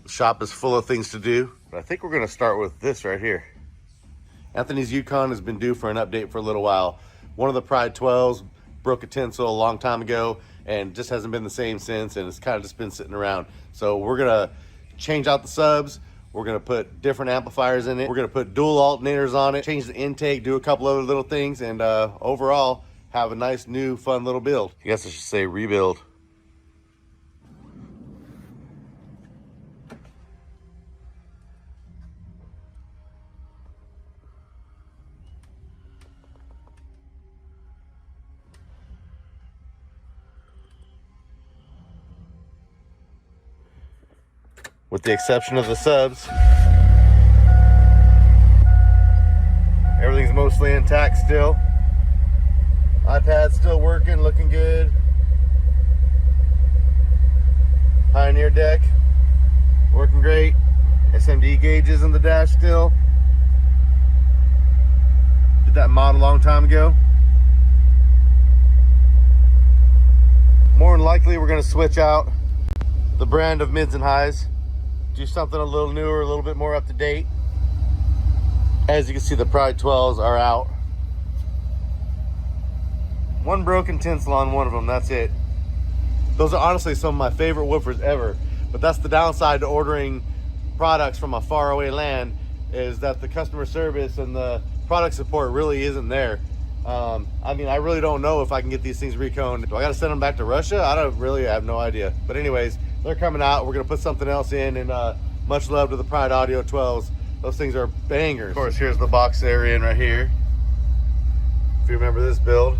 The shop is full of things to do, but I think we're gonna start with this right here. Anthony's Yukon has been due for an update for a little while. One of the Pride 12s broke a tinsel a long time ago and just hasn't been the same since, and it's kind of just been sitting around. So we're gonna change out the subs. We're gonna put different amplifiers in it. We're gonna put dual alternators on it, change the intake, do a couple other little things, and overall have a nice new fun little build. I guess I should say rebuild. With the exception of the subs, everything's mostly intact still. iPad's still working, looking good. Pioneer deck, working great. SMD gauges in the dash still. Did that mod a long time ago. More than likely, we're gonna switch out the brand of mids and highs. Do something a little newer, a little bit more up to date. As you can see, the Pride 12s are out. One broken tinsel on one of them, that's it. Those are honestly some of my favorite woofers ever, but that's the downside to ordering products from a faraway land, is that the customer service and the product support really isn't there. I mean, I really don't know if I can get these things reconed. Do I gotta send them back to Russia? I have no idea. But anyways, they're coming out. We're gonna put something else in, and much love to the Pride Audio 12s. Those things are bangers. Of course, here's the box they're in right here. If you remember this build.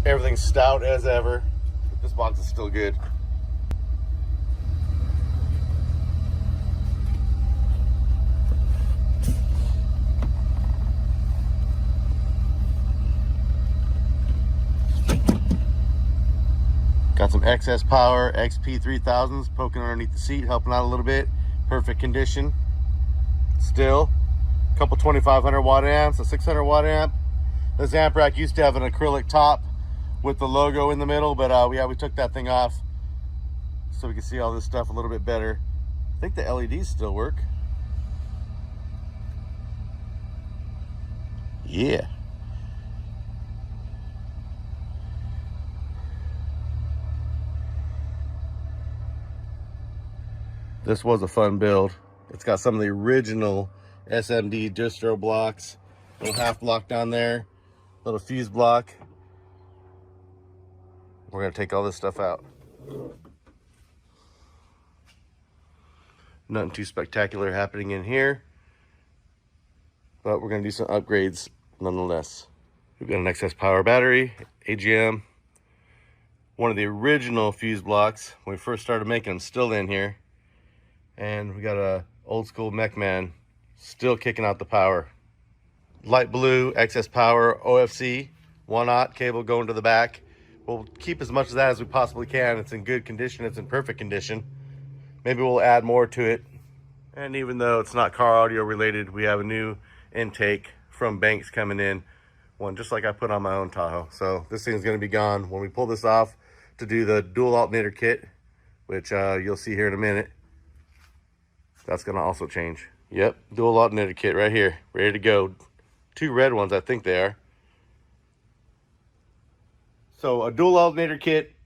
Everything's stout as ever. But this box is still good. Got some excess power XP 3000s poking underneath the seat, helping out a little bit. Perfect condition. Still, a couple 2500 watt amps, a 600 watt amp. This amp rack used to have an acrylic top with the logo in the middle, but we took that thing off so we can see all this stuff a little bit better. I think the LEDs still work. Yeah. This was a fun build. It's got some of the original SMD distro blocks. Little half block down there, little fuse block. We're gonna take all this stuff out. Nothing too spectacular happening in here, but we're gonna do some upgrades nonetheless. We've got an excess power battery, AGM, one of the original fuse blocks when we first started making them, still in here. And we got a old school mech man still kicking out the power. Light blue, excess power, OFC, 1/0 cable going to the back. We'll keep as much of that as we possibly can. It's in good condition, it's in perfect condition. Maybe we'll add more to it. And even though it's not car audio related, we have a new intake from Banks coming in. One just like I put on my own Tahoe. So this thing's gonna be gone when we pull this off to do the dual alternator kit, which you'll see here in a minute. That's gonna also change. Yep, dual alternator kit right here, ready to go. Two red ones, I think they are. So a dual alternator kit,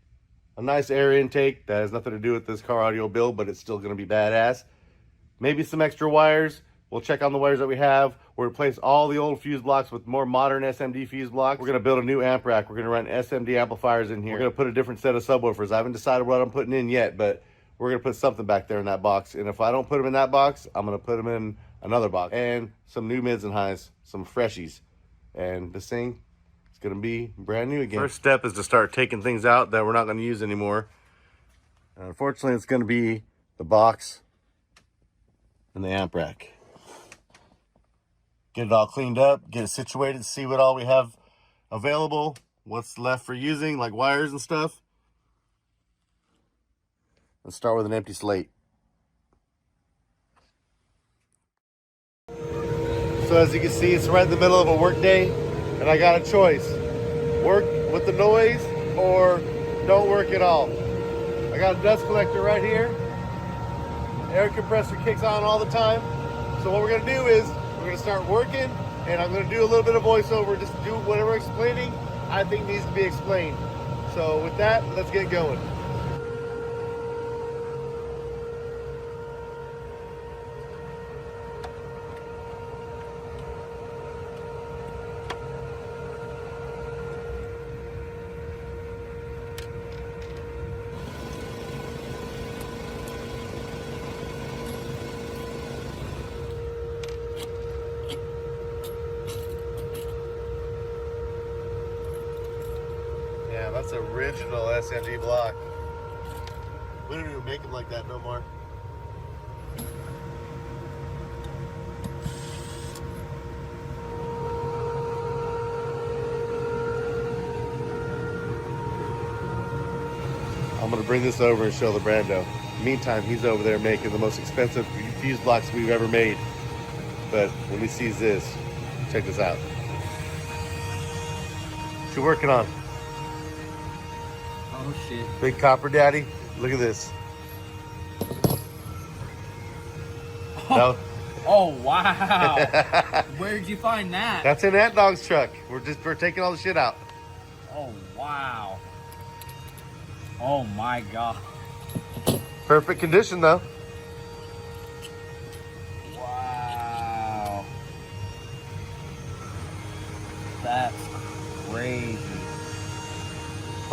a nice air intake that has nothing to do with this car audio build, but it's still gonna be badass. Maybe some extra wires. We'll check on the wires that we have. We'll replace all the old fuse blocks with more modern SMD fuse blocks. We're gonna build a new amp rack. We're gonna run SMD amplifiers in here. We're gonna put a different set of subwoofers. I haven't decided what I'm putting in yet, but we're gonna put something back there in that box. And if I don't put them in that box, I'm gonna put them in another box. And some new mids and highs, some freshies. And this thing is gonna be brand new again. First step is to start taking things out that we're not gonna use anymore. And unfortunately, it's gonna be the box and the amp rack. Get it all cleaned up, get it situated, see what all we have available, what's left for using, like wires and stuff. Let's start with an empty slate. So as you can see, it's right in the middle of a work day, and I got a choice. Work with the noise or don't work at all. I got a dust collector right here. Air compressor kicks on all the time. So what we're gonna do is we're gonna start working, and I'm gonna do a little bit of voiceover, just do whatever explaining I think needs to be explained. So with that, let's get going. Yeah, that's original SMD block. We don't even make them like that no more. I'm gonna bring this over and show the Brando. Meantime, he's over there making the most expensive fuse blocks we've ever made. But when he sees this, check this out. What you working on? Oh shit. Big copper daddy. Look at this. No. Oh wow. Where'd you find that? That's in Ant Dog's truck. We're taking all the shit out. Oh wow. Oh my god. Perfect condition though. Wow. That's crazy.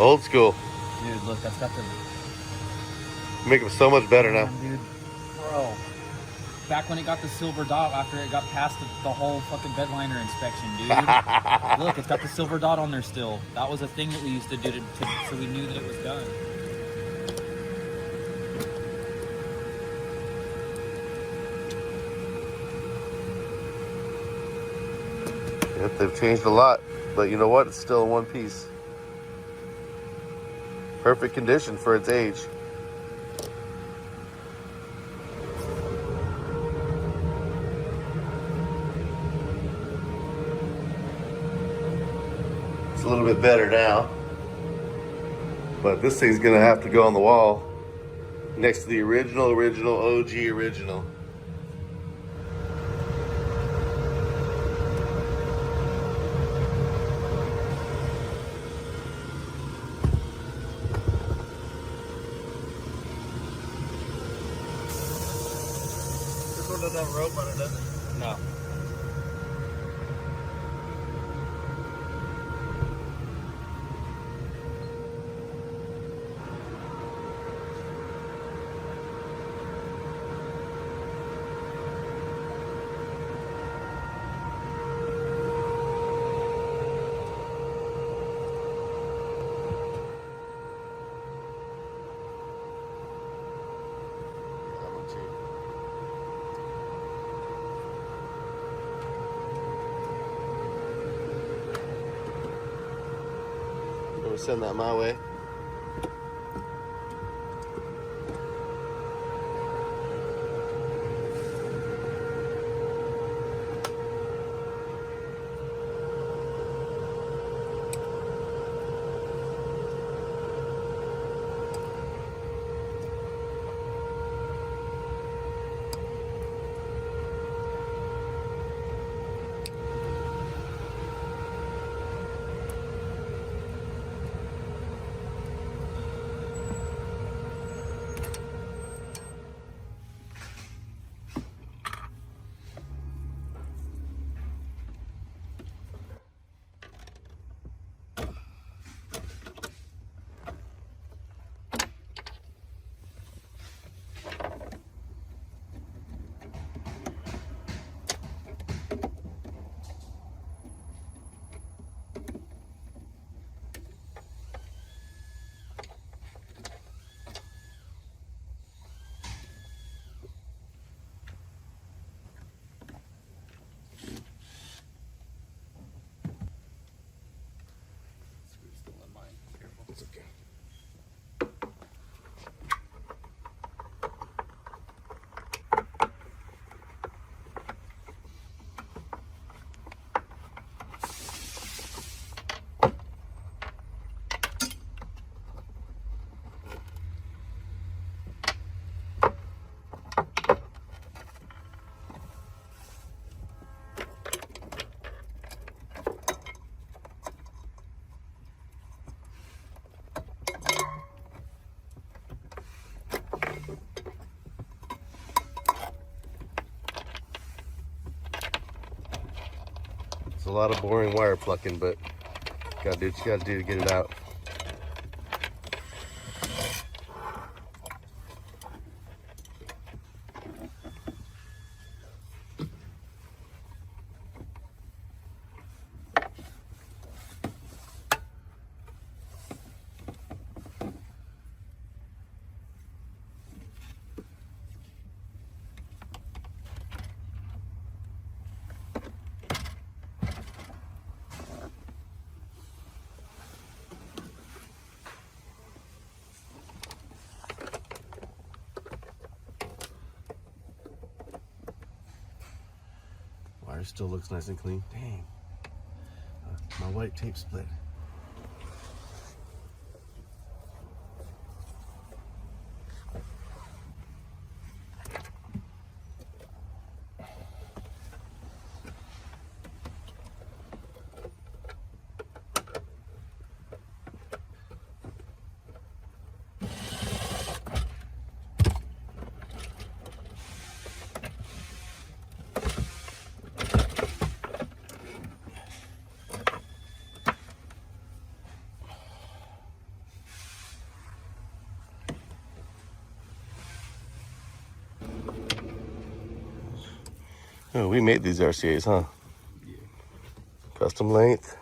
Old school. Dude, look, that's got the Make them so much better now. dude. Bro. Back when it got the silver dot after it got past the whole fucking bed liner inspection, dude. Look, it's got the silver dot on there still. That was a thing that we used to do so we knew that it was done. Yep, they've changed a lot, but you know what? It's still in one piece. Perfect condition for its age. It's a little bit better now, but this thing's gonna have to go on the wall next to the original OG original. This one doesn't have a rope on it, does it? No. Never send that my way. a lot of boring wire plucking, but gotta do what you gotta do to get it out. Wire still looks nice and clean. Dang, my white tape split. Oh, we made these RCAs, huh? Yeah. Custom length.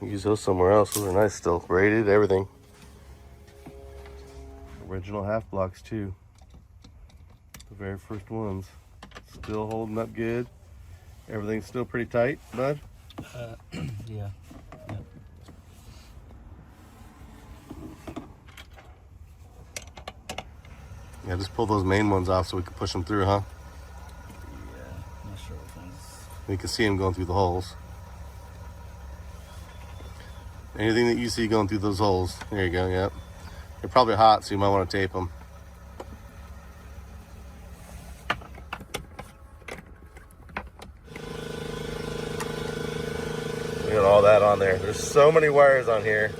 Use those somewhere else. Those are nice still. Rated, everything. Original half blocks too. The very first ones. Still holding up good. Everything's still pretty tight, bud. Yeah. Yeah, just pull those main ones off so we can push them through, huh? Yeah, not sure which ones. You can see them going through the holes. Anything that you see going through those holes, there you go, yep. They're probably hot, so you might want to tape them. Look at all that on there. There's so many wires on here.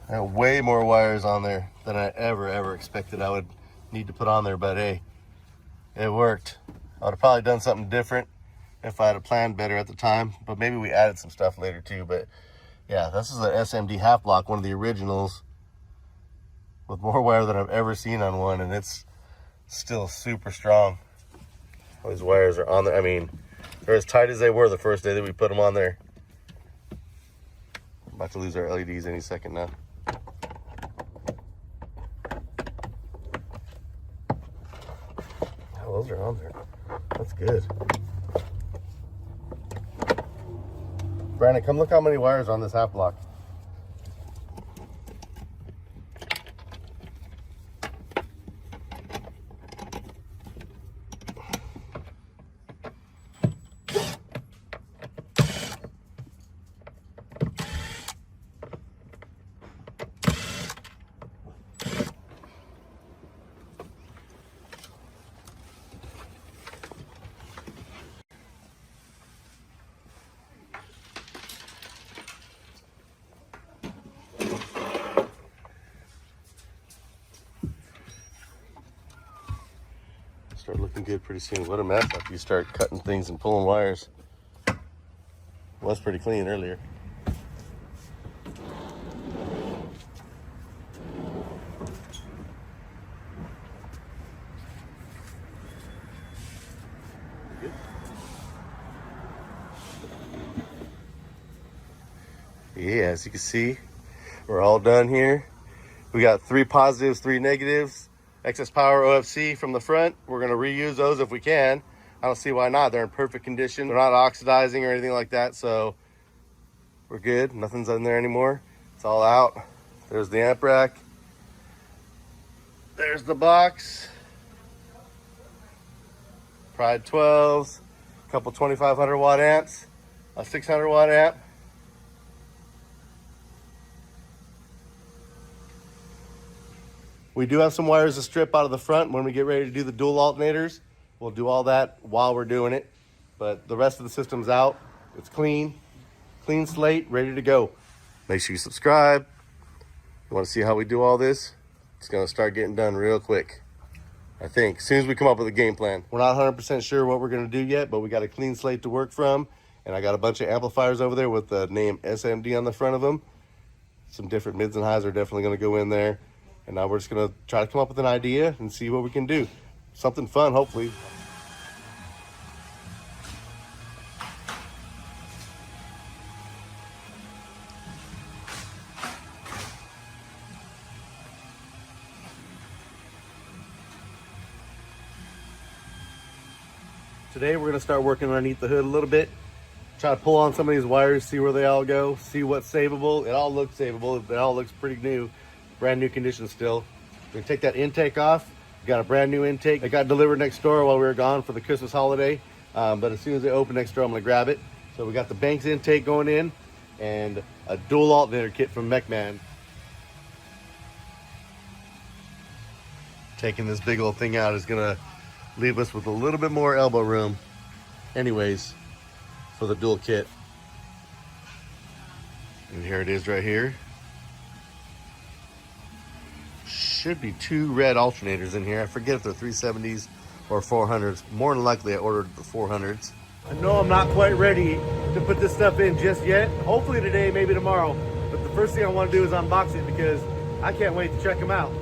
I have way more wires on there than I ever expected I would need to put on there, but hey, it worked. I would have probably done something different if I had planned better at the time, but maybe we added some stuff later too. But yeah, this is an SMD half block, one of the originals, with more wire than I've ever seen on one, and it's still super strong. All these wires are on there. I mean, they're as tight as they were the first day that we put them on there. I'm about to lose our LEDs any second now. Oh, those are on there. That's good. Brandon, come look how many wires are on this half block. Start looking good pretty soon. What a mess after you start cutting things and pulling wires. It was pretty clean earlier. Good. Yeah, as you can see, we're all done here. We got 3 positives, 3 negatives. Excess power OFC from the front. We're gonna reuse those if we can. I don't see why not. They're in perfect condition. They're not oxidizing or anything like that, so we're good. Nothing's in there anymore. It's all out. There's the amp rack. There's the box. Pride 12s, a couple 2500 watt amps, a 600 watt amp. We do have some wires to strip out of the front when we get ready to do the dual alternators. We'll do all that while we're doing it. But the rest of the system's out. It's clean slate, ready to go. Make sure you subscribe. You want to see how we do all this? It's going to start getting done real quick. I think. As soon as we come up with a game plan. We're not 100% sure what we're going to do yet, but we got a clean slate to work from. And I got a bunch of amplifiers over there with the name SMD on the front of them. Some different mids and highs are definitely going to go in there. And now we're just going to try to come up with an idea and see what we can do. Something fun, hopefully. Today we're going to start working underneath the hood a little bit. Try to pull on some of these wires, see where they all go, see what's savable. It all looks savable. It all looks pretty new, brand new condition still. We're going to take that intake off. We got a brand new intake. It got delivered next door while we were gone for the Christmas holiday. But as soon as they open next door, I'm going to grab it. So we got the Banks intake going in and a dual alternator kit from MechMan. Taking this big old thing out is going to leave us with a little bit more elbow room anyways for the dual kit. And here it is right here. Should be 2 red alternators in here. I forget if they're 370s or 400s. More than likely I ordered the 400s. I know I'm not quite ready to put this stuff in just yet. Hopefully today, maybe tomorrow. But the first thing I want to do is unbox it because I can't wait to check them out.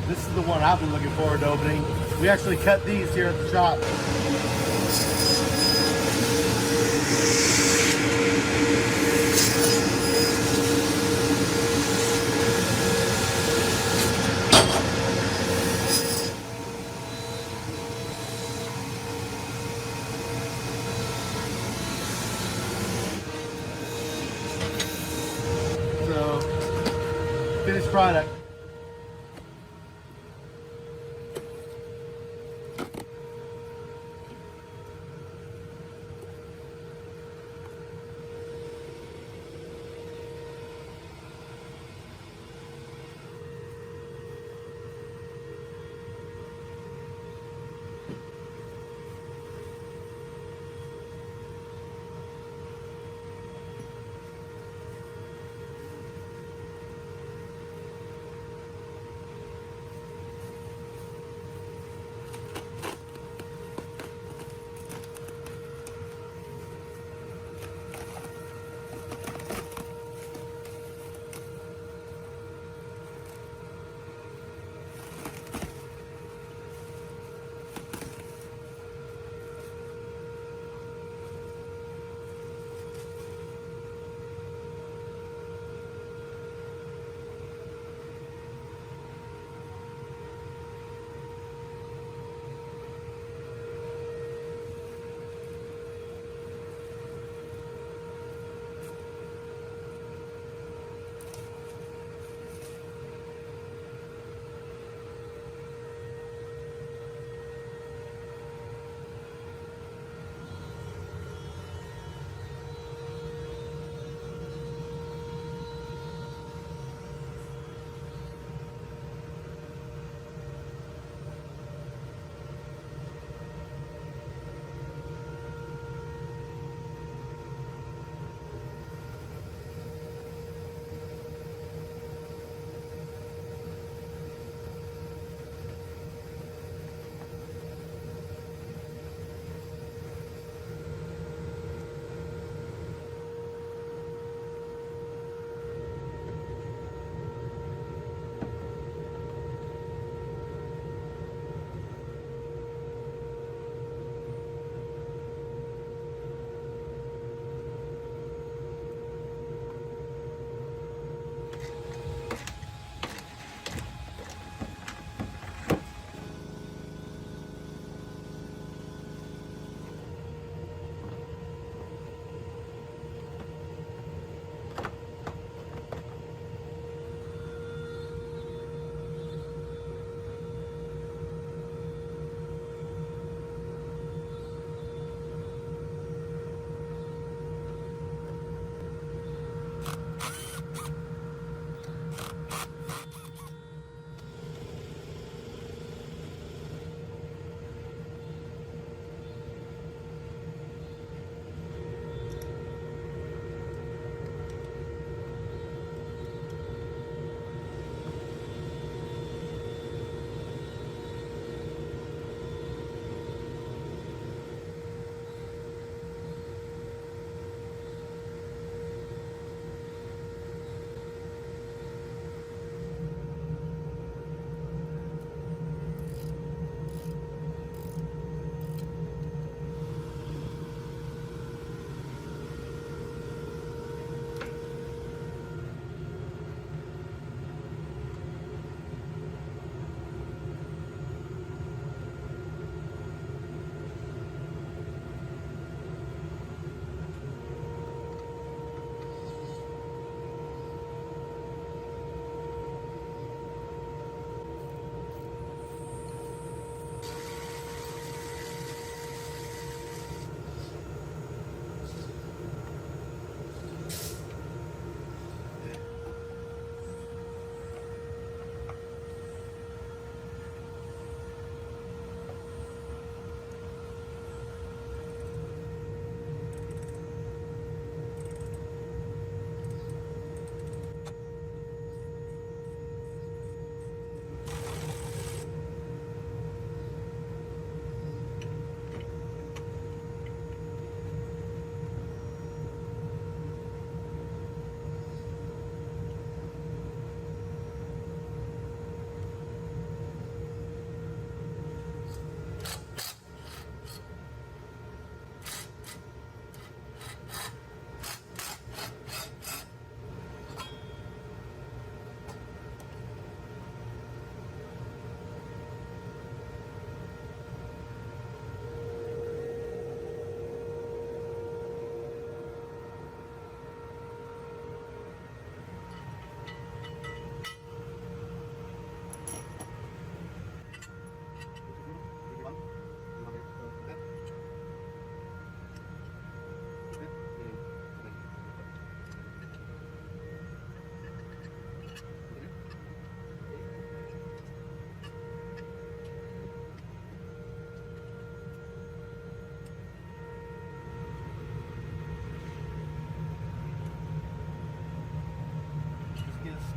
This is the one I've been looking forward to opening. We actually cut these here at the shop. So, finished product.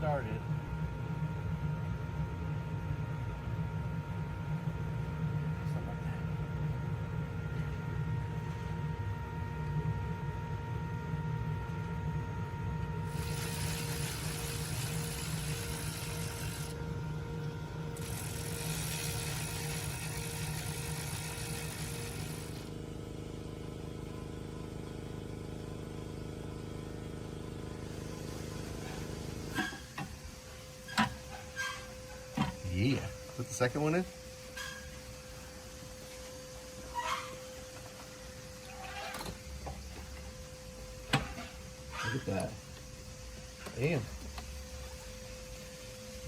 started. Something like that. Yeah. Put the second one in. Look at that. Damn.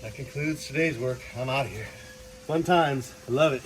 That concludes today's work. I'm out of here. Fun times. I love it.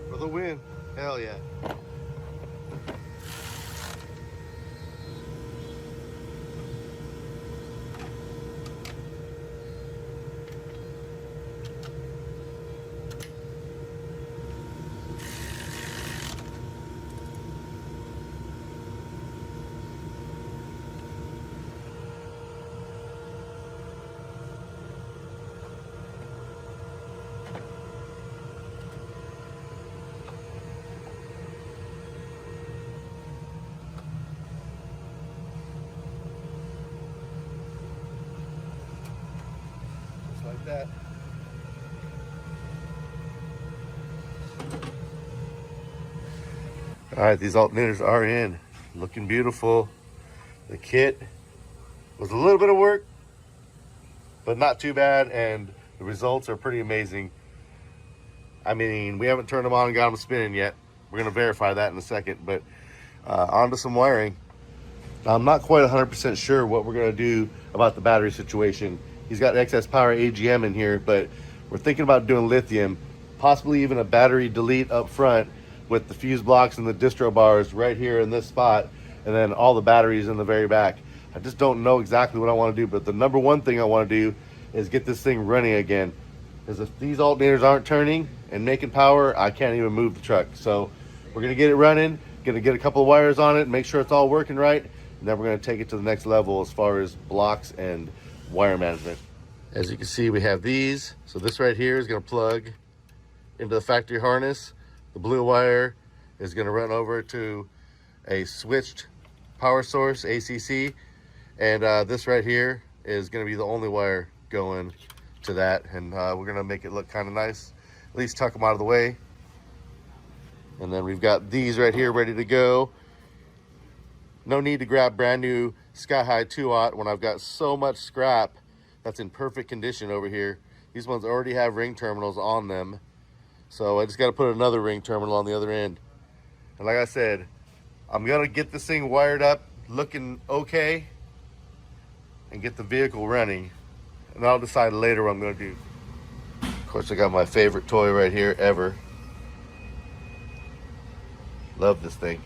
For the win. Hell yeah. Like that. All right, these alternators are in, looking beautiful. The kit was a little bit of work, but not too bad, and the results are pretty amazing. I mean, we haven't turned them on and got them spinning yet. We're gonna verify that in a second, but onto some wiring. Now, I'm not quite 100% sure what we're gonna do about the battery situation. He's got excess power AGM in here, but we're thinking about doing lithium, possibly even a battery delete up front with the fuse blocks and the distro bars right here in this spot, and then all the batteries in the very back. I just don't know exactly what I want to do, but the number one thing I want to do is get this thing running again. Because if these alternators aren't turning and making power, I can't even move the truck. So we're gonna get it running, gonna get a couple of wires on it, make sure it's all working right, and then we're gonna take it to the next level as far as blocks and wire management. As you can see, we have these. So this right here is gonna plug into the factory harness. The blue wire is gonna run over to a switched power source, ACC. And this right here is gonna be the only wire going to that. And we're gonna make it look kind of nice. At least tuck them out of the way. And then we've got these right here ready to go. No need to grab brand new Sky High 2-aught when I've got so much scrap that's in perfect condition over here. These ones already have ring terminals on them. So I just got to put another ring terminal on the other end. And like I said, I'm going to get this thing wired up, looking okay, and get the vehicle running. And I'll decide later what I'm going to do. Of course, I got my favorite toy right here ever. Love this thing.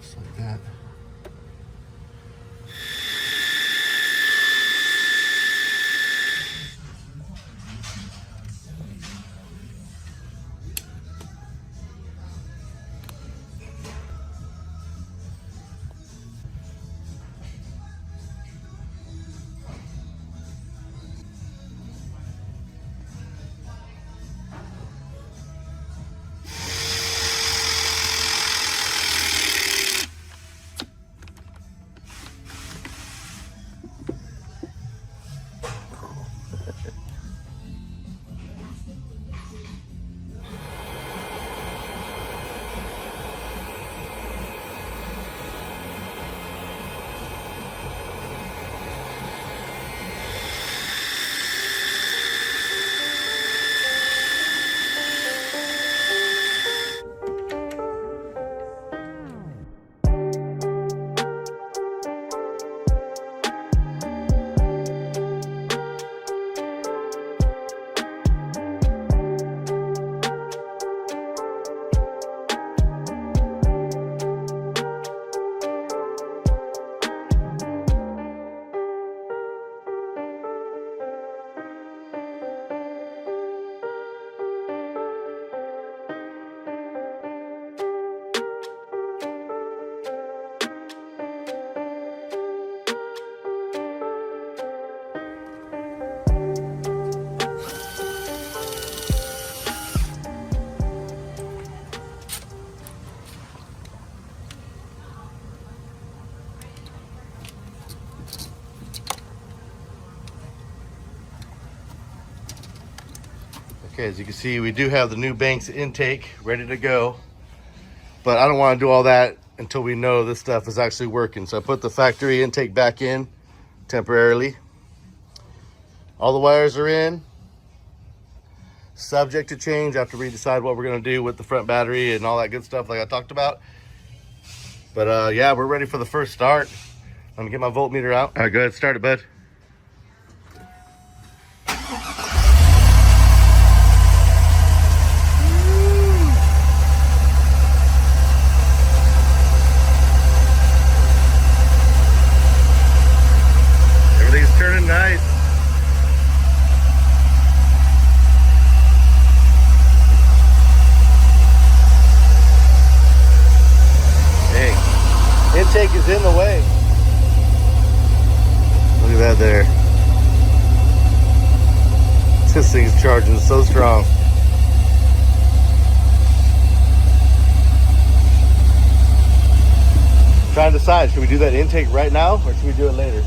Just like that. Okay, as you can see, we do have the new Banks intake ready to go, but I don't want to do all that until we know this stuff is actually working. So I put the factory intake back in temporarily. All the wires are in, subject to change after we decide what we're going to do with the front battery and all that good stuff like I talked about. But yeah, we're ready for the first start. I'm gonna get my voltmeter out. All right, go ahead, start it, bud. Everything's turning nice. Hey, intake is in the way. Look at that there. This thing's charging so strong. Trying to decide, should we do that intake right now or should we do it later?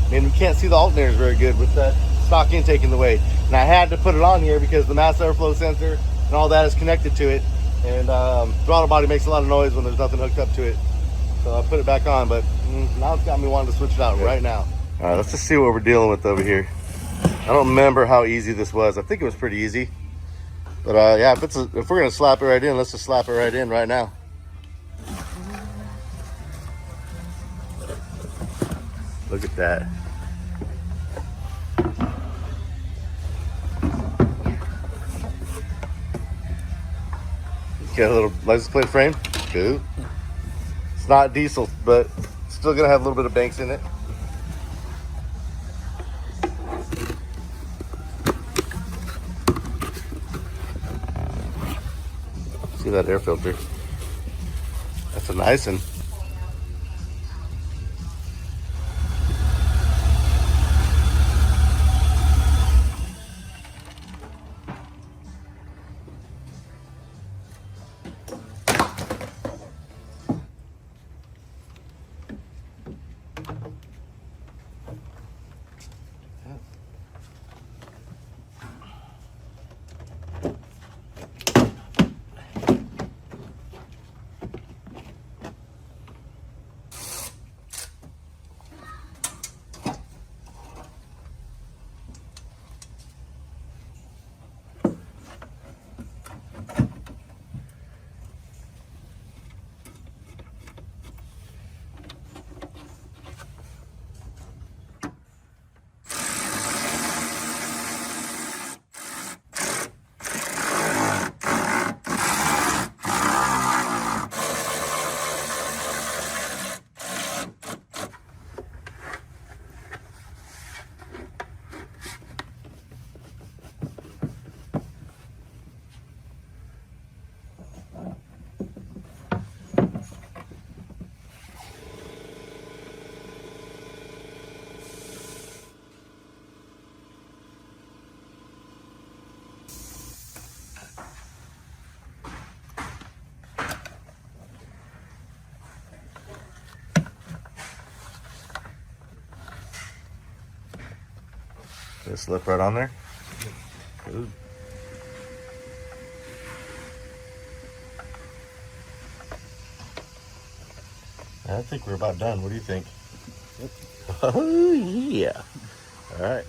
I mean, we can't see the alternators very good with that stock intake in the way. And I had to put it on here because the mass airflow sensor and all that is connected to it. And throttle body makes a lot of noise when there's nothing hooked up to it. So I put it back on, but now it's got me wanting to switch it out right now. All right, let's just see what we're dealing with over here. I don't remember how easy this was. I think it was pretty easy. But yeah, if we're gonna slap it right in, let's just slap it right in right now. Look at that. Get a little license plate frame. Cool. It's not diesel, but still gonna have a little bit of banks in it. See that air filter? That's a nice one. Just slip right on there. Ooh. I think we're about done. What do you think? Yep. Oh yeah. All right.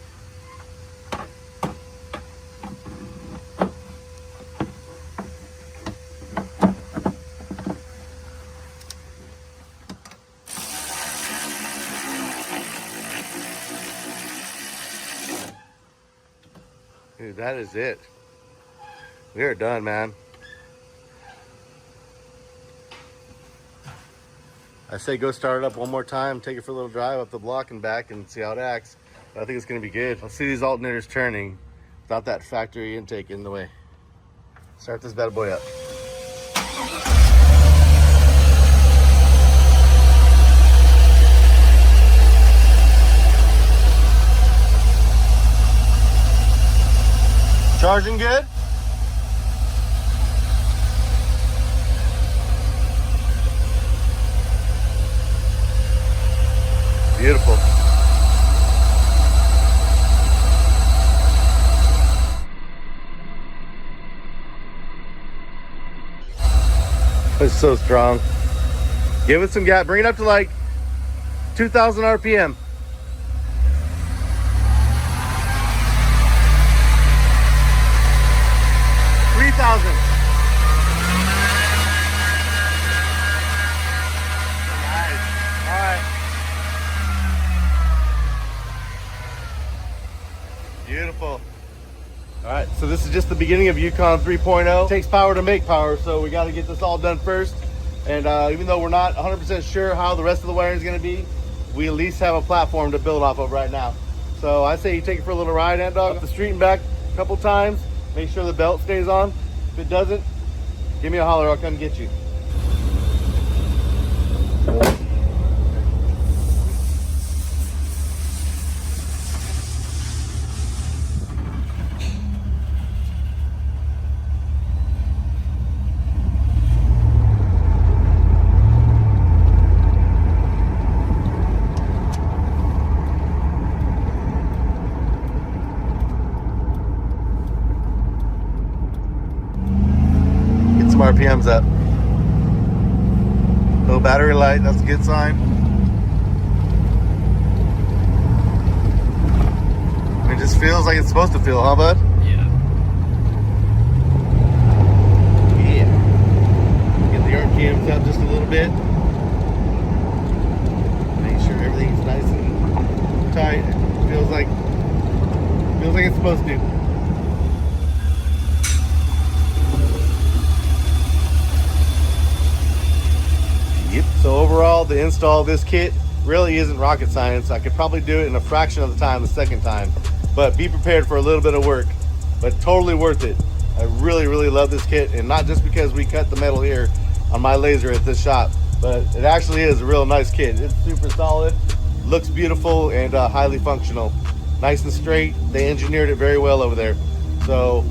Dude, that is it. We are done, man. I say go start it up one more time, take it for a little drive up the block and back and see how it acts. But I think it's gonna be good. I'll see these alternators turning without that factory intake in the way. Start this bad boy up. Charging good? Beautiful. It's so strong. Give it some gas. Bring it up to like 2,000 RPM. Nice. All right. Beautiful. All right, so this is just the beginning of Yukon 3.0. It takes power to make power, so we got to get this all done first. And even though we're not 100% sure how the rest of the wiring is going to be, we at least have a platform to build off of right now. So I say you take it for a little ride, Ant Dog, up the street and back a couple times. Make sure the belt stays on. If it doesn't, give me a holler, I'll come get you. RPM's up. Low battery light, that's a good sign. It just feels like it's supposed to feel, huh, bud? Yeah. Yeah. Get the RPMs up just a little bit. Make sure everything's nice and tight. It feels like it's supposed to. So overall, the install of this kit really isn't rocket science. I could probably do it in a fraction of the time the second time, but be prepared for a little bit of work, but totally worth it. I really love this kit, and not just because we cut the metal here on my laser at this shop, but it actually is a real nice kit. It's super solid, looks beautiful, and highly functional. Nice and straight. They engineered it very well over there. So,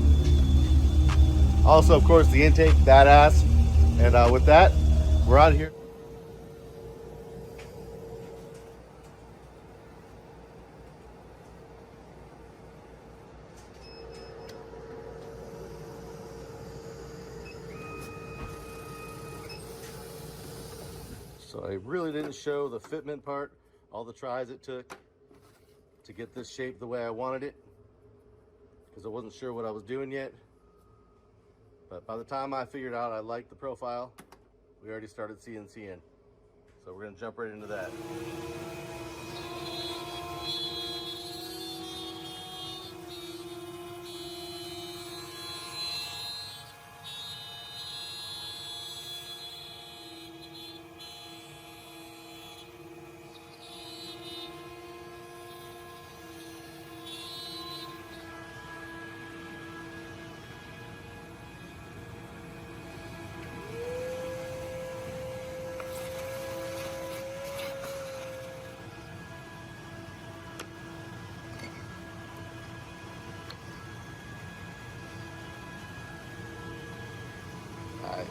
also, of course, the intake, badass. And with that, we're out of here. So I really didn't show the fitment part, all the tries it took to get this shape the way I wanted it, because I wasn't sure what I was doing yet. But by the time I figured out I liked the profile, we already started CNCing. So we're gonna jump right into that. Nice.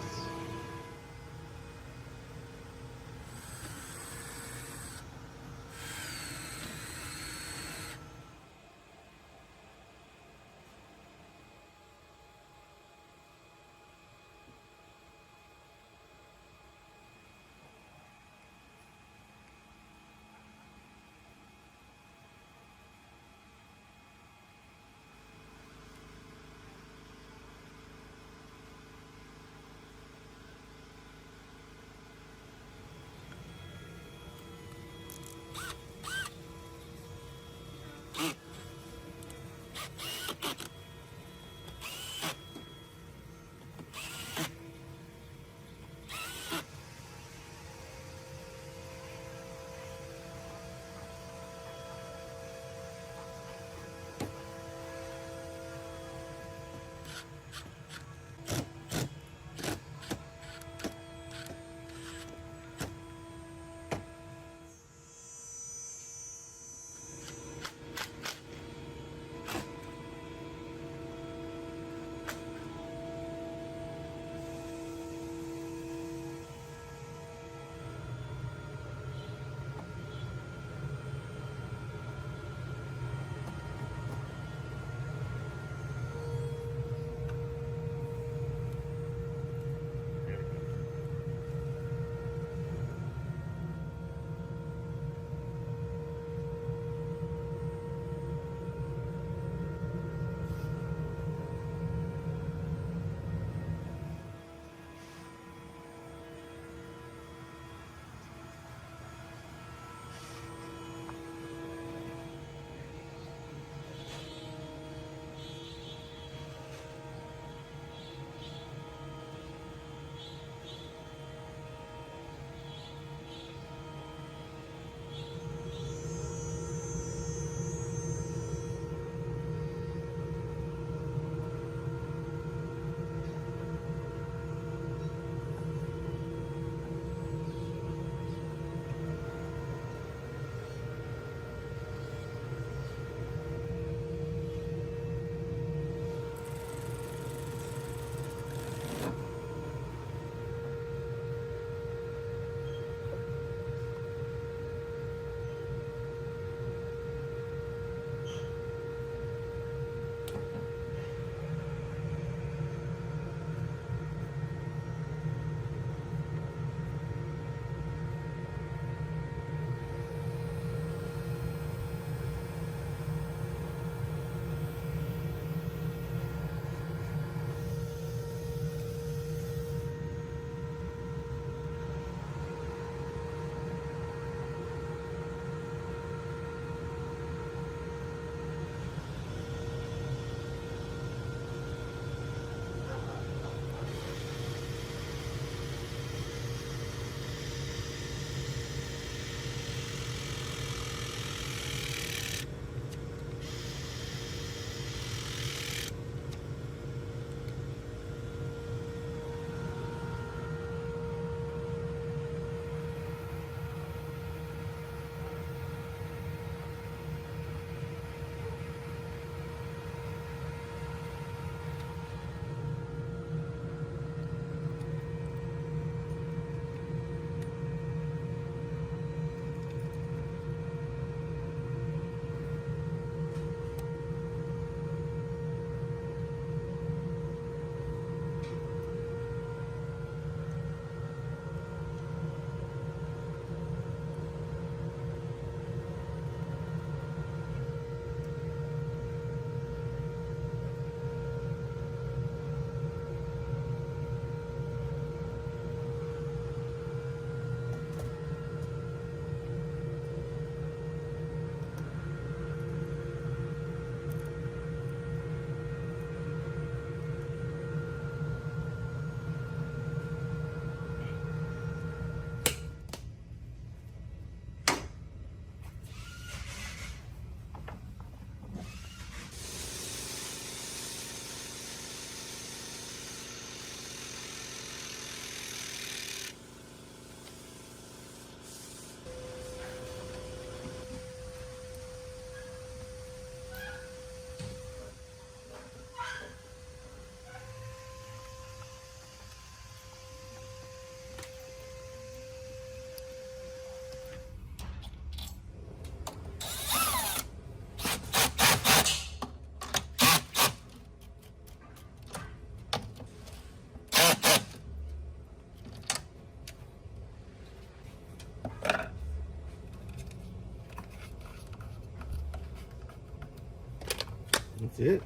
That's it.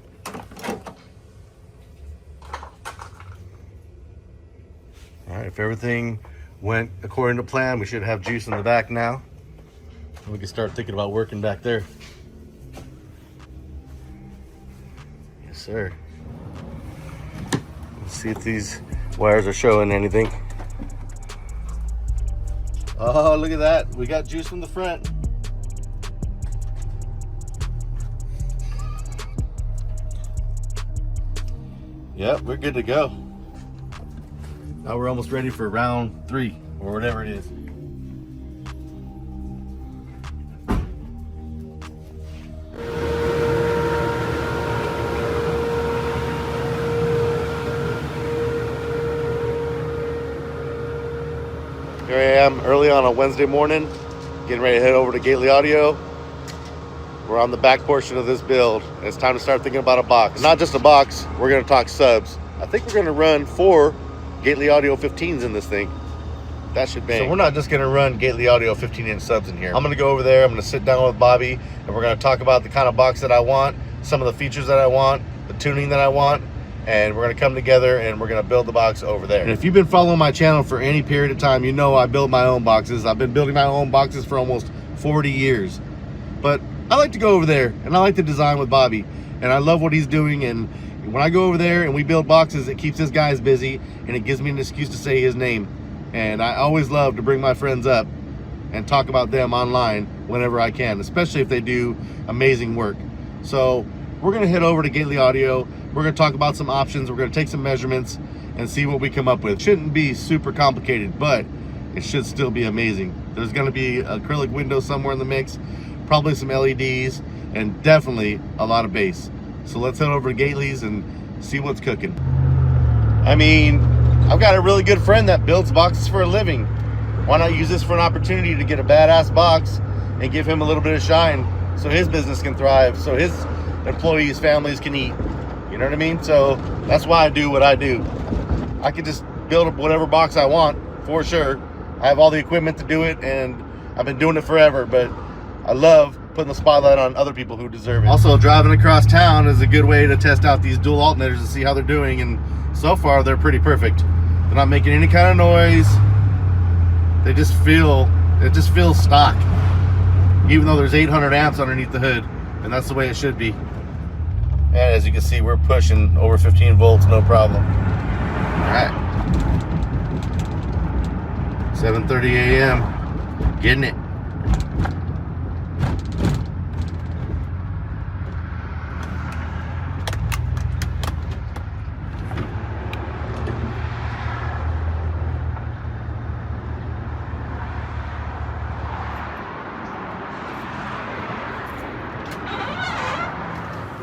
All right, if everything went according to plan, we should have juice in the back now. We can start thinking about working back there. Yes, sir. Let's see if these wires are showing anything. Oh, look at that. We got juice from the front. Yep, we're good to go. Now we're almost ready for round 3 or whatever it is. Here I am early on a Wednesday morning, getting ready to head over to Gately Audio. We're on the back portion of this build, and it's time to start thinking about a box. Not just a box, we're gonna talk subs. I think we're gonna run 4 Gately Audio 15s in this thing. That should bang. So we're not just gonna run Gately Audio 15-inch subs in here. I'm gonna go over there, I'm gonna sit down with Bobby, and we're gonna talk about the kind of box that I want, some of the features that I want, the tuning that I want, and we're gonna come together and we're gonna build the box over there. And if you've been following my channel for any period of time, you know I build my own boxes. I've been building my own boxes for almost 40 years. But I like to go over there and I like to design with Bobby, and I love what he's doing. And when I go over there and we build boxes, it keeps his guys busy and it gives me an excuse to say his name. And I always love to bring my friends up and talk about them online whenever I can, especially if they do amazing work. So we're gonna head over to Gately Audio. We're gonna talk about some options. We're gonna take some measurements and see what we come up with. Shouldn't be super complicated, but it should still be amazing. There's gonna be an acrylic window somewhere in the mix, probably some LEDs, and definitely a lot of bass. So let's head over to Gately's and see what's cooking. I mean, I've got a really good friend that builds boxes for a living. Why not use this for an opportunity to get a badass box and give him a little bit of shine so his business can thrive, so his employees, families can eat. You know what I mean? So that's why I do what I do. I can just build whatever box I want, for sure. I have all the equipment to do it, and I've been doing it forever, but I love putting the spotlight on other people who deserve it. Also, driving across town is a good way to test out these dual alternators and see how they're doing, and so far they're pretty perfect. They're not making any kind of noise. They just feel, it just feels stock, even though there's 800 amps underneath the hood, and that's the way it should be. And as you can see, we're pushing over 15 volts, no problem. All right. 7:30 a.m. Getting it.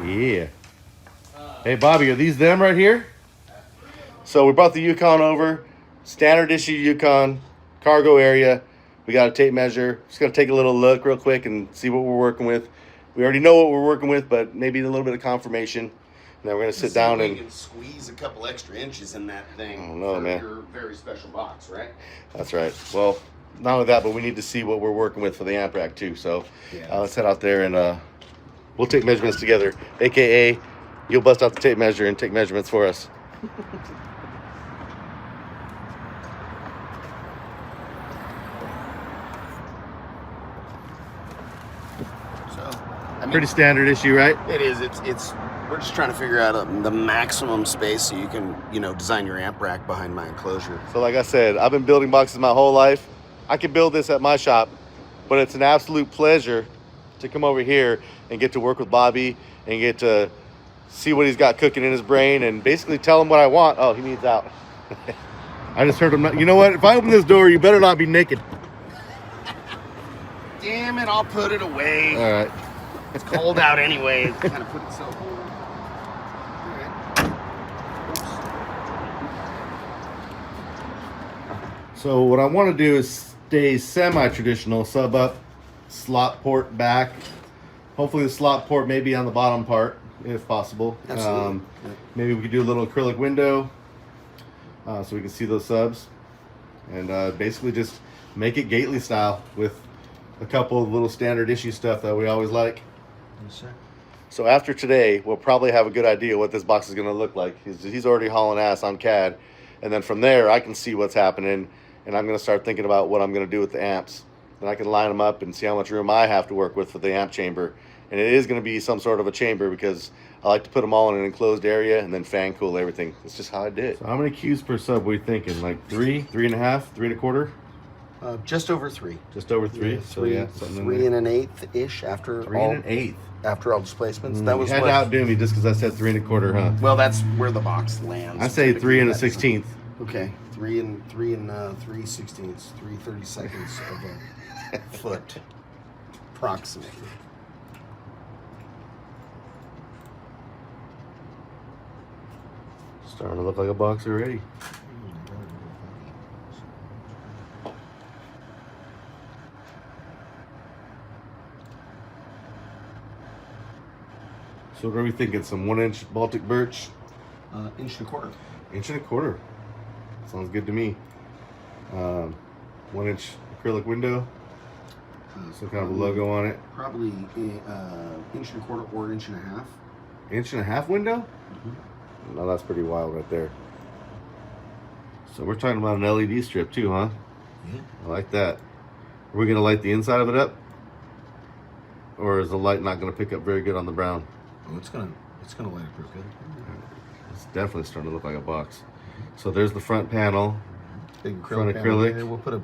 Yeah. Hey Bobby, are these them right here? So we brought the Yukon over, standard issue Yukon, cargo area. We got a tape measure. Just gonna take a little look real quick and see what we're working with. We already know what we're working with, but maybe a little bit of confirmation. And then we're gonna sit down and squeeze a couple extra inches in that thing. I don't know, man. Your very special box, right? That's right. Well, not only that, but we need to see what we're working with for the amp rack too. So let's head out there and we'll take measurements together. AKA, you'll bust out the tape measure and take measurements for us. Pretty standard issue, right? It is. It's. We're just trying to figure out the maximum space so you can, design your amp rack behind my enclosure. So like I said, I've been building boxes my whole life. I can build this at my shop, but it's an absolute pleasure to come over here and get to work with Bobby and get to see what he's got cooking in his brain and basically tell him what I want. Oh, he needs out. I just heard him. You know what? If I open this door, you better not be naked. Damn it! I'll put it away. All right. It's cold out anyway. It kind of put itself over. So what I want to do is stay semi-traditional, sub up, slot port back. Hopefully the slot port may be on the bottom part, if possible. Absolutely. Maybe we could do a little acrylic window so we can see those subs. And basically just make it Gately style with a couple of little standard issue stuff that we always like. Yes, sir. So after today, we'll probably have a good idea what this box is going to look like. He's already hauling ass on CAD. And then from there, I can see what's happening. And I'm going to start thinking about what I'm going to do with the amps. Then I can line them up and see how much room I have to work with for the amp chamber. And it is going to be some sort of a chamber because I like to put them all in an enclosed area and then fan cool everything. That's just how I did it. So how many Qs per sub were you thinking? Like 3, 3.5, 3 1/4? Just over 3. Just over 3. Yeah, so yeah, something 3 and 1/8 ish after 3 all. and 1/8. After all displacements, that was you had to outdo me just because I said 3 1/4, huh? Well, that's where the box lands. I say 3 and 1/16. Okay, 3 and 3/16, 3/32 of a foot, approximately. Starting to look like a box already. So what are we thinking? Some 1-inch Baltic birch? 1.25 inches. 1 1/4. Sounds good to me. 1-inch acrylic window. Some kind of a logo on it. Probably 1.25 inches or 1.5 inches. 1.5 inch window? Mm-hmm. No, that's pretty wild right there. So we're talking about an LED strip too, huh? Yeah. I like that. Are we gonna light the inside of it up? Or is the light not gonna pick up very good on the brown? Oh, it's gonna light up real good. It's definitely starting to look like a box. So there's the front panel. Big Front panel acrylic. here. We'll put a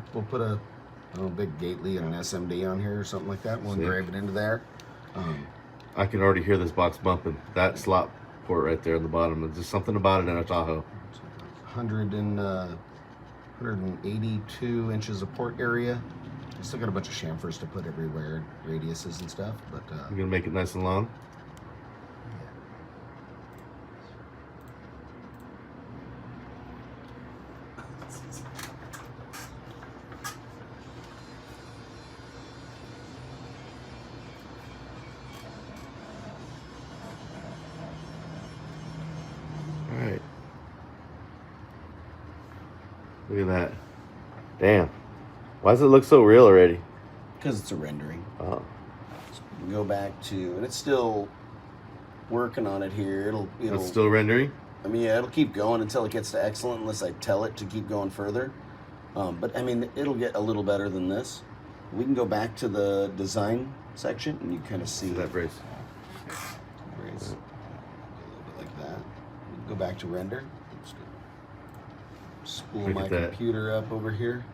big Gately and an SMD on here or something like that. We'll engrave it into there. I can already hear this box bumping. That slot port right there in the bottom. There's just something about it in a Tahoe. 182 inches of port area. Still got a bunch of chamfers to put everywhere, radiuses and stuff, but You're gonna make it nice and long. All right. Look at that. Damn. Why does it look so real already? because it's a rendering. Oh. So we go back to, and it's still working on it here. It'll It's still rendering? I mean, yeah, it'll keep going until it gets to excellent, unless I tell it to keep going further. But I mean, it'll get a little better than this. We can go back to the design section, and you kind of see that brace. Brace. A little bit like that. We can go back to render. Let's go. Spool Look my at that. computer up over here.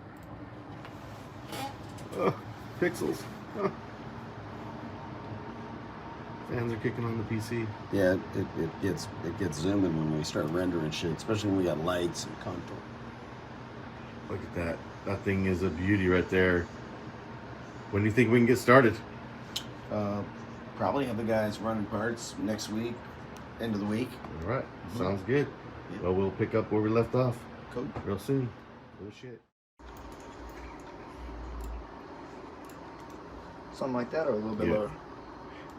Oh, pixels. Oh. Fans are kicking on the PC. Yeah, it gets zooming when we start rendering shit, especially when we got lights and contour. Look at that. That thing is a beauty right there. When do you think we can get started? Probably have the guys running parts next week, end of the week. All right. Sounds good. Yeah. Well, we'll pick up where we left off Cool. real soon. Oh, shit. Something like that, or a little bit Yeah. lower?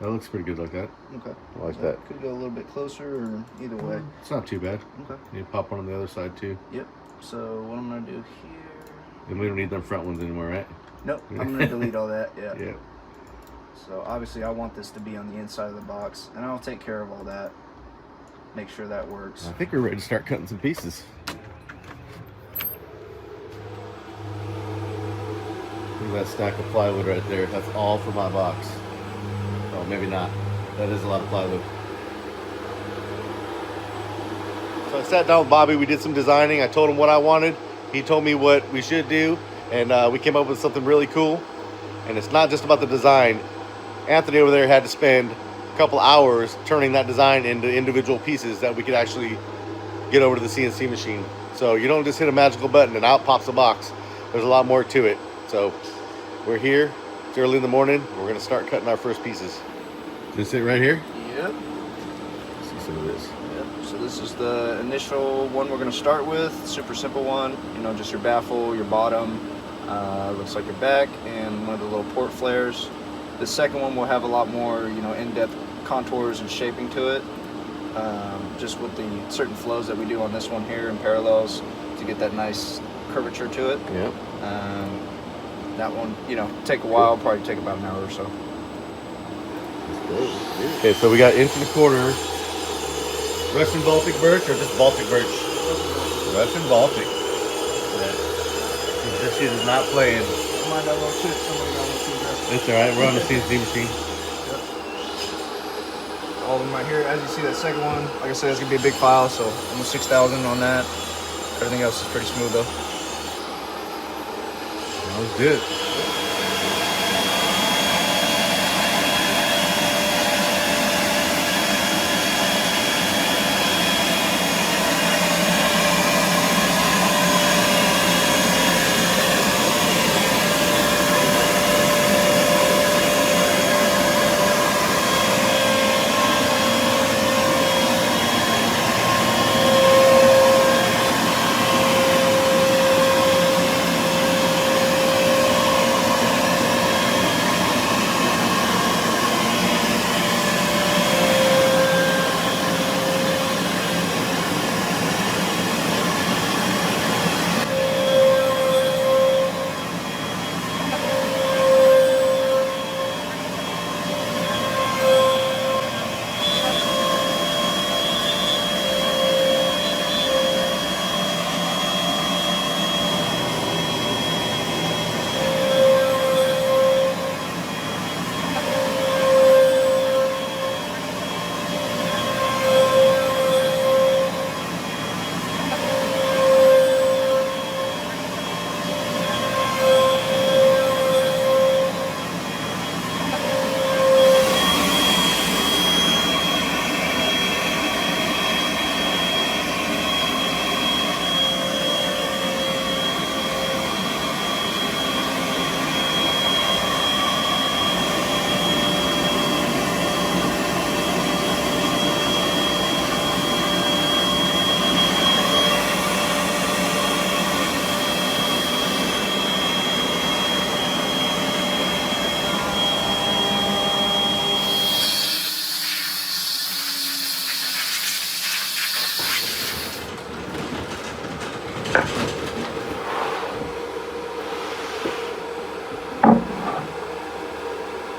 That looks pretty good like that. Okay. I like So that. Could go a little bit closer, or either way. It's not too bad. Okay. You pop one on the other side too. Yep. So what I'm gonna do here? And we don't need them front ones anymore, right? Nope. I'm gonna delete all that. Yeah. Yeah. So obviously I want this to be on the inside of the box, and I'll take care of all that. Make sure that works. I think we're ready to start cutting some pieces. Look at that stack of plywood right there. That's all for my box. Oh, maybe not. That is a lot of plywood. So I sat down with Bobby. We did some designing. I told him what I wanted. He told me what we should do. And we came up with something really cool. And it's not just about the design. Anthony over there had to spend a couple hours turning that design into individual pieces that we could actually get over to the CNC machine. So you don't just hit a magical button and out pops a box. There's a lot more to it. So we're here. It's early in the morning. We're going to start cutting our first pieces. This it right here? Yep. Let's see some of this. Yep. So this is the initial one we're gonna start with. Super simple one. You know, just your baffle, your bottom. Looks like your back, and one of the little port flares. The second one will have a lot more, you know, in-depth contours and shaping to it. Just with the certain flows that we do on this one here and parallels to get that nice curvature to it. Yeah. That one, you know, take a while, probably take about an hour or so. That's Okay, so we got 1.25 Russian Baltic birch or just Baltic birch? Russian Baltic. This shit is not playing. Mind that little chip. Somebody got a little too aggressive. It's alright, we're on the CNC machine. All of them right here. As you see, that second one, like I said, it's gonna be a big file, so almost 6,000 on that. Everything else is pretty smooth though. That was good.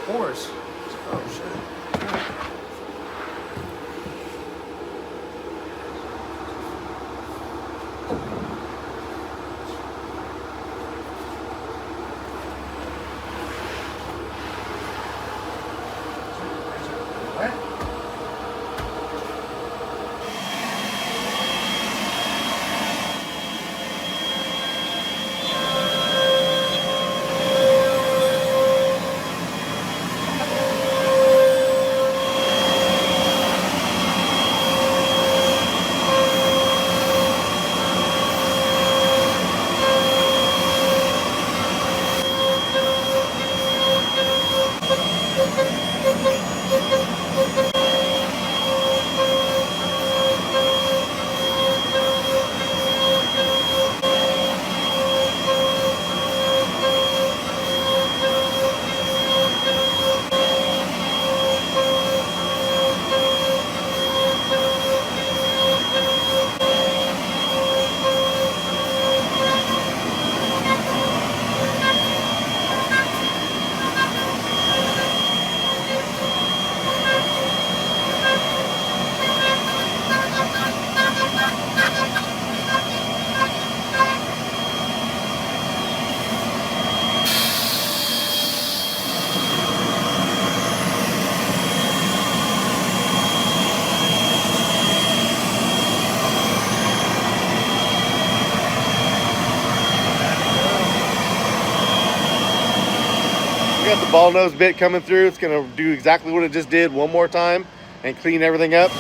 Horse. Oh shit. We got the ball nose bit coming through. It's gonna do exactly what it just did one more time and clean everything up.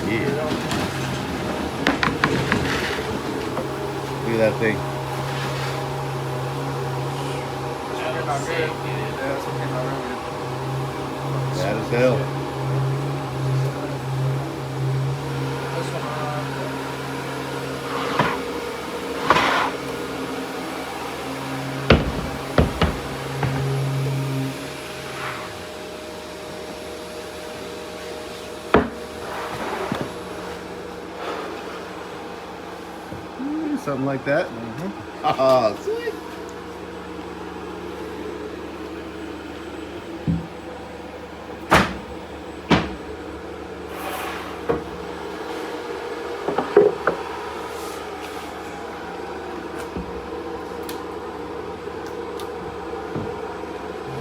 Yeah. Look at that thing. Bad as hell. Something like that. Oh, sweet.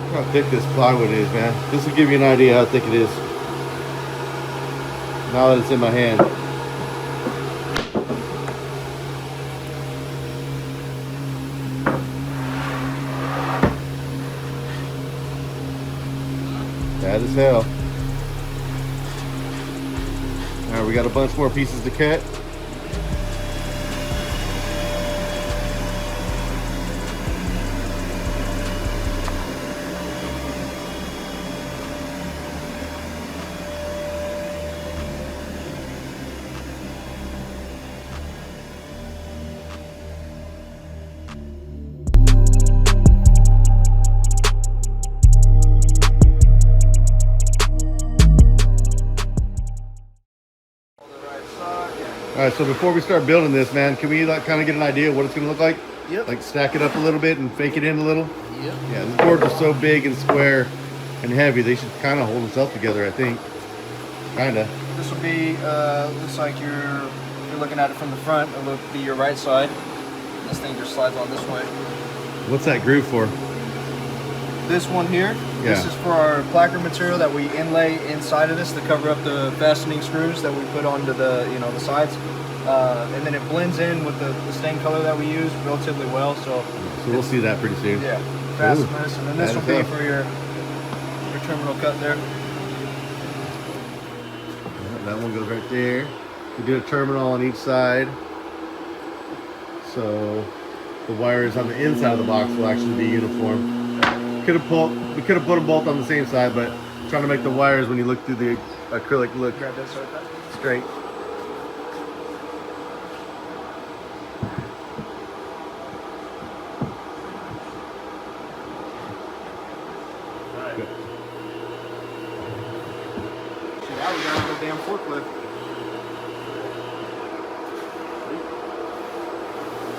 Look how thick this plywood is, man. This will give you an idea how thick it is. Now that it's in my hand. Bad as hell. Alright, we got a bunch more pieces to cut. All right, so before we start building this, man, can we like kind of get an idea of what it's gonna look like? Yep. Like stack it up a little bit and fake it in a little? Yep. Yeah, the boards are so big and square and heavy, they should kind of hold themselves together, I think. Kinda. This will be, looks like you're looking at it from the front. It'll be your right side. This thing just slides on this way. What's that groove for? This one here, Yeah. this is for our placard material that we inlay inside of this to cover up the fastening screws that we put onto the, you know, the sides. And then it blends in with the stain color that we use relatively well. So we'll see that pretty soon. yeah, fasten Ooh, this, and then this that will is be tough. for your terminal cut there. That one goes right there. We did a terminal on each side. So the wires on the inside of the box will actually be uniform. We could have put them both on the same side, but trying to make the wires when you look through the acrylic look Grab this right there. straight. Good. See, now we got on the damn forklift.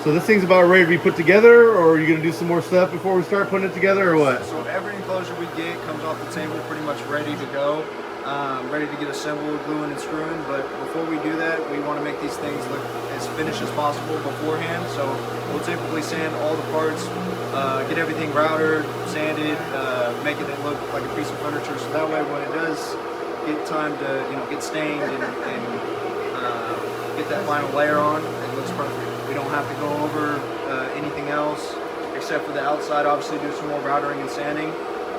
So this thing's about ready to be put together, or are you gonna do some more stuff before we start putting it together, or what? So every enclosure we get comes off the table pretty much ready to go, ready to get assembled, gluing and screwing. But before we do that, we want to make these things look as finished as possible beforehand. So we'll typically sand all the parts, get everything routed, sanded, making it look like a piece of furniture. So that way, when it does get time to, you know, get stained and get that final layer on, it looks perfect. We don't have to go over anything else except for the outside. Obviously do some more routering and sanding,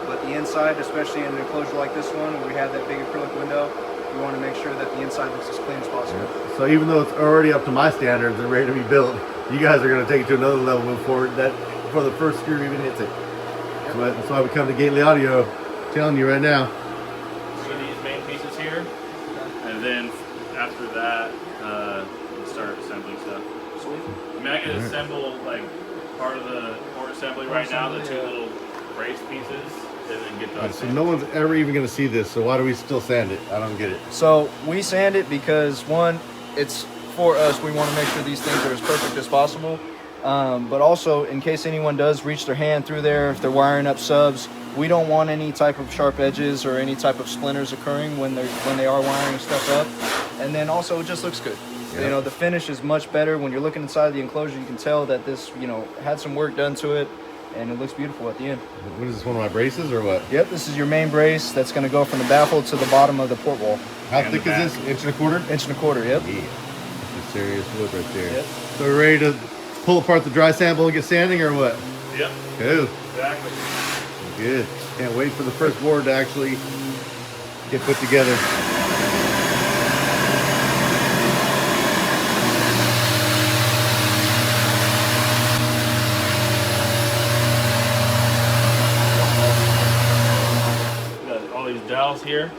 but the inside, especially in an enclosure like this one where we have that big acrylic window, we want to make sure that the inside looks as clean as possible. So even though it's already up to my standards and ready to be built, you guys are going to take it to another level moving forward. That before the first screw even hits it. Yep. So that's why we come to Gately Audio, telling you right now. See these main pieces here, and then after that, start assembling stuff. I mean, I can assemble like part of the port assembly right now, the two little brace pieces, and then get those. So no one's ever even going to see this. So why do we still sand it? I don't get it. So we sand it because, one, it's for us. We want to make sure these things are as perfect as possible. But also, in case anyone does reach their hand through there, if they're wiring up subs, we don't want any type of sharp edges or any type of splinters occurring when they are wiring stuff up. And then also, it just looks good. Yeah. You know, the finish is much better. When you're looking inside the enclosure, you can tell that this, you know, had some work done to it, and it looks beautiful at the end. What is this, one of my braces or what? Yep, this is your main brace that's going to go from the baffle to the bottom of the port wall. How And thick the is this? Inch and a quarter? Inch and a quarter, yep. Yeah. That's a serious wood right there. Yep. So we're ready to pull apart the dry sample and get sanding or what? Yep, Cool. exactly. Good. Can't wait for the first board to actually get put together. Got all these dowels here.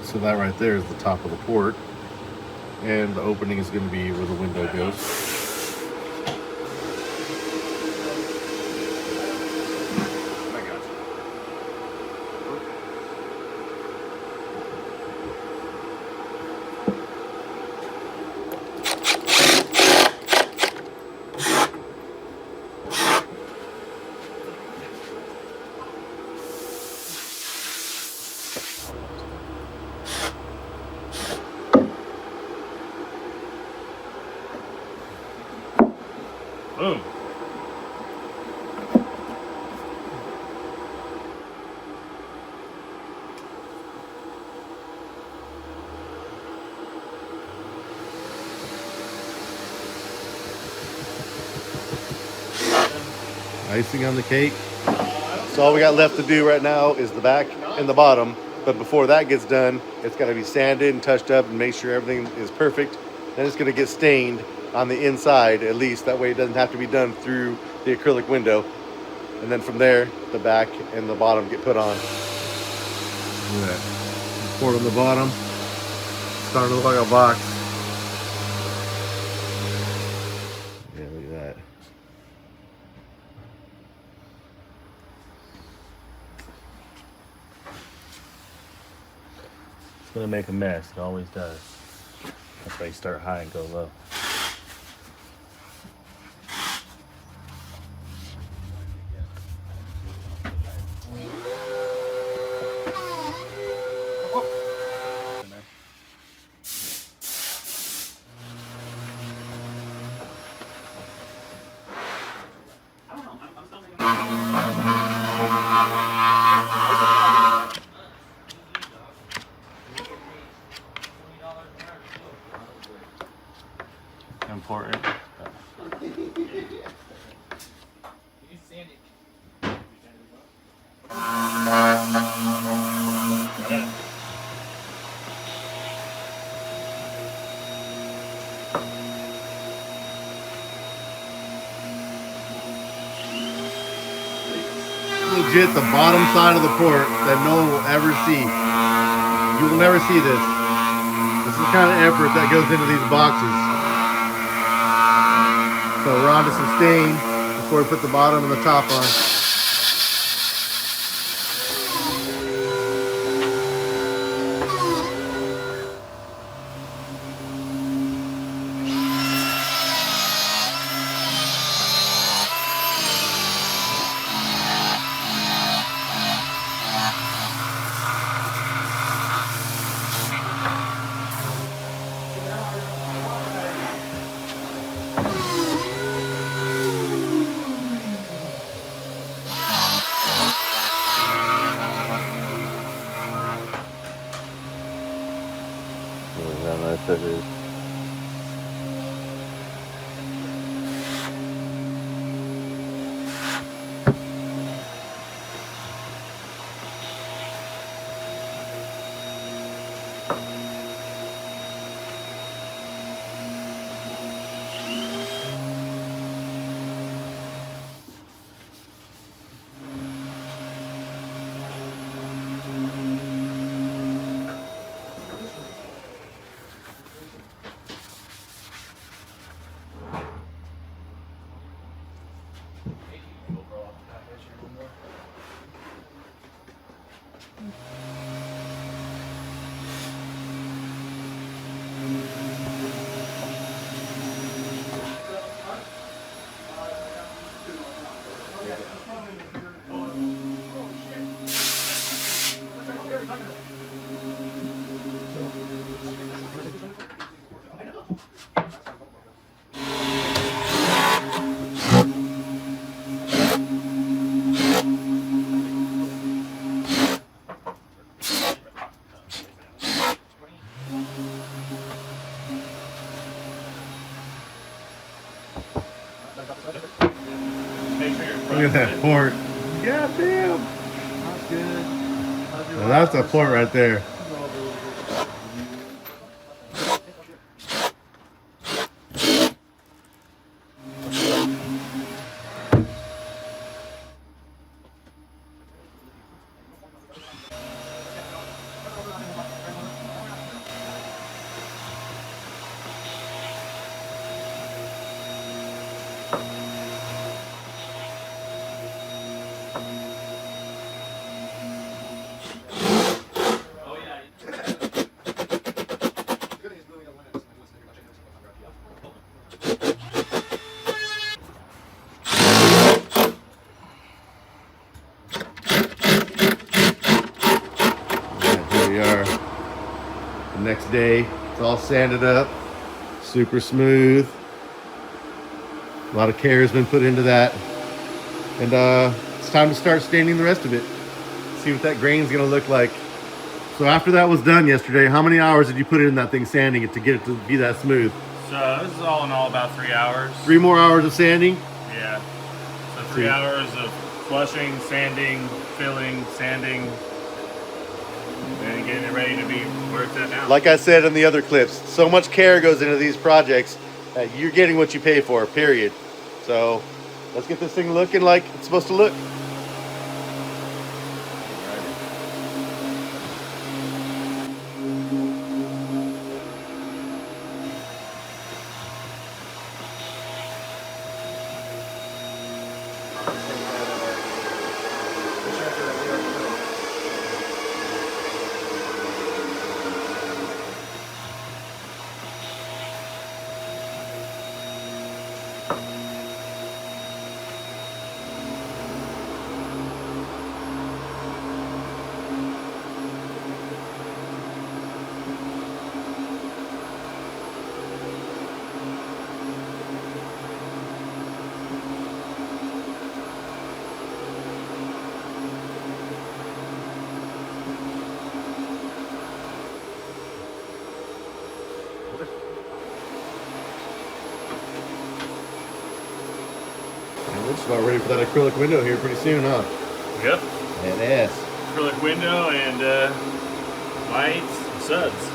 So that right there is the top of the port, and the opening is going to be where the window goes. Boom. Icing on the cake. So all we got left to do right now is the back and the bottom. But before that gets done, it's got to be sanded and touched up and make sure everything is perfect. Then it's going to get stained on the inside, at least. That way it doesn't have to be done through the acrylic window. And then from there, the back and the bottom get put on. Look at that. Port on the bottom. Starting to look like a box. Yeah, look at that. It's gonna make a mess. It always does. That's why you start high and go low. Important. Legit the bottom side of the port that no one will ever see. You will never see this. This is the kind of effort that goes into these boxes. So we're on to some stain before we put the bottom and the top on. How nice that is. Make sure your Look at that port. God damn. That's good. Well, that's a port right there. Here we are. The next day, it's all sanded up, super smooth. A lot of care has been put into that. And it's time to start staining the rest of it. See what that grain's gonna look like. So after that was done yesterday, how many hours did you put in that thing sanding it to get it to be that smooth? So this is all in all about 3 hours. 3 more hours of sanding? Yeah. So 3 hours of flushing, sanding, filling, sanding, and getting it ready to be where it's at now. Like I said in the other clips, so much care goes into these projects that you're getting what you pay for, period. So let's get this thing looking like it's supposed to look. We're just about ready for that acrylic window here pretty soon, huh? Yep. Badass. Acrylic window and lights, and subs.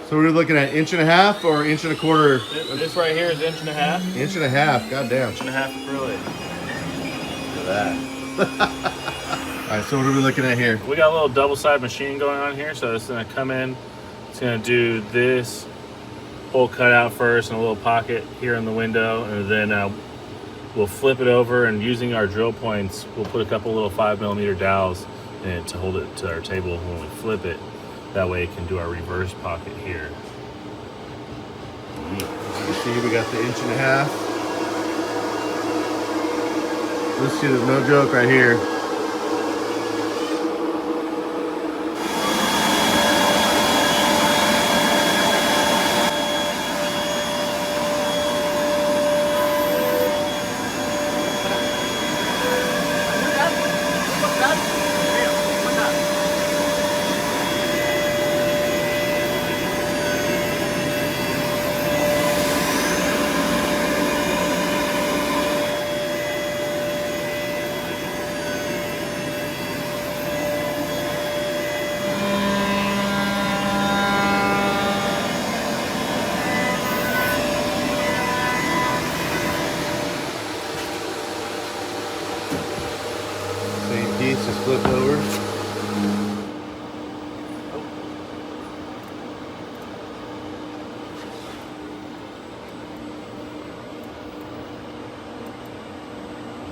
So we're looking at 1.5 or 1.25 inches? This right here is 1.5 inches. 1.5 inches, goddamn. 1.5 acrylic. Look at that. All right, so what are we looking at here? We got a little double-side machine going on here, so it's gonna come in. It's gonna do this hole cut out first and a little pocket here in the window, and then we'll flip it over, and using our drill points, we'll put a couple little 5mm dowels in it to hold it to our table when we flip it. That way it can do our reverse pocket here. As you see, we got the 1.5 inches. This shit is no joke right here. Same piece, just flipped over.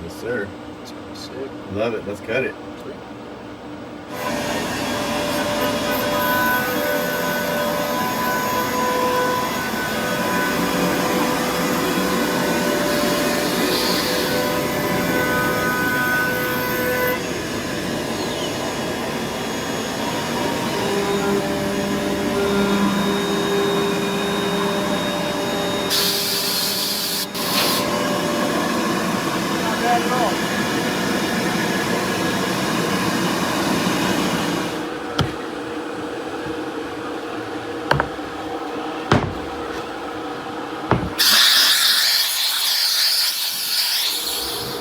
Yes, sir. It's pretty sick. Love it. Let's cut it.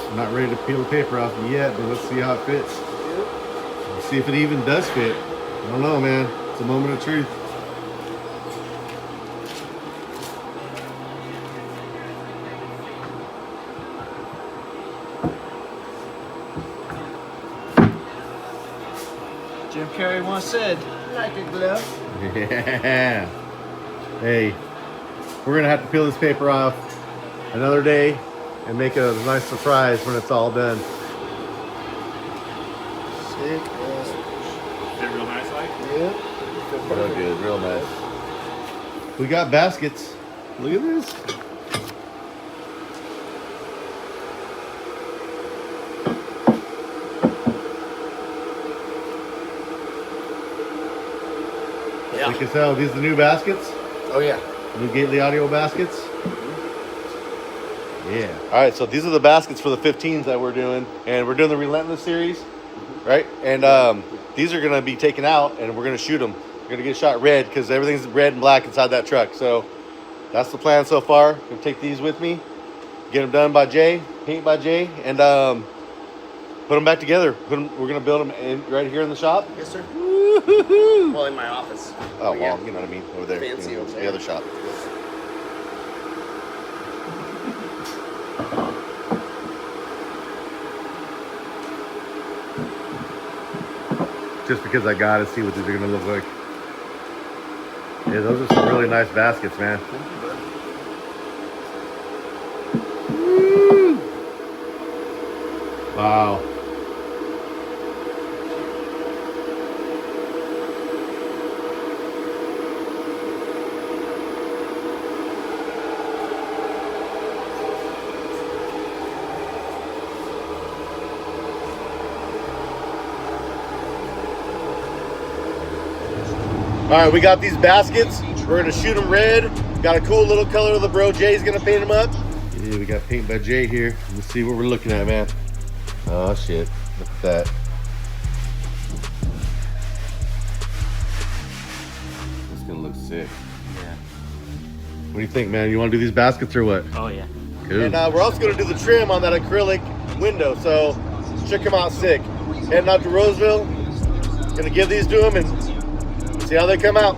I'm not ready to peel the paper off yet, but let's see how it fits. Let's see if it even does fit. I don't know, man. It's a moment of truth. Jim Carrey once said, like a glove. Yeah. Hey, we're gonna have to peel this paper off another day and make it a nice surprise when it's all done. Sick as. Fit real nice, like? Yep. Real good, real nice. We got baskets. Look at this. Yeah. You can tell these are the new baskets. Oh yeah. New Gately Audio baskets. Yeah. All right, so these are the baskets for the 15s that we're doing, and we're doing the Relentless series, right? And these are gonna be taken out, and we're gonna shoot them. We're gonna get shot red because everything's red and black inside that truck. So that's the plan so far. Gonna take these with me, get them done by Jay, paint by Jay, and put them back together. We're gonna build them right here in the shop. Yes, sir. Woo-hoo! Well, in my office. Oh, well, yeah. you know what I mean, over there. Fancy you know, over the there. other shop. Just because I gotta see what these are gonna look like. Yeah, those are some really nice baskets, man. Woo! Wow. All right, we got these baskets. We're gonna shoot them red. Got a cool little color of the bro. Jay's gonna paint them up. Yeah, we got paint by Jay here. Let's see what we're looking at, man. Oh shit, look at that. It's gonna look sick. Yeah. What do you think, man? You wanna do these baskets or what? Oh yeah. Cool. And we're also gonna do the trim on that acrylic window, so should come out sick. Heading out to Roseville, gonna give these to him and see how they come out.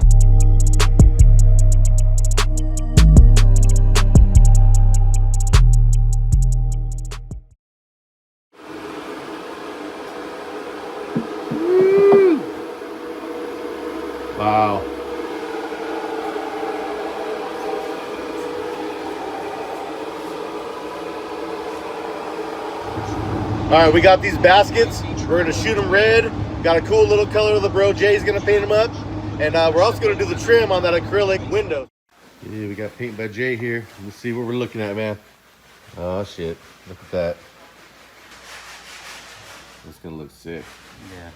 Woo! Wow. All right, we got these baskets. We're gonna shoot them red. Got a cool little color of the bro. Jay's gonna paint them up. And we're also gonna do the trim on that acrylic window. Yeah, we got paint by Jay here. Let's see what we're looking at, man. Oh shit, look at that. It's gonna look sick. Yeah.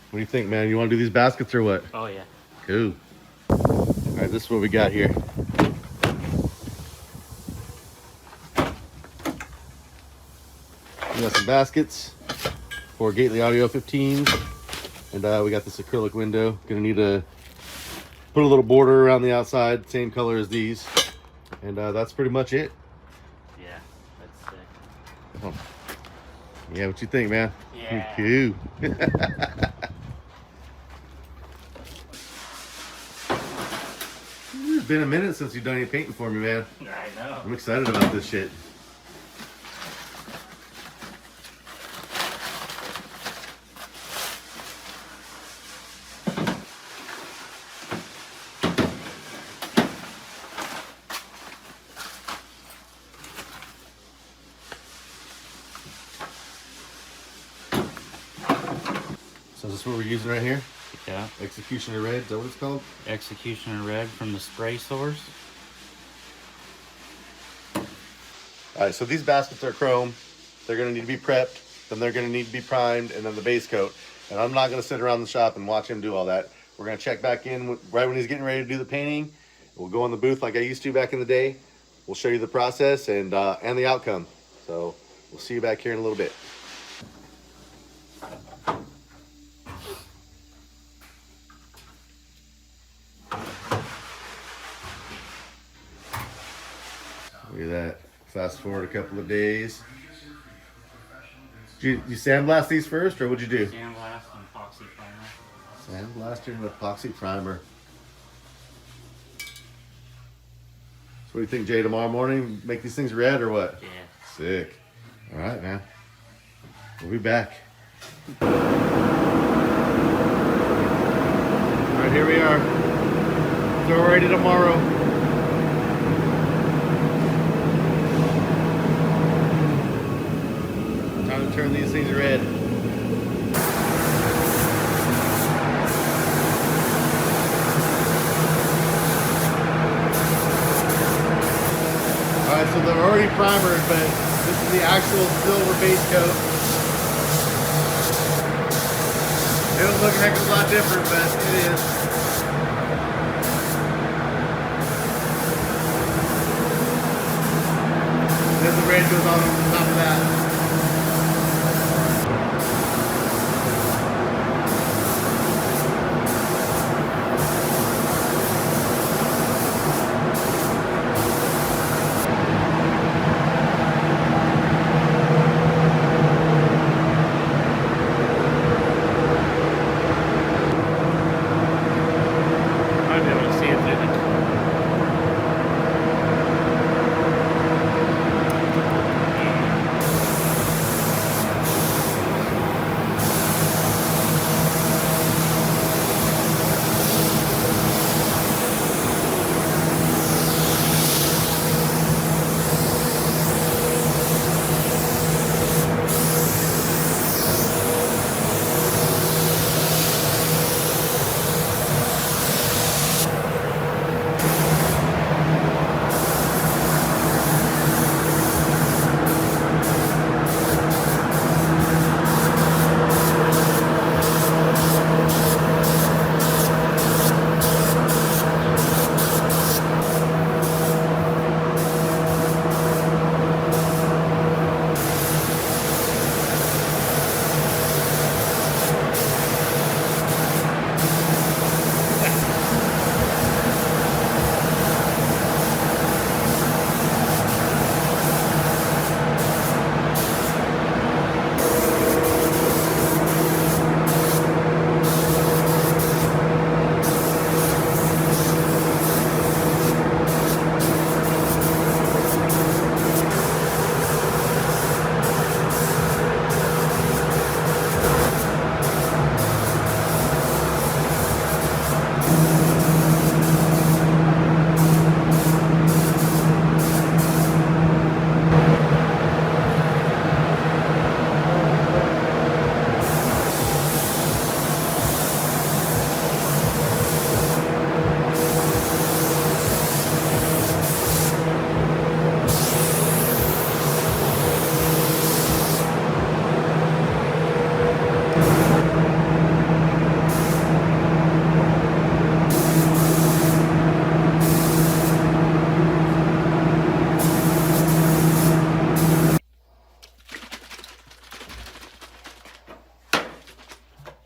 What do you think, man? You wanna do these baskets or what? Oh yeah. Cool. All right, this is what we got here. We got some baskets for Gately Audio 15s. And we got this acrylic window. Gonna need to put a little border around the outside, same color as these. And that's pretty much it. Yeah. That's sick. Oh. Yeah, what you think, man? Yeah. Cool. It's been a minute since you've done any painting for me, man. I know. I'm excited about this shit. So this is what we're using right here? Yeah. Executioner Red, is that what it's called? Executioner red from the spray source. All right, so these baskets are chrome. They're gonna need to be prepped, then they're gonna need to be primed, and then the base coat. And I'm not gonna sit around the shop and watch him do all that. We're gonna check back in right when he's getting ready to do the painting. We'll go in the booth like I used to back in the day. We'll show you the process and the outcome. So we'll see you back here in a little bit. Look at that. Fast forward a couple of days. Did you sandblast these first, or what'd you do? Sandblast and epoxy primer. Sandblaster and epoxy primer. So what do you think, Jay? Tomorrow morning, make these things red or what? Yeah. Sick. All right, man. We'll be back. All right, here we are. Throw ready tomorrow. Time to turn these things red. Alright, so they're already primered, but this is the actual silver base coat. It'll look a heck of a lot different, but it is. Then the red goes on top of that. I'd be able to see it through the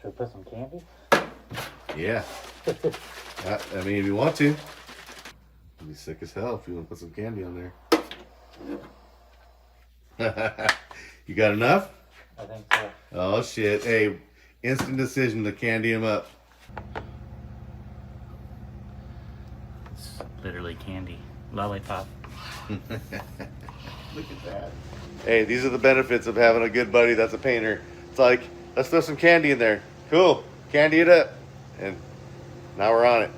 Should we put some candy? Yeah. I mean, if you want to. It'd be sick as hell if you want to put some candy on there. You got enough? I think so. Oh, shit. Hey, instant decision to candy him up. It's literally candy. Lollipop. Look at that. Hey, these are the benefits of having a good buddy that's a painter. It's like, let's throw some candy in there. Cool. Candy it up. And now we're on it.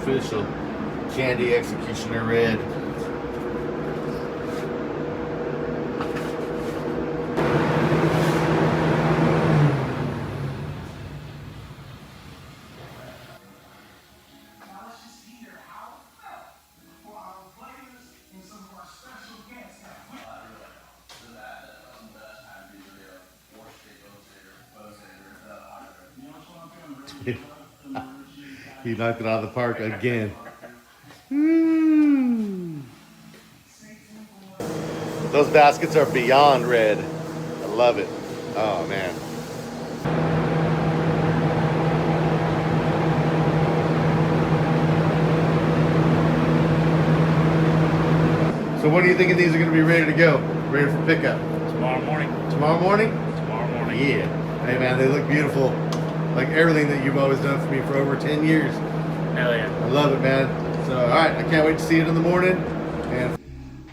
official Candy Executioner Red. He knocked it out of the park again. Those baskets are beyond red. I love it. Oh man. So when are you thinking these are going to be ready to go? Ready for pickup? Tomorrow morning. Tomorrow morning? Tomorrow morning. Yeah. Hey man, they look beautiful. Like everything that you've always done for me for over 10 years. Hell yeah. I love it, man. So, all right, I can't wait to see it in the morning. And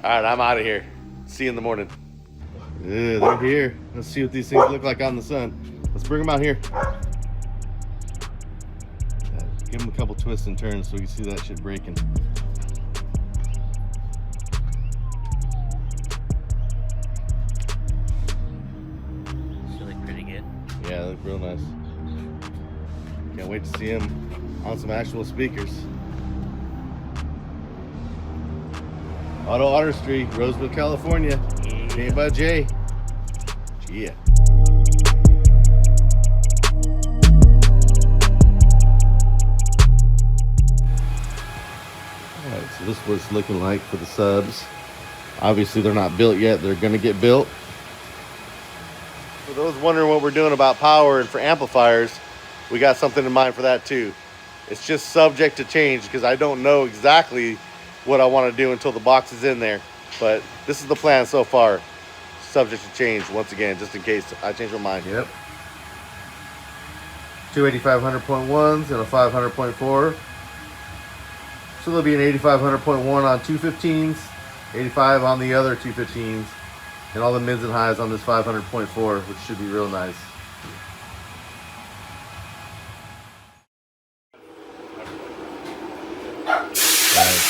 all right, I'm out of here. See you in the morning. Yeah, they're here. Let's see what these things look like on the sun. Let's bring them out here. Give them a couple twists and turns so we can see that shit breaking. They look pretty good. Yeah, they look real nice. Can't wait to see them on some actual speakers. Auto Artistry, Roseville, California. Made by Jay. Yeah. Alright, so this is what it's looking like for the subs. Obviously they're not built yet, they're gonna get built. For those wondering what we're doing about power and for amplifiers, we got something in mind for that too. It's just subject to change because I don't know exactly what I want to do until the box is in there. But this is the plan so far. Subject to change once again, just in case I change my mind. Yep. Two 8500.1s and a 500.4. So there'll be an 8500.1 on 215s, 85 on the other 215s, and all the mids and highs on this 500.4, which should be real nice.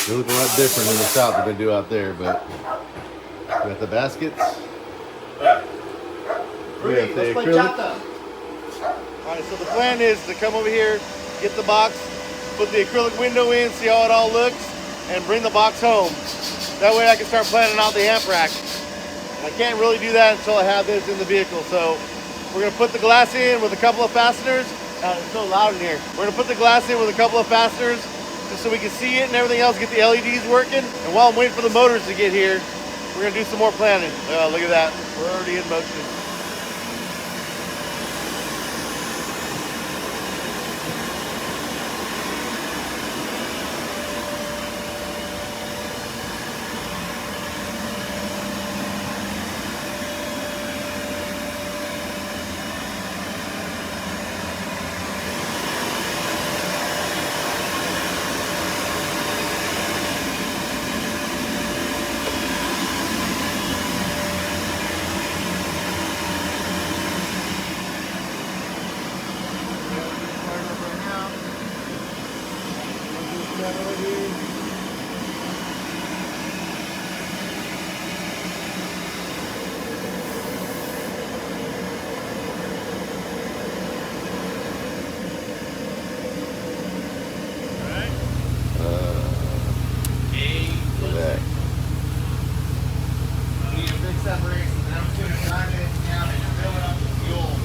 They look a lot different in the shop than they do out there, but we got the baskets. We have the acrylic. Alright, so the plan is to come over here, get the box, put the acrylic window in, see how it all looks, and bring the box home. That way I can start planning out the amp rack. I can't really do that until I have this in the vehicle, so we're going to put the glass in with a couple of fasteners. It's so loud in here. We're going to put the glass in with a couple of fasteners just so we can see it and everything else, get the LEDs working. And while I'm waiting for the motors to get here, we're going to do some more planning. Look at that. We're already in motion.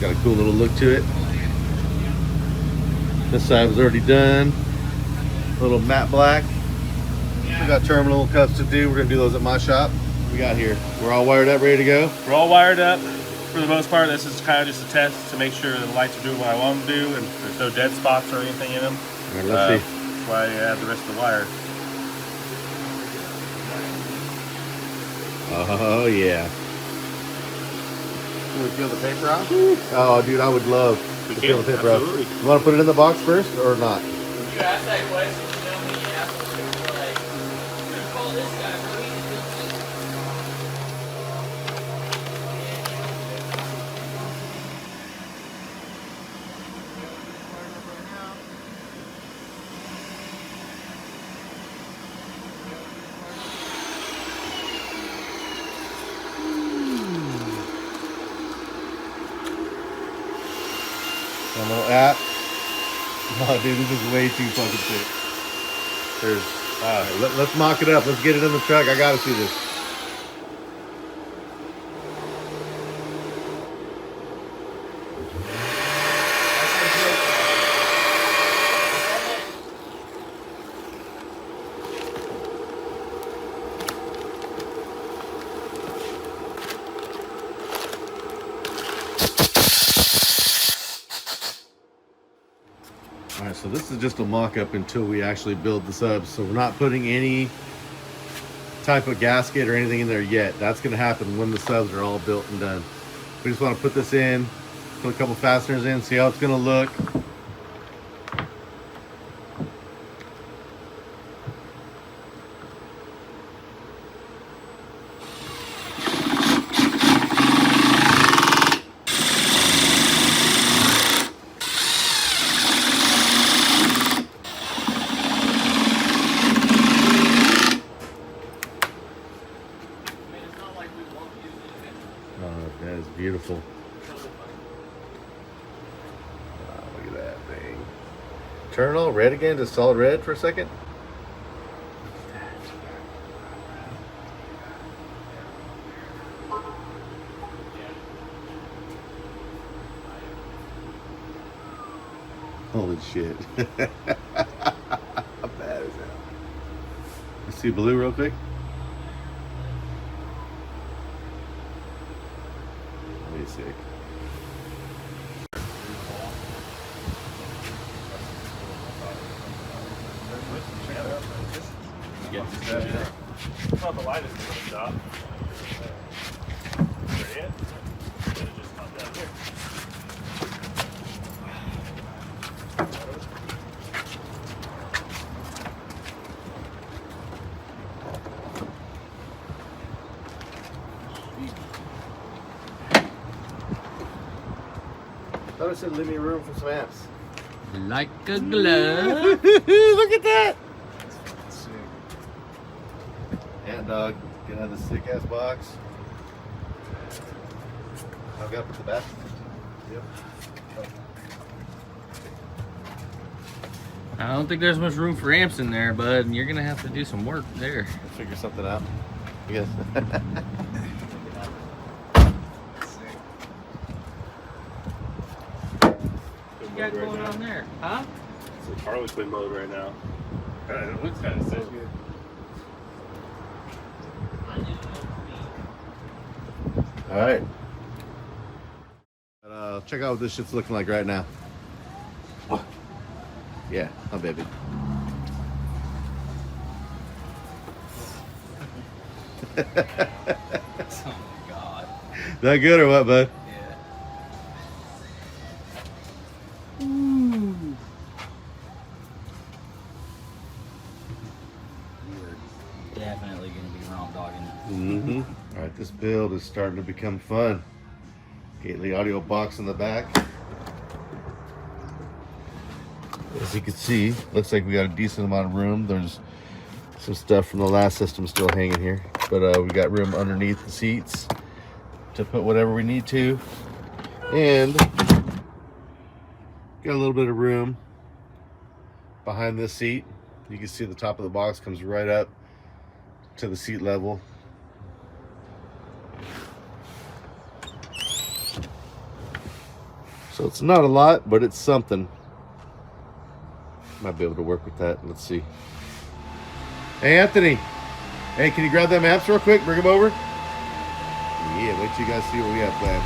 Got a cool little look to it. This side was already done. A little matte black. We got terminal cuts to do. We're gonna do those at my shop. What we got here? We're all wired up, ready to go. We're all wired up. For the most part, this is kind of just a test to make sure the lights are doing what I want them to do and there's no dead spots or anything in them. All right, let's see. That's why I have the rest of the wire. Oh yeah. Can we peel the paper off? Oh dude, I would love to peel the paper off. Absolutely. You want to put it in the box first or not? You asked that question, you know me, you asked me, like, you call this guy, so easy to little app. Oh, dude, this is way too fucking sick. Let's mock it up. Let's get it in the truck. I gotta see this. All right, so this is just a mock-up until we actually build the subs. So we're not putting any type of gasket or anything in there yet. That's gonna happen when the subs are all built and done. We just wanna put this in, put a couple fasteners in, see how it's gonna look. That is beautiful. Wow, look at that thing. Turn it all red again, just solid red for a second. Holy shit. How bad is that? Let's see blue real quick. Sick. It's not the lightest in the shop. There it is. Just come down here. I thought I said leave me room for some amps. Like a glove. Look at that! Sick. Ant dog, get out of the sick ass box. I've got to put the basket in. Yep. I don't think there's much room for amps in there, bud. You're gonna have to do some work there. We'll figure something out. I guess. What you got going on there? Huh? It's a Harley Quinn mode right now. It looks kind of sick. All right. Check out what this shit's looking like right now. Yeah, oh baby. Oh my god. That good or what, bud? Yeah. Ooh. You're definitely gonna be wrong dogging. Mm-hmm. All right, this build is starting to become fun. Gately audio box in the back. As you can see, looks like we got a decent amount of room. There's some stuff from the last system still hanging here, but we got room underneath the seats to put whatever we need to, and got a little bit of room behind this seat. You can see the top of the box comes right up to the seat level. So it's not a lot, but it's something. Might be able to work with that. Let's see. Hey, Anthony. Hey, can you grab them amps real quick? Bring them over. Yeah, wait till you guys see what we have planned.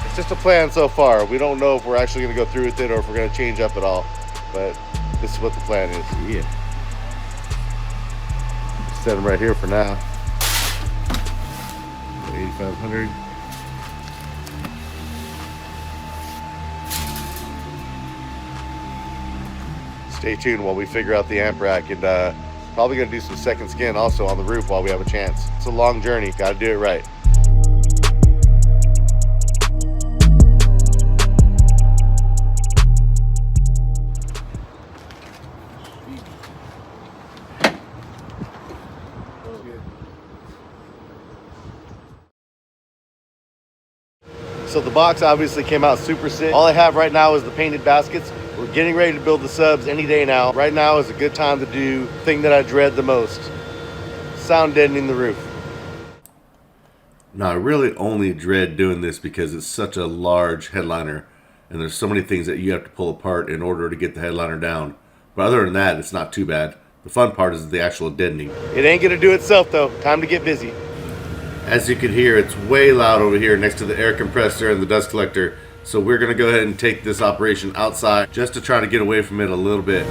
It's just a plan so far. We don't know if we're actually going to go through with it or if we're going to change up at all. But this is what the plan is. Yeah. Set them right here for now. 8500. Stay tuned while we figure out the amp rack, and probably gonna do some second skin also on the roof while we have a chance. It's a long journey, gotta do it right. So the box obviously came out super sick. All I have right now is the painted baskets. We're getting ready to build the subs any day now. Right now is a good time to do the thing that I dread the most: sound deadening the roof. Now, I really only dread doing this because it's such a large headliner and there's so many things that you have to pull apart in order to get the headliner down. But other than that, it's not too bad. The fun part is the actual deadening. It ain't gonna do itself though. Time to get busy. As you can hear, it's way loud over here next to the air compressor and the dust collector. So we're gonna go ahead and take this operation outside just to try to get away from it a little bit.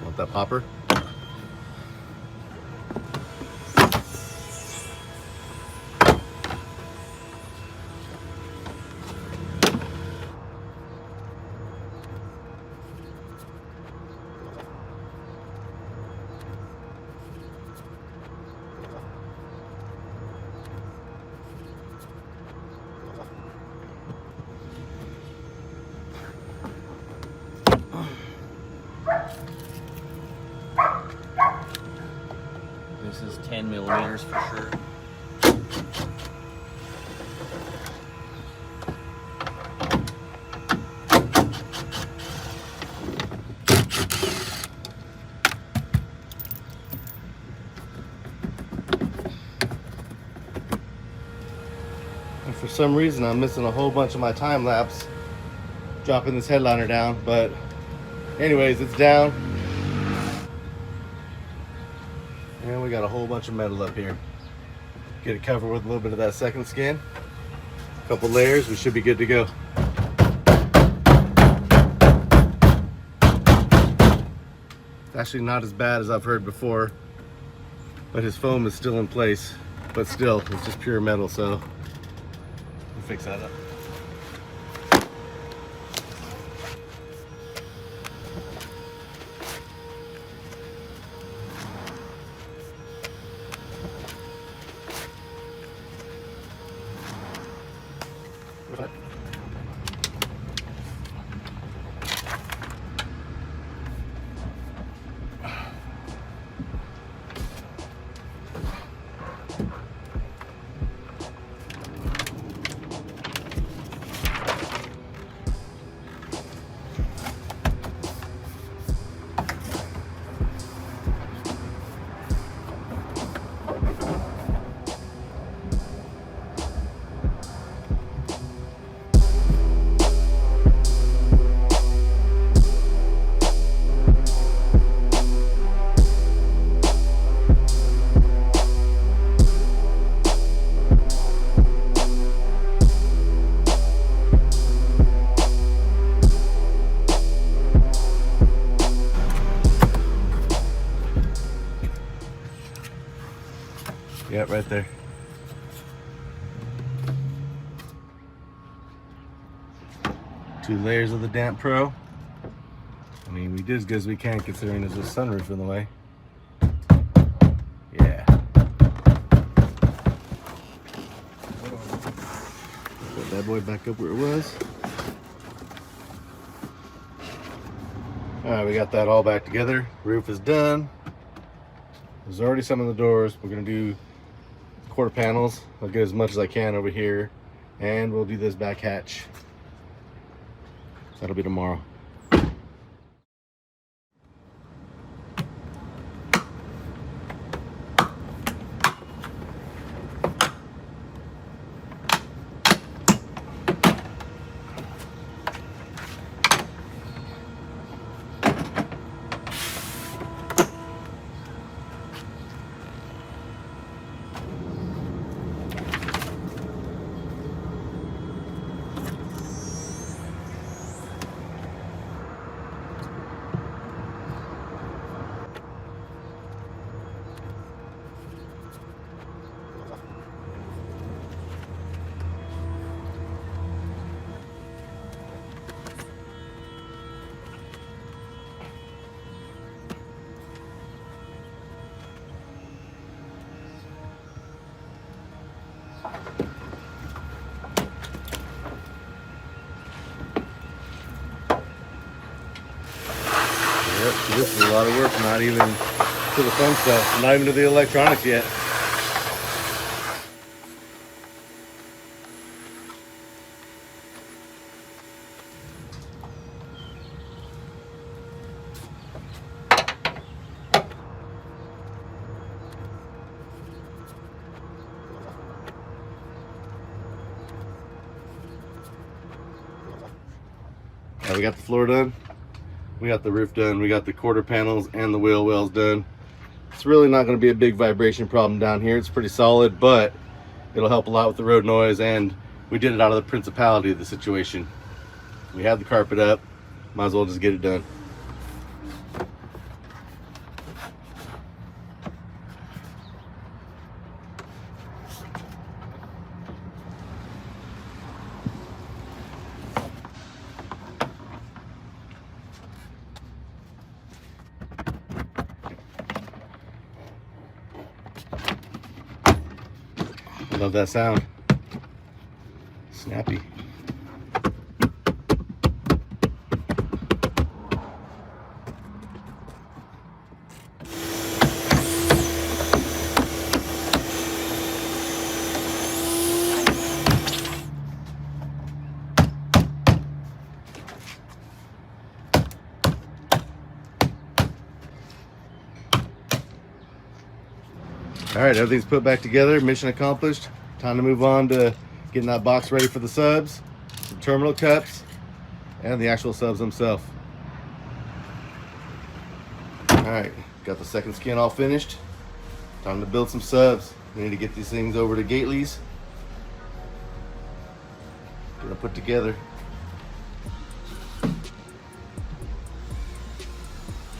Want that popper? This is 10 millimeters for sure. And for some reason, I'm missing a whole bunch of my time lapse dropping this headliner down. But anyways, it's down. And we got a whole bunch of metal up here. Get it covered with a little bit of that second skin. A couple layers, we should be good to go. It's actually not as bad as I've heard before, but his foam is still in place. But still, it's just pure metal, so we'll fix that up. Yep, right there. Two layers of the Damp Pro. I mean, we did as good as we can considering there's a sunroof in the way. Yeah. Put that boy back up where it was. Alright, we got that all back together. Roof is done. There's already some of the doors. We're gonna do quarter panels. I'll get as much as I can over here, and we'll do this back hatch. That'll be tomorrow. This is a lot of work, not even to the fun stuff, not even to the electronics yet. We got the floor done, we got the roof done, we got the quarter panels and the wheel wells done. It's really not going to be a big vibration problem down here. It's pretty solid, but it'll help a lot with the road noise, and we did it out of the principality of the situation. We had the carpet up, might as well just get it done. Love that sound. Snappy. All right, everything's put back together, mission accomplished. Time to move on to getting that box ready for the subs, some terminal cups, and the actual subs themselves. All right, got the second skin all finished. Time to build some subs. We need to get these things over to Gately's. Gonna put together. Let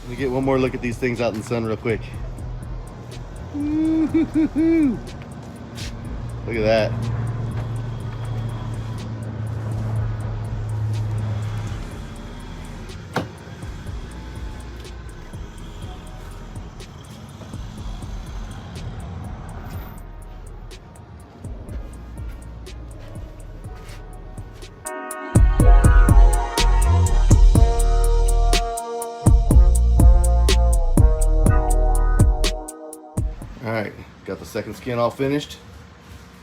me get one more look at these things out in the sun real quick. Look at that. All right, got the second skin all finished.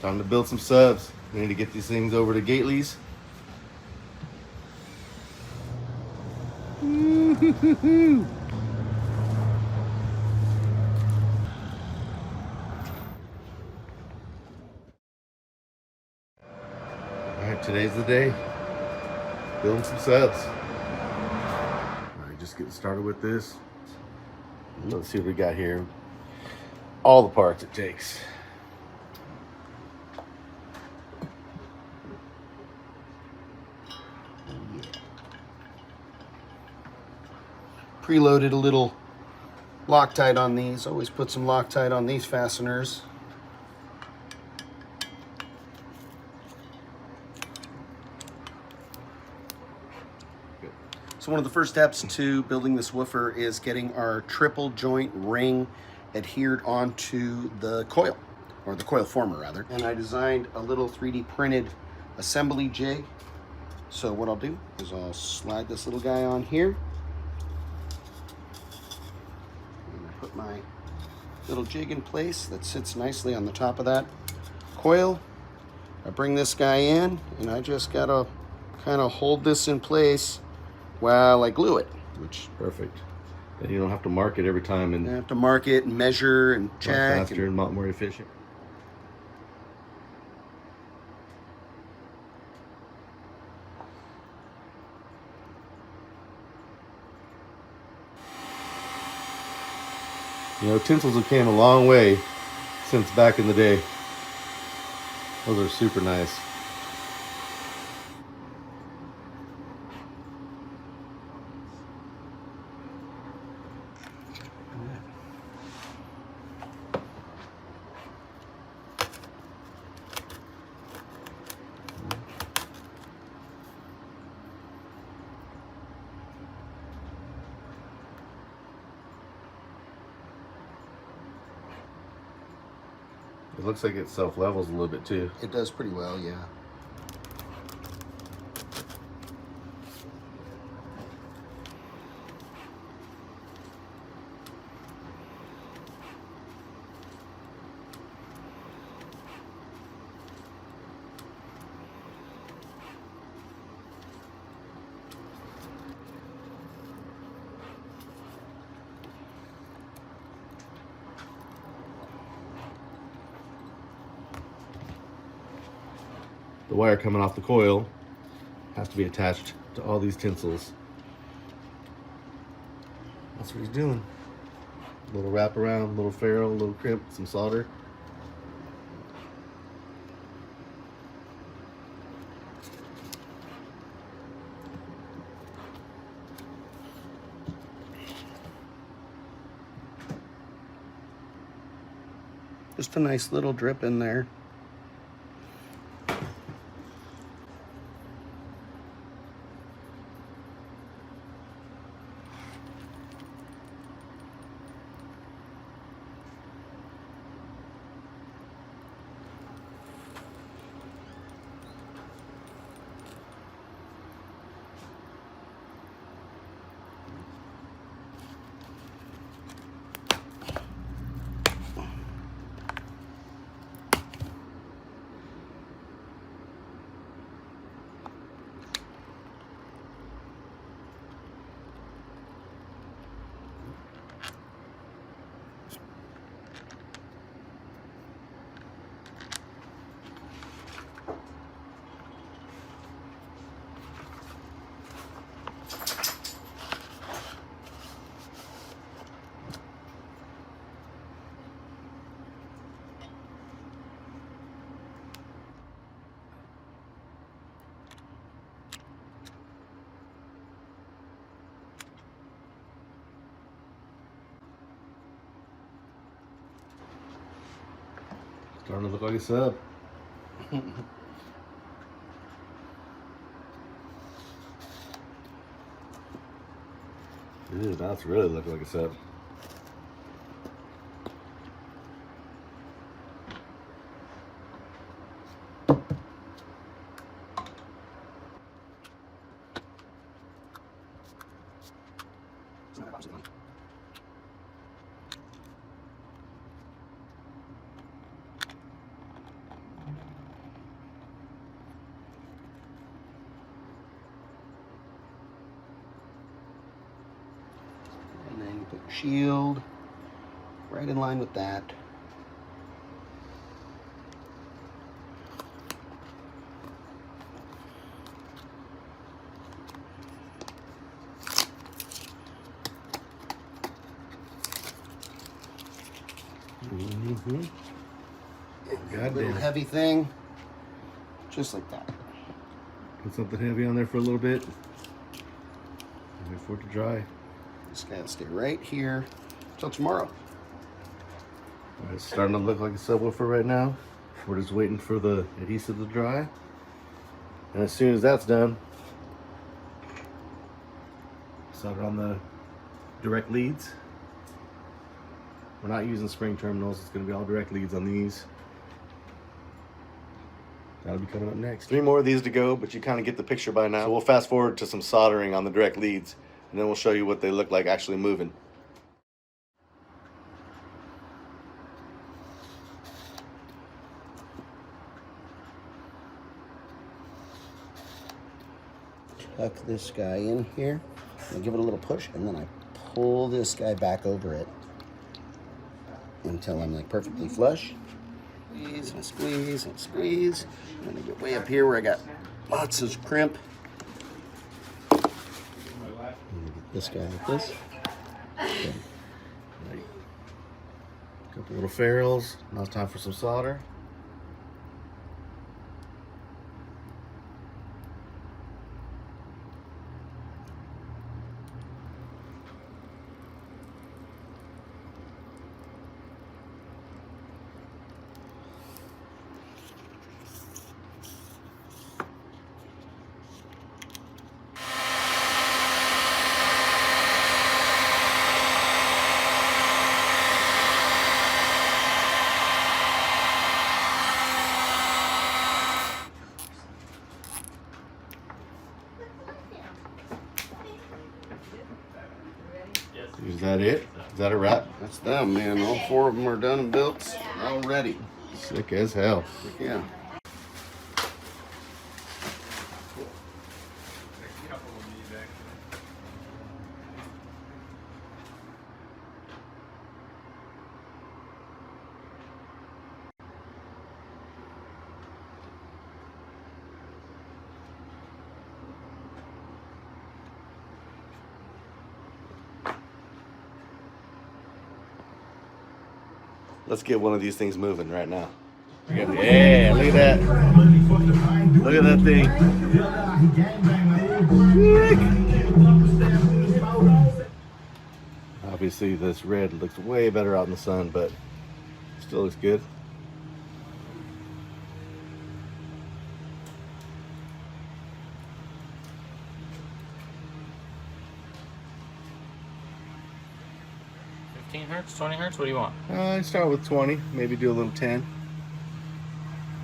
Time to build some subs. We need to get these things over to Gately's. Alright, today's the day. Building some subs. Alright, just getting started with this. Let's see what we got here. All the parts it takes. Preloaded a little Loctite on these. Always put some Loctite on these fasteners. So one of the first steps to building this woofer is getting our triple joint ring adhered onto the coil, or the coil former rather. And I designed a little 3D printed assembly jig. So what I'll do is I'll slide this little guy on here. Put my little jig in place that sits nicely on the top of that coil. I bring this guy in and I just gotta kind of hold this in place while I glue it, which Perfect. Then you don't have to mark it every time, and I have to mark it and measure and check. faster and more efficient. You know, tinsels have came a long way since back in the day. Those are super nice. It looks like it self-levels a little bit too. It does pretty well, yeah. the wire coming off the coil has to be attached to all these tinsels. That's what he's doing. A little wraparound, a little ferrule, a little crimp, some solder. Just a nice little drip in there. Starting to look like a sub. It is, that's really looking like a sub. And then you put your shield right in line with that. Mm-hmm. A little heavy thing, just like that. Put something heavy on there for a little bit. Wait for it to dry. This guy will stay right here till tomorrow. It's starting to look like a subwoofer right now. We're just waiting for the adhesive to dry. And as soon as that's done, solder on the direct leads. We're not using spring terminals. It's going to be all direct leads on these. That'll be coming up next. 3 more of these to go, but you kind of get the picture by now. So we'll fast forward to some soldering on the direct leads, and then we'll show you what they look like actually moving. Tuck this guy in here. I give it a little push, and then I pull this guy back over it until I'm like perfectly flush. Squeeze and squeeze and squeeze. And then I get way up here where I got lots of crimp. And get this guy like this. Okay. Couple little ferrules. Now it's time for some solder. Is that it? Is that a wrap? That's them, man. All 4 of them are done and built already. Sick as hell. Yeah. Let's get one of these things moving right now. Yeah, look at that. Look at that thing. Obviously this red looks way better out in the sun, but still looks good. Hertz, 20 hertz, what do you want? I start with 20, maybe do a little 10.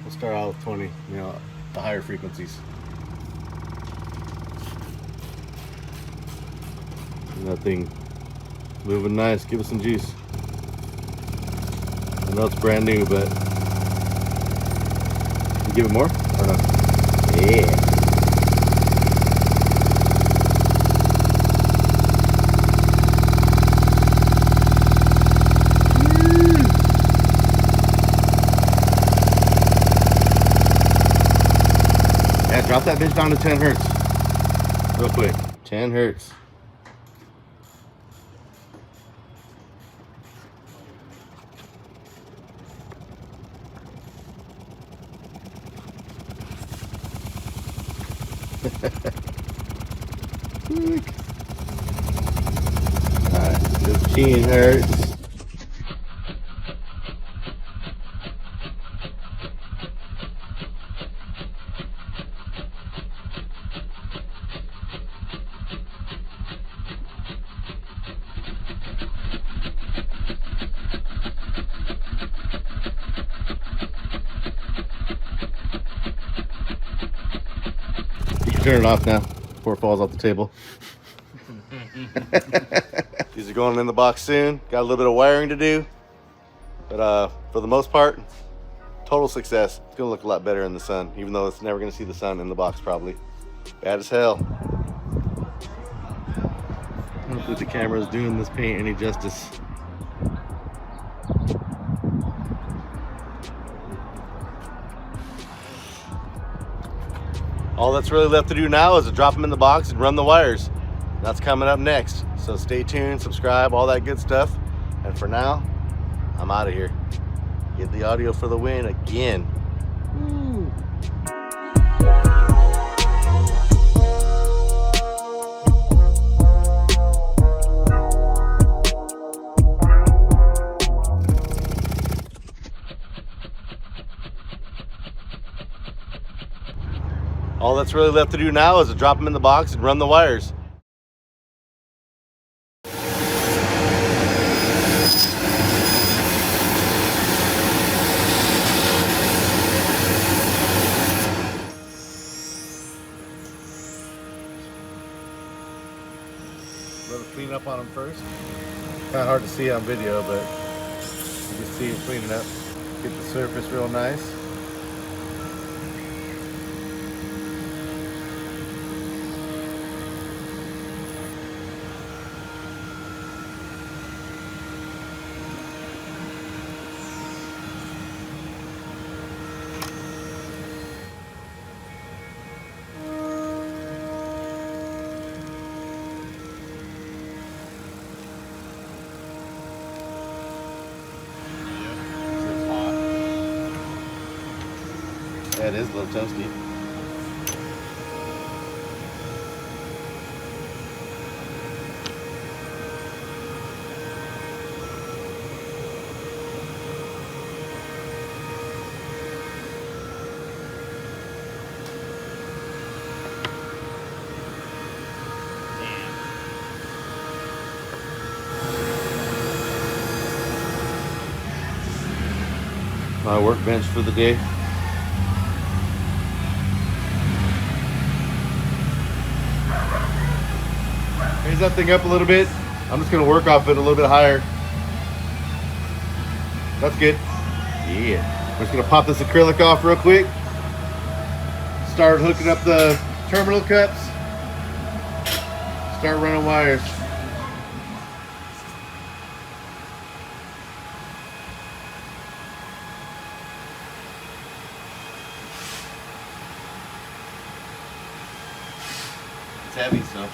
We'll start out with 20, you know, the higher frequencies. And that thing moving nice, give us some juice. I know it's brand new, but you give it more or no? Yeah. Drop that bitch down to 10 hertz real quick. 10 hertz. Alright, 15 hertz. Turn it off now before it falls off the table. These are going in the box soon. Got a little bit of wiring to do, but for the most part, total success. It's gonna look a lot better in the sun, even though it's never gonna see the sun in the box probably. Bad as hell. I don't think the camera is doing this paint any justice. All that's really left to do now is to drop them in the box and run the wires. That's coming up next. So stay tuned, subscribe, all that good stuff. And for now, I'm out of here. Get the audio for the win again. Woo. All that's really left to do now is to drop them in the box and run the wires. Let it clean up on them first. Kind of hard to see on video, but you can see it cleaning up. Get the surface real nice. Yeah, it is a little toasty. My workbench for the day. Raise that thing up a little bit. I'm just gonna work off it a little bit higher. That's good. Yeah. I'm just gonna pop this acrylic off real quick. Start hooking up the terminal cups. Start running wires. It's heavy, so.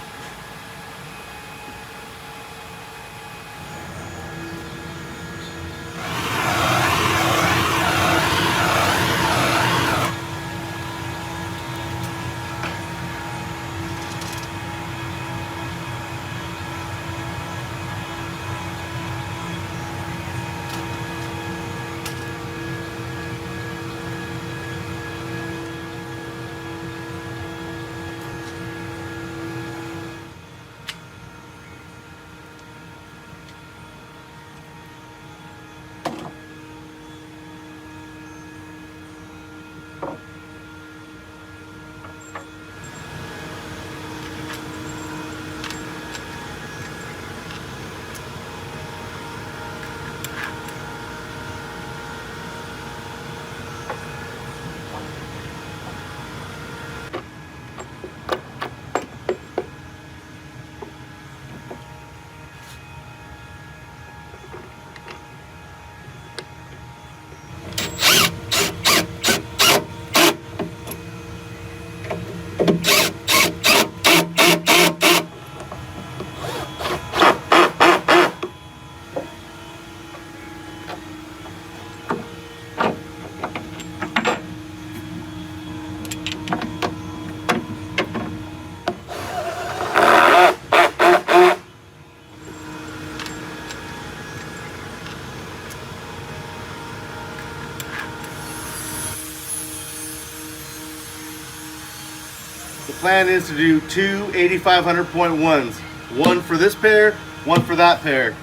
The plan is to do two 8500.1s. One for this pair, one for that pair.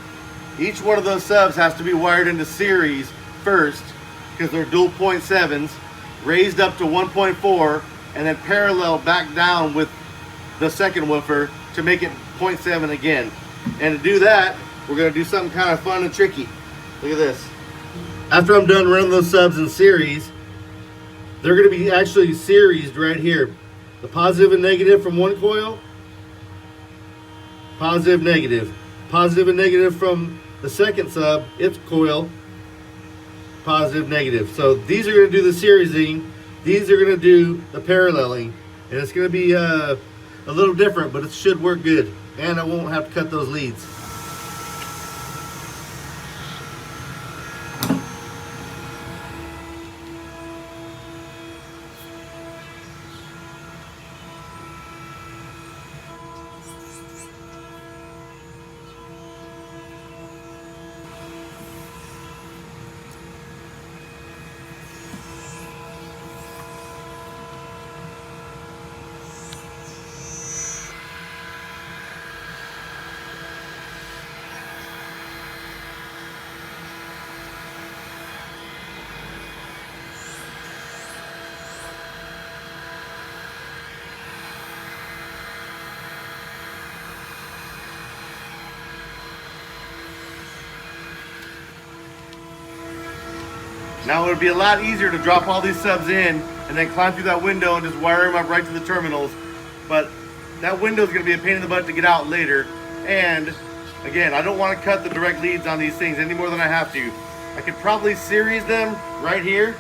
Each one of those subs has to be wired into series first because they're dual 0.7s, raised up to 1.4, and then parallel back down with the second woofer to make it 0.7 again. And to do that, we're going to do something kind of fun and tricky. Look at this. After I'm done running those subs in series, they're going to be actually seriesed right here. The positive and negative from one coil, positive, negative. Positive and negative from the second sub, its coil, positive, negative. So these are going to do the seriesing, these are going to do the paralleling, and it's going to be a little different, but it should work good, and I won't have to cut those leads. Now it would be a lot easier to drop all these subs in and then climb through that window and just wire them up right to the terminals. But that window is going to be a pain in the butt to get out later. And again, I don't want to cut the direct leads on these things any more than I have to. I could probably series them right here,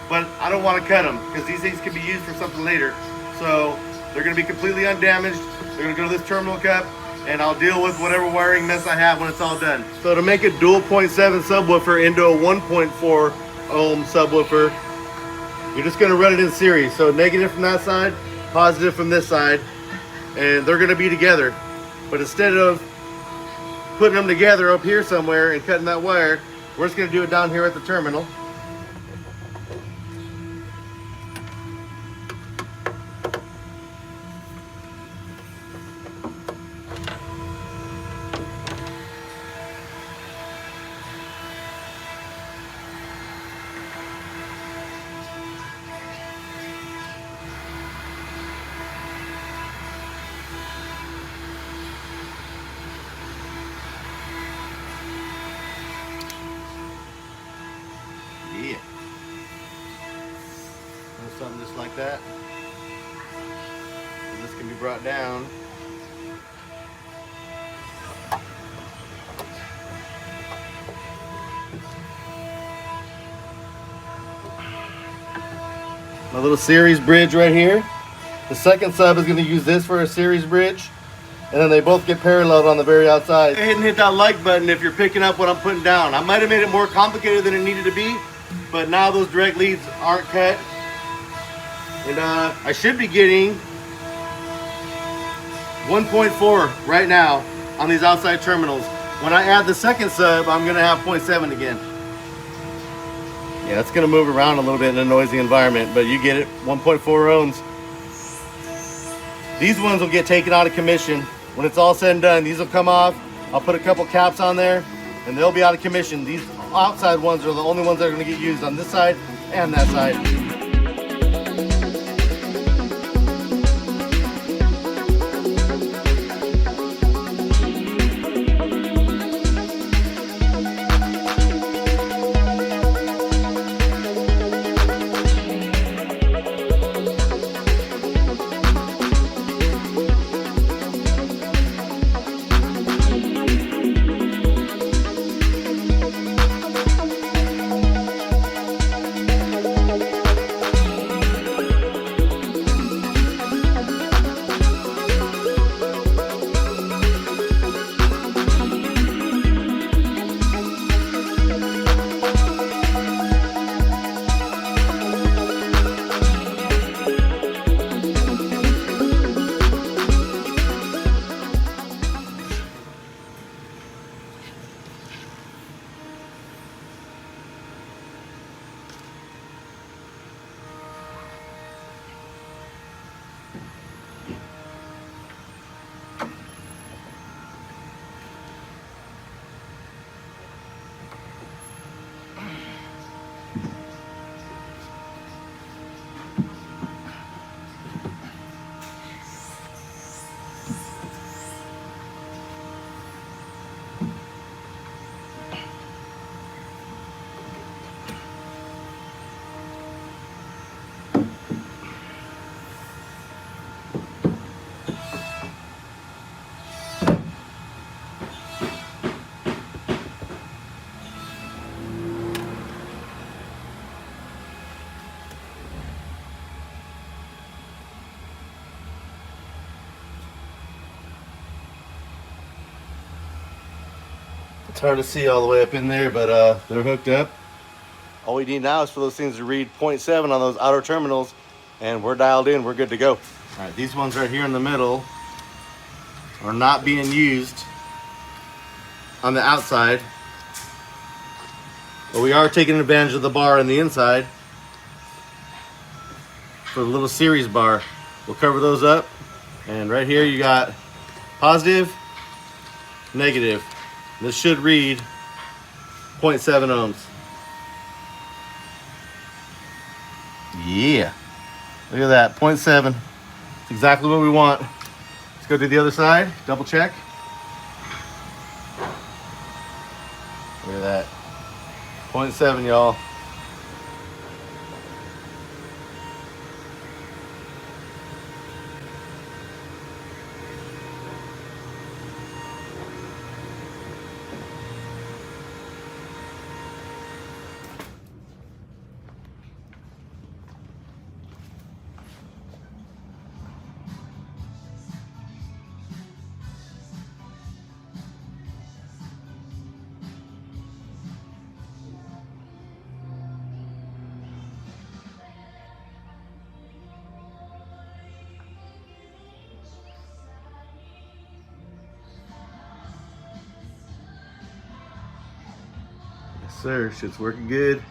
but I don't want to cut them because these things can be used for something later. So they're going to be completely undamaged. They're going to go to this terminal cup, and I'll deal with whatever wiring mess I have when it's all done. So to make a dual 0.7 subwoofer into a 1.4 ohm subwoofer, you're just going to run it in series. So negative from that side, positive from this side, and they're going to be together. But instead of putting them together up here somewhere and cutting that wire, we're just going to do it down here at the terminal. Yeah. Something just like that. And this can be brought down. My little series bridge right here. The second sub is going to use this for a series bridge, and then they both get paralleled on the very outside. Go ahead and hit that like button if you're picking up what I'm putting down. I might have made it more complicated than it needed to be, but now those direct leads aren't cut. And I should be getting 1.4 right now on these outside terminals. When I add the second sub, I'm going to have 0.7 again. Yeah, it's going to move around a little bit in a noisy environment, but you get it, 1.4 ohms. These ones will get taken out of commission. When it's all said and done, these will come off. I'll put a couple caps on there, and they'll be out of commission. These outside ones are the only ones that are going to get used on this side and that side. It's hard to see all the way up in there, but they're hooked up. All we need now is for those things to read 0.7 on those outer terminals, and we're dialed in, we're good to go. All right, these ones right here in the middle are not being used on the outside, but we are taking advantage of the bar on the inside for the little series bar. We'll cover those up, and right here you got positive, negative. This should read 0.7 ohms. Yeah, look at that, 0.7. It's exactly what we want. Let's go to the other side, double check. Look at that, 0.7, y'all. Sir, shit's working good.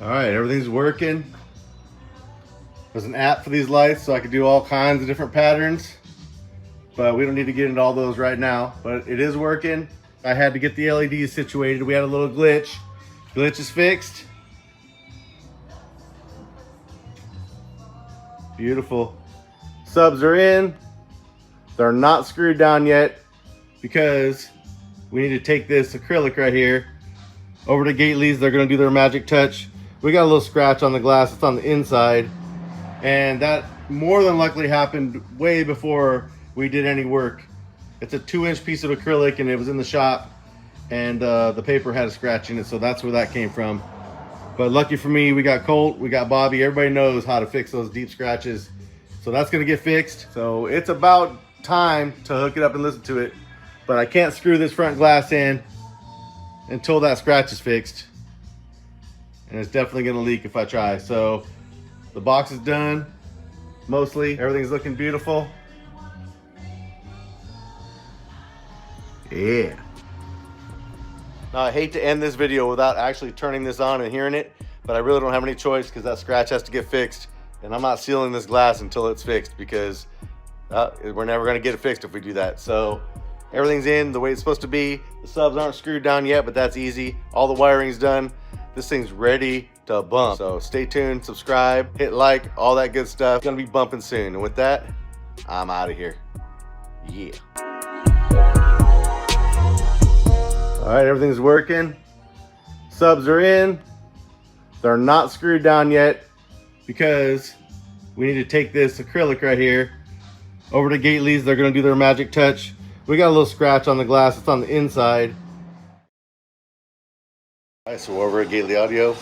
All right, everything's working. There's an app for these lights, so I can do all kinds of different patterns, but we don't need to get into all those right now. But it is working. I had to get the LEDs situated. We had a little glitch. Glitch is fixed. Beautiful. Subs are in. They're not screwed down yet because we need to take this acrylic right here over to Gately's. They're gonna do their magic touch. We got a little scratch on the glass. It's on the inside. And that more than likely happened way before we did any work. It's a 2-inch piece of acrylic and it was in the shop, and the paper had a scratch in it, so that's where that came from. But lucky for me, we got Colt, we got Bobby. Everybody knows how to fix those deep scratches. So that's gonna get fixed. So it's about time to hook it up and listen to it. But I can't screw this front glass in until that scratch is fixed. And it's definitely gonna leak if I try. So the box is done, mostly. Everything's looking beautiful. Yeah. Now I hate to end this video without actually turning this on and hearing it, but I really don't have any choice because that scratch has to get fixed. And I'm not sealing this glass until it's fixed because we're never gonna get it fixed if we do that. So everything's in the way it's supposed to be. The subs aren't screwed down yet, but that's easy. All the wiring's done. This thing's ready to bump. So stay tuned, subscribe, hit like, all that good stuff. It's gonna be bumping soon. And with that, I'm out of here. Yeah. All right, everything's working. Subs are in. They're not screwed down yet because we need to take this acrylic right here over to Gately's. They're gonna do their magic touch. We got a little scratch on the glass. It's on the inside. All right, so we're over at Gately Audio.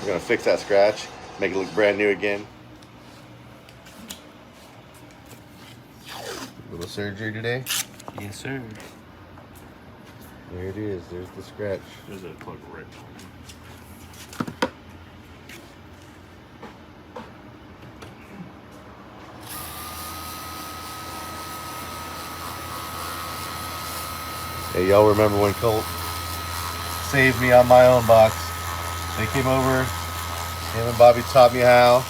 We're gonna fix that scratch, make it look brand new again. A little surgery today. Yes, sir. There it is. There's the scratch. There's a plug right. Hey, y'all remember when Colt saved me on my own box? They came over, him and Bobby taught me how,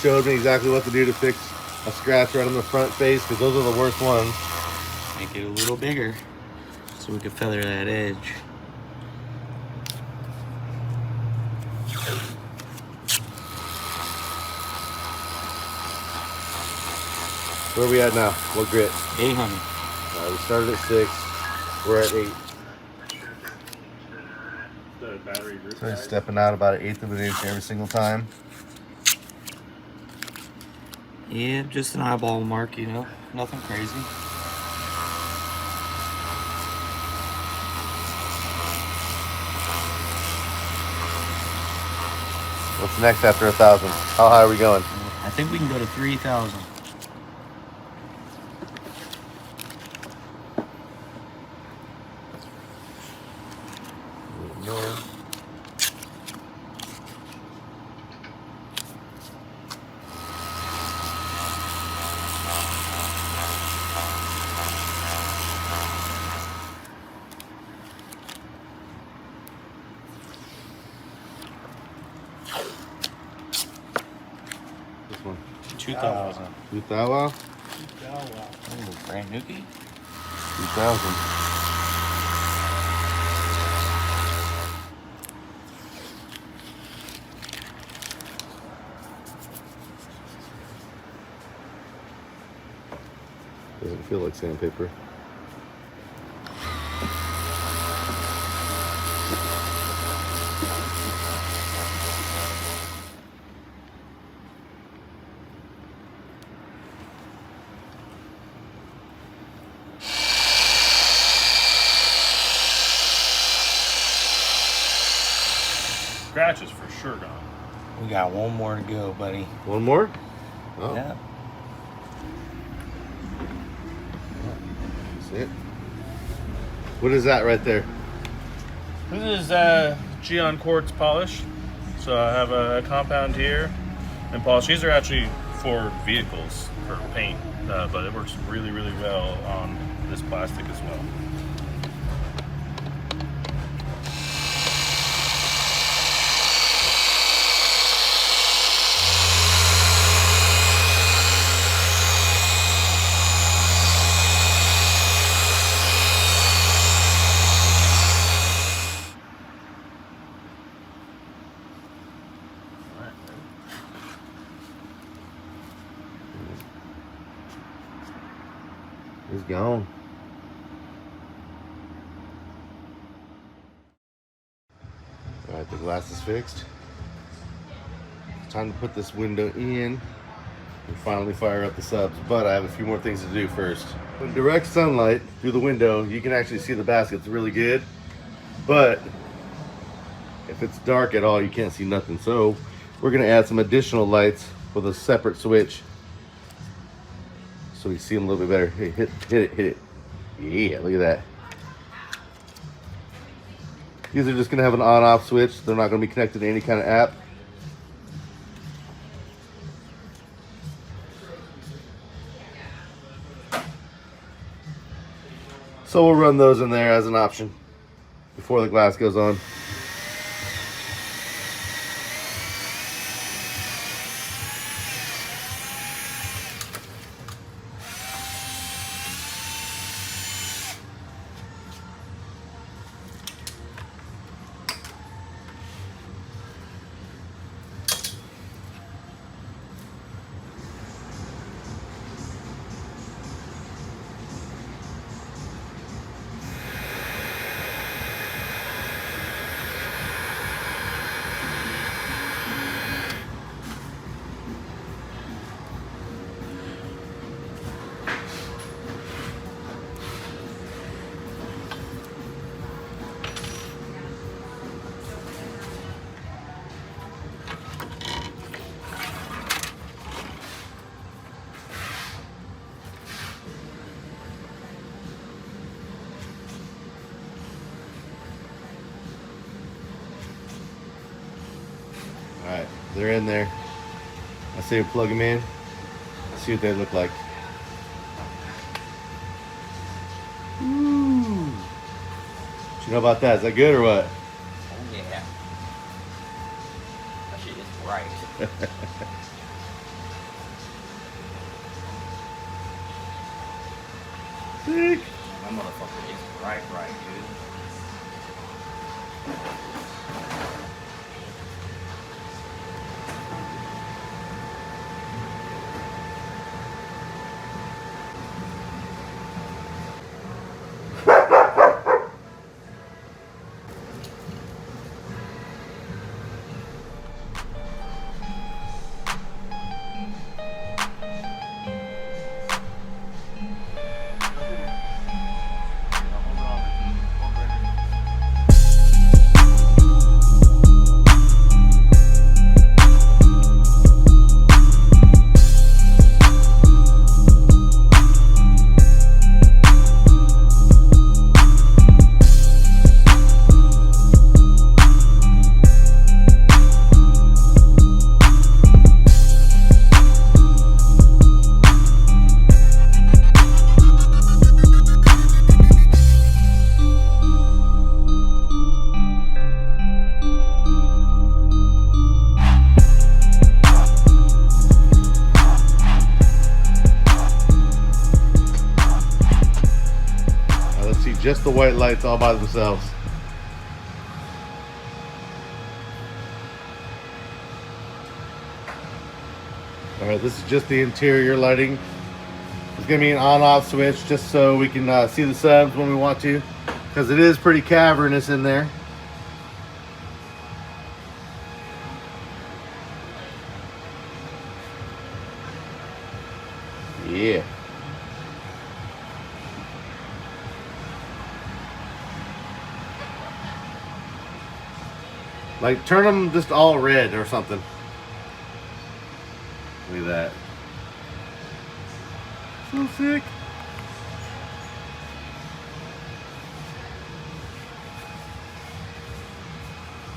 showed me exactly what to do to fix a scratch right on the front face, because those are the worst ones. Make it a little bigger so we can feather that edge. Where are we at now? What grit? 800. All right, we started at 6. We're at 8. The battery group. So he's stepping out about 1/8 of an inch every single time. Yeah, just an eyeball mark, you know, nothing crazy. What's next after 1,000? How high are we going? I think we can go to 3,000. 2000. 2000? Ooh, brand nookie. 2000. Doesn't feel like sandpaper. Scratches for sure gone. We got one more to go, buddy. One more? Oh, Yeah. that's it. What is that right there? This is Geon quartz polish. So I have a compound here and polish. These are actually for vehicles for paint, but it works really, really well on this plastic as well. It's gone. All right, the glass is fixed. It's time to put this window in and finally fire up the subs. But I have a few more things to do first. In direct sunlight through the window, you can actually see the baskets really good. But if it's dark at all, you can't see nothing. So we're gonna add some additional lights with a separate switch so we see them a little bit better. Hey, hit it. Yeah, look at that. These are just gonna have an on-off switch. They're not gonna be connected to any kind of app. So we'll run those in there as an option before the glass goes on. All right, they're in there. I say we plug them in. Let's see what they look like. Ooh. What you know about that? Is that good or what? Oh yeah. That shit is bright. Sick. That motherfucker is bright, dude. just the white lights all by themselves. All right, this is just the interior lighting. It's gonna be an on-off switch just so we can see the subs when we want to, because it is pretty cavernous in there. Yeah. Like, turn them just all red or something. Look at that. So sick.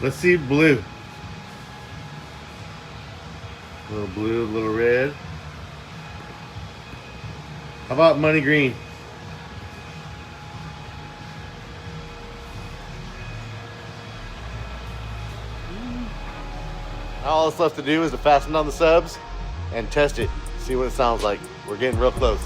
Let's see blue. A little blue, a little red. How about money green? Now all that's left to do is to fasten on the subs and test it. See what it sounds like. We're getting real close.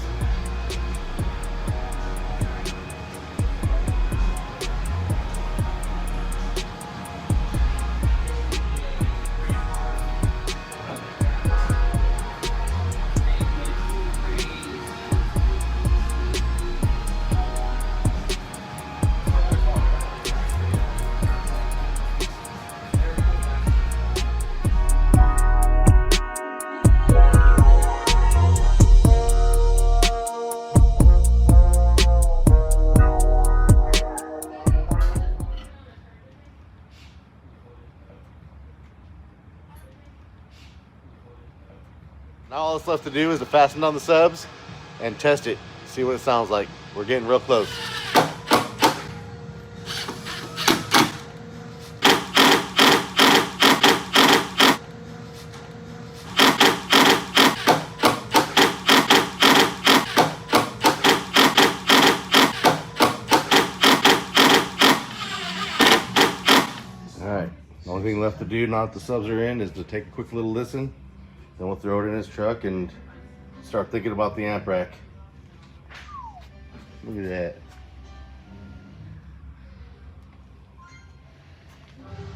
Now all that's left to do is to fasten on the subs and test it. See what it sounds like. We're getting real close. Alright, the only thing left to do now that the subs are in is to take a quick little listen. Then we'll throw it in his truck and start thinking about the amp rack. Look at that.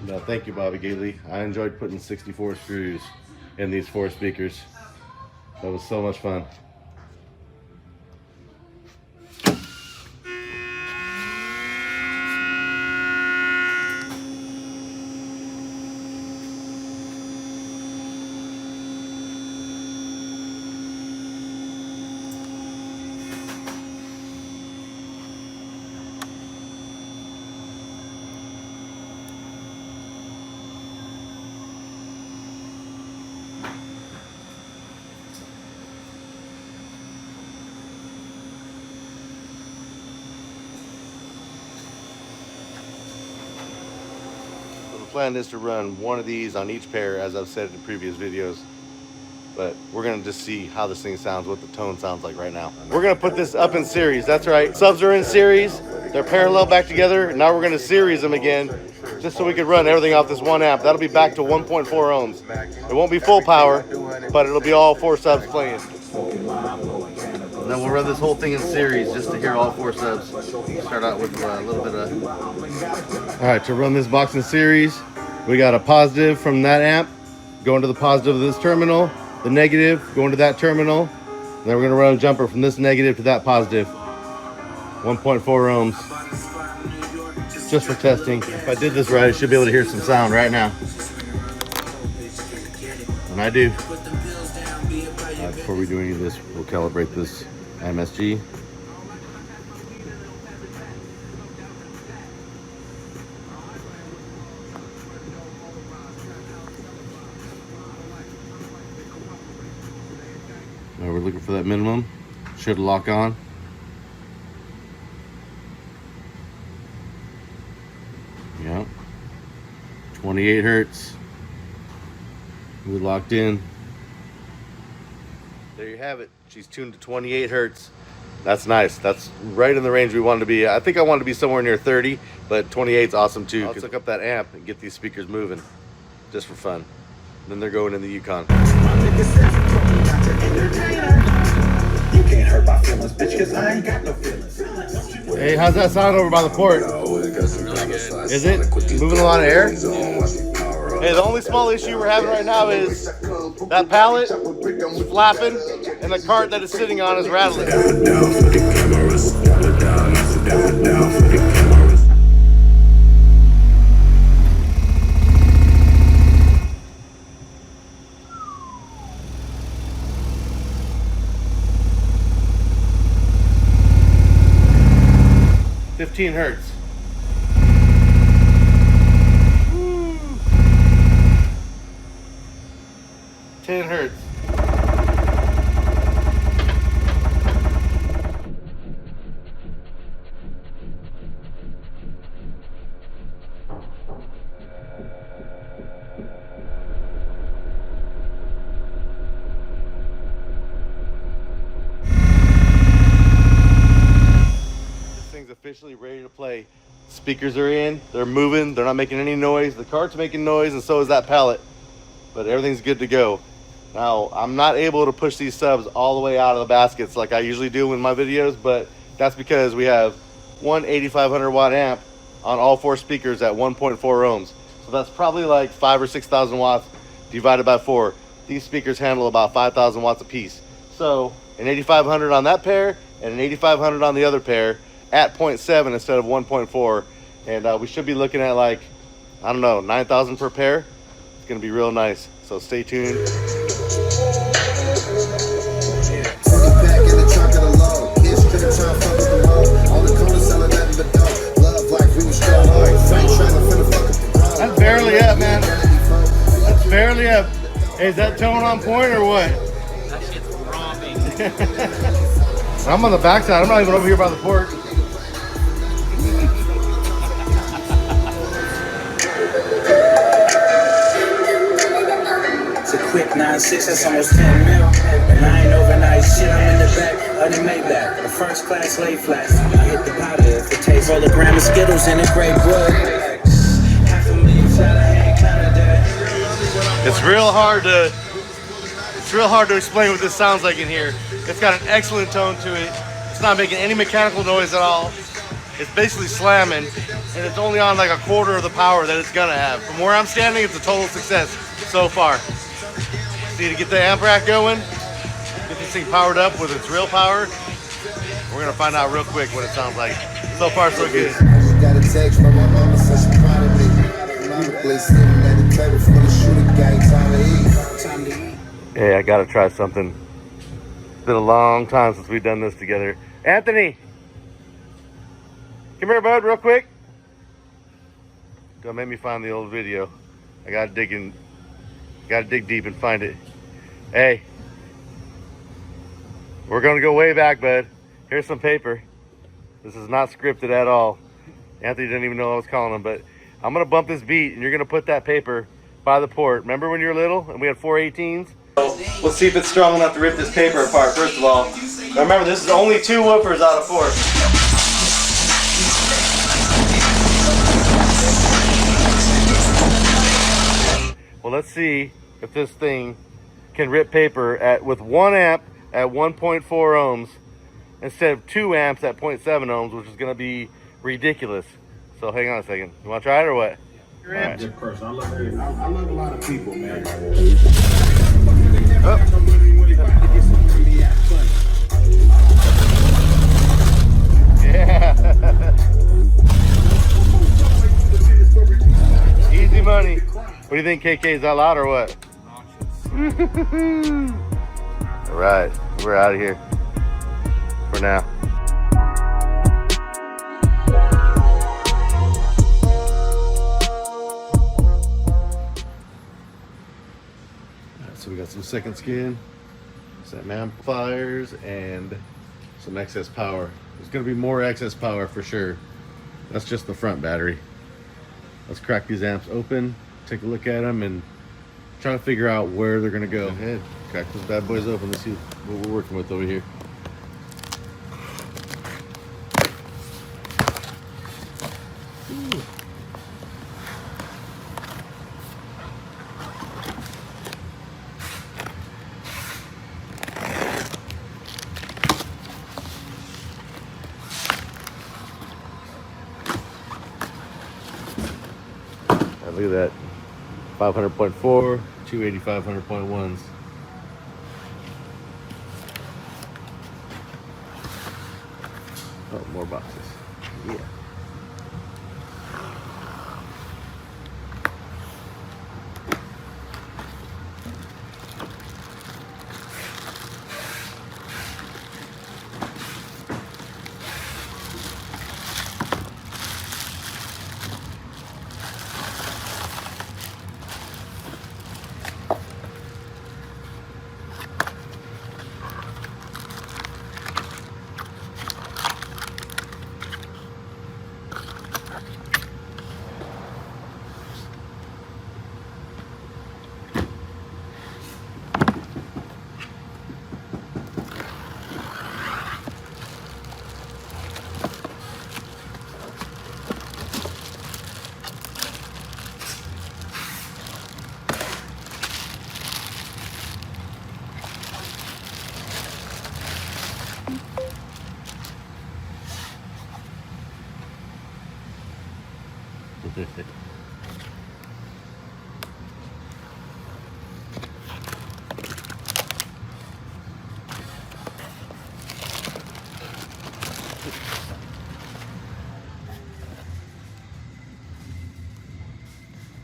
No, thank you, Bobby Gately. I enjoyed putting 64 screws in these 4 speakers. That was so much fun. The plan is to run one of these on each pair, as I've said in previous videos, but we're gonna just see how this thing sounds, what the tone sounds like right now. We're gonna put this up in series. That's right, subs are in series, they're parallel back together. Now we're gonna series them again just so we could run everything off this one amp. That'll be back to 1.4 ohms. It won't be full power, but it'll be all 4 subs playing. And then we'll run this whole thing in series just to hear all 4 subs. Start out with a little bit of... All right, to run this box in series, we got a positive from that amp going to the positive of this terminal, the negative going to that terminal, and then we're gonna run a jumper from this negative to that positive. 1.4 ohms, just for testing. If I did this right, I should be able to hear some sound right now. And I do. Before we do any of this, we'll calibrate this MSG. Now we're looking for that minimum. Should lock on. Yeah. 28 hertz. We locked in. There you have it. She's tuned to 28 hertz. That's nice. That's right in the range we wanted to be. I think I wanted to be somewhere near 30, but 28 is awesome too. Let's hook up that amp and get these speakers moving just for fun. Then they're going in the Yukon. You can't hurt my feelings, bitch, cause I ain't got no feelings. Hey, how's that sound over by the port? Is it moving a lot of air? Hey, the only small issue we're having right now is that pallet is flapping and the cart that it's sitting on is rattling. Hertz. Woo. 10 hertz. Officially ready to play. Speakers are in, they're moving, they're not making any noise. The cart's making noise and so is that pallet, but everything's good to go. Now, I'm not able to push these subs all the way out of the baskets like I usually do in my videos, but that's because we have one 8500 watt amp on all 4 speakers at 1.4 ohms. So that's probably like 5,000 or 6,000 watts divided by 4. These speakers handle about 5,000 watts a piece. So an 8500 on that pair and an 8500 on the other pair at 0.7 instead of 1.4, and we should be looking at like, I don't know, 9,000 per pair. It's gonna be real nice, so stay tuned. That's barely up, man. That's barely up. Hey, is that tone on point or what? That shit's throbbing. I'm on the backside. I'm not even over here by the port. It's a quick 9.6, that's almost 10 mil. And I ain't overnight shit, I'm in the back of the Maybach. The first class lay flats. I hit the powder if it tastes. Roll a gram of Skittles in a great wood. It's real hard to explain what this sounds like in here. It's got an excellent tone to it. It's not making any mechanical noise at all. It's basically slamming, and it's only on like a quarter of the power that it's gonna have. From where I'm standing, it's a total success so far. Need to get the amp rack going, get this thing powered up with its real power. We're gonna find out real quick what it sounds like. So far, so good. Hey, I gotta try something. It's been a long time since we've done this together. Anthony, come here, bud, real quick. Don't make me find the old video. I gotta dig deep and find it. Hey, we're gonna go way back, bud. Here's some paper. This is not scripted at all. Anthony didn't even know I was calling him, but I'm gonna bump this beat and you're gonna put that paper by the port. Remember when you were little and we had 418s? Let's see if it's strong enough to rip this paper apart, first of all. Now remember, this is only 2 woofers out of 4. Well, let's see if this thing can rip paper with 1 amp at 1.4 ohms instead of 2 amps at 0.7 ohms, which is going to be ridiculous. So hang on a second. You want to try it or what? Yeah. Right. Good person. I love a lot of people, man. Oh. Yeah. Easy money. What do you think, KK? Is that loud or what? All right, we're out of here for now. So we got some second skin, some amplifiers, and some excess power. There's going to be more excess power for sure. That's just the front battery. Let's crack these amps open, take a look at them, and try to figure out where they're going to go. Go ahead, crack those bad boys open. Let's see what we're working with over here. Ooh. Look at that. 500.4, 280 500.1s. Oh, more boxes. Yeah.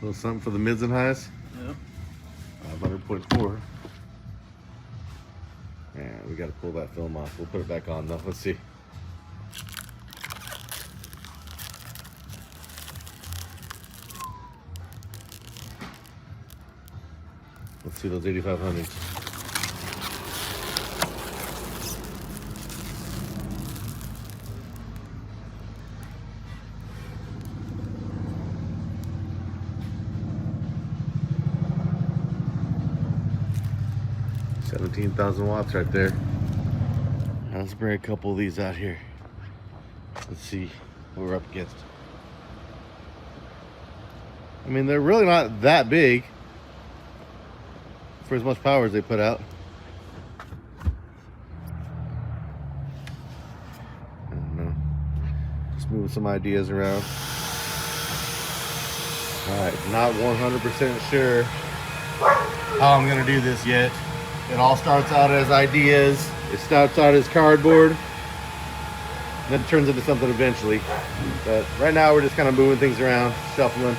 Little something for the mids and highs. Yep. 500.4. Yeah, we got to pull that film off. We'll put it back on though. Let's see. Let's see those 8500s. $17,000 right there. Now let's bring a couple of these out here. Let's see what we're up against. I mean, they're really not that big for as much power as they put out. I don't know. Just moving some ideas around. Alright, not 100% sure how I'm gonna do this yet. It all starts out as ideas. It starts out as cardboard. Then it turns into something eventually. But right now we're just kind of moving things around, shuffling.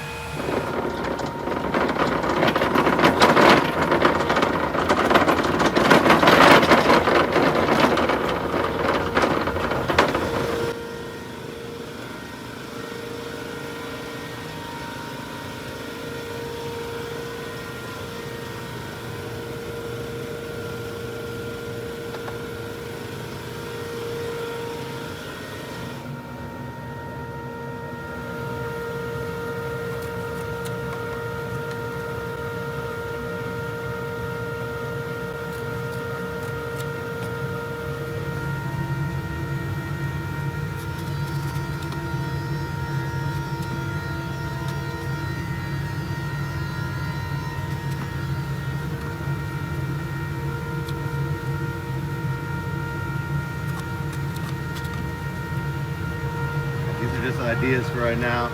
Just ideas for right now.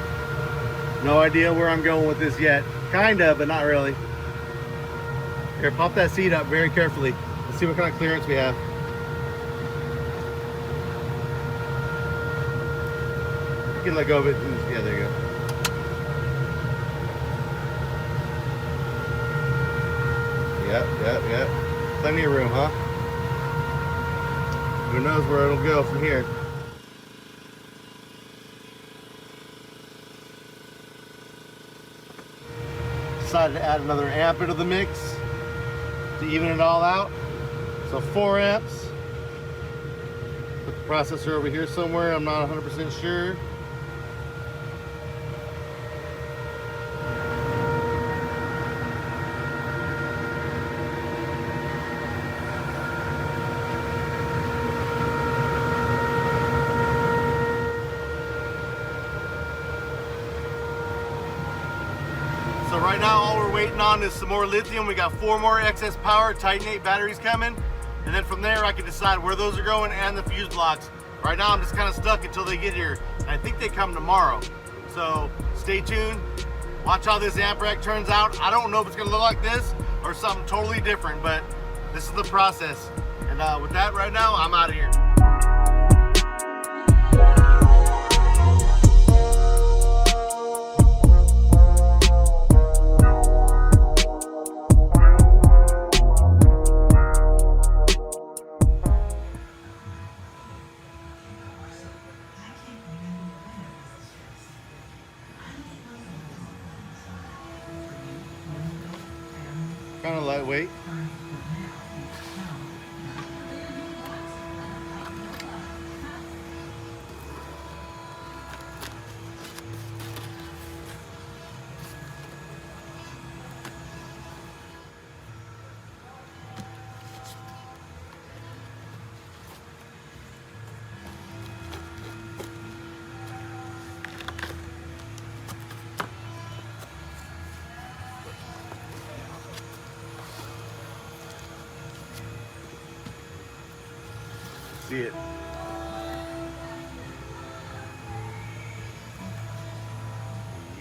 No idea where I'm going with this yet. Kinda, but not really. Here, pop that seat up very carefully. Let's see what kind of clearance we have. You can let go of it. Yeah, there you go. Yep. Plenty of room, huh? Who knows where it'll go from here. Decided to add another amp into the mix to even it all out. So 4 amps. Put the processor over here somewhere. I'm not 100% sure. So right now all we're waiting on is some more lithium. We got 4 more excess power Titan 8 batteries coming. And then from there I can decide where those are going and the fuse blocks. Right now I'm just kind of stuck until they get here. And I think they come tomorrow. So stay tuned. Watch how this amp rack turns out. I don't know if it's gonna look like this or something totally different, but this is the process. And with that right now, I'm out of here. Kind of lightweight. See it.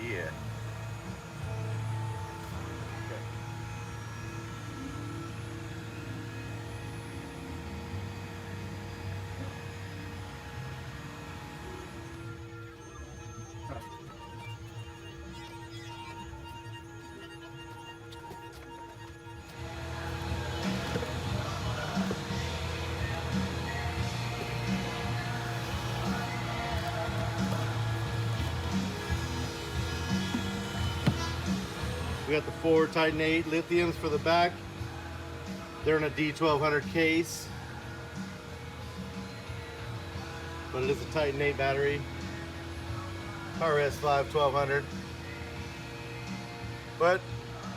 Yeah. Okay. We got the 4 Titan 8 Lithiums for the back. They're in a D1200 case, but it is a Titan 8 battery. RS5 1200. But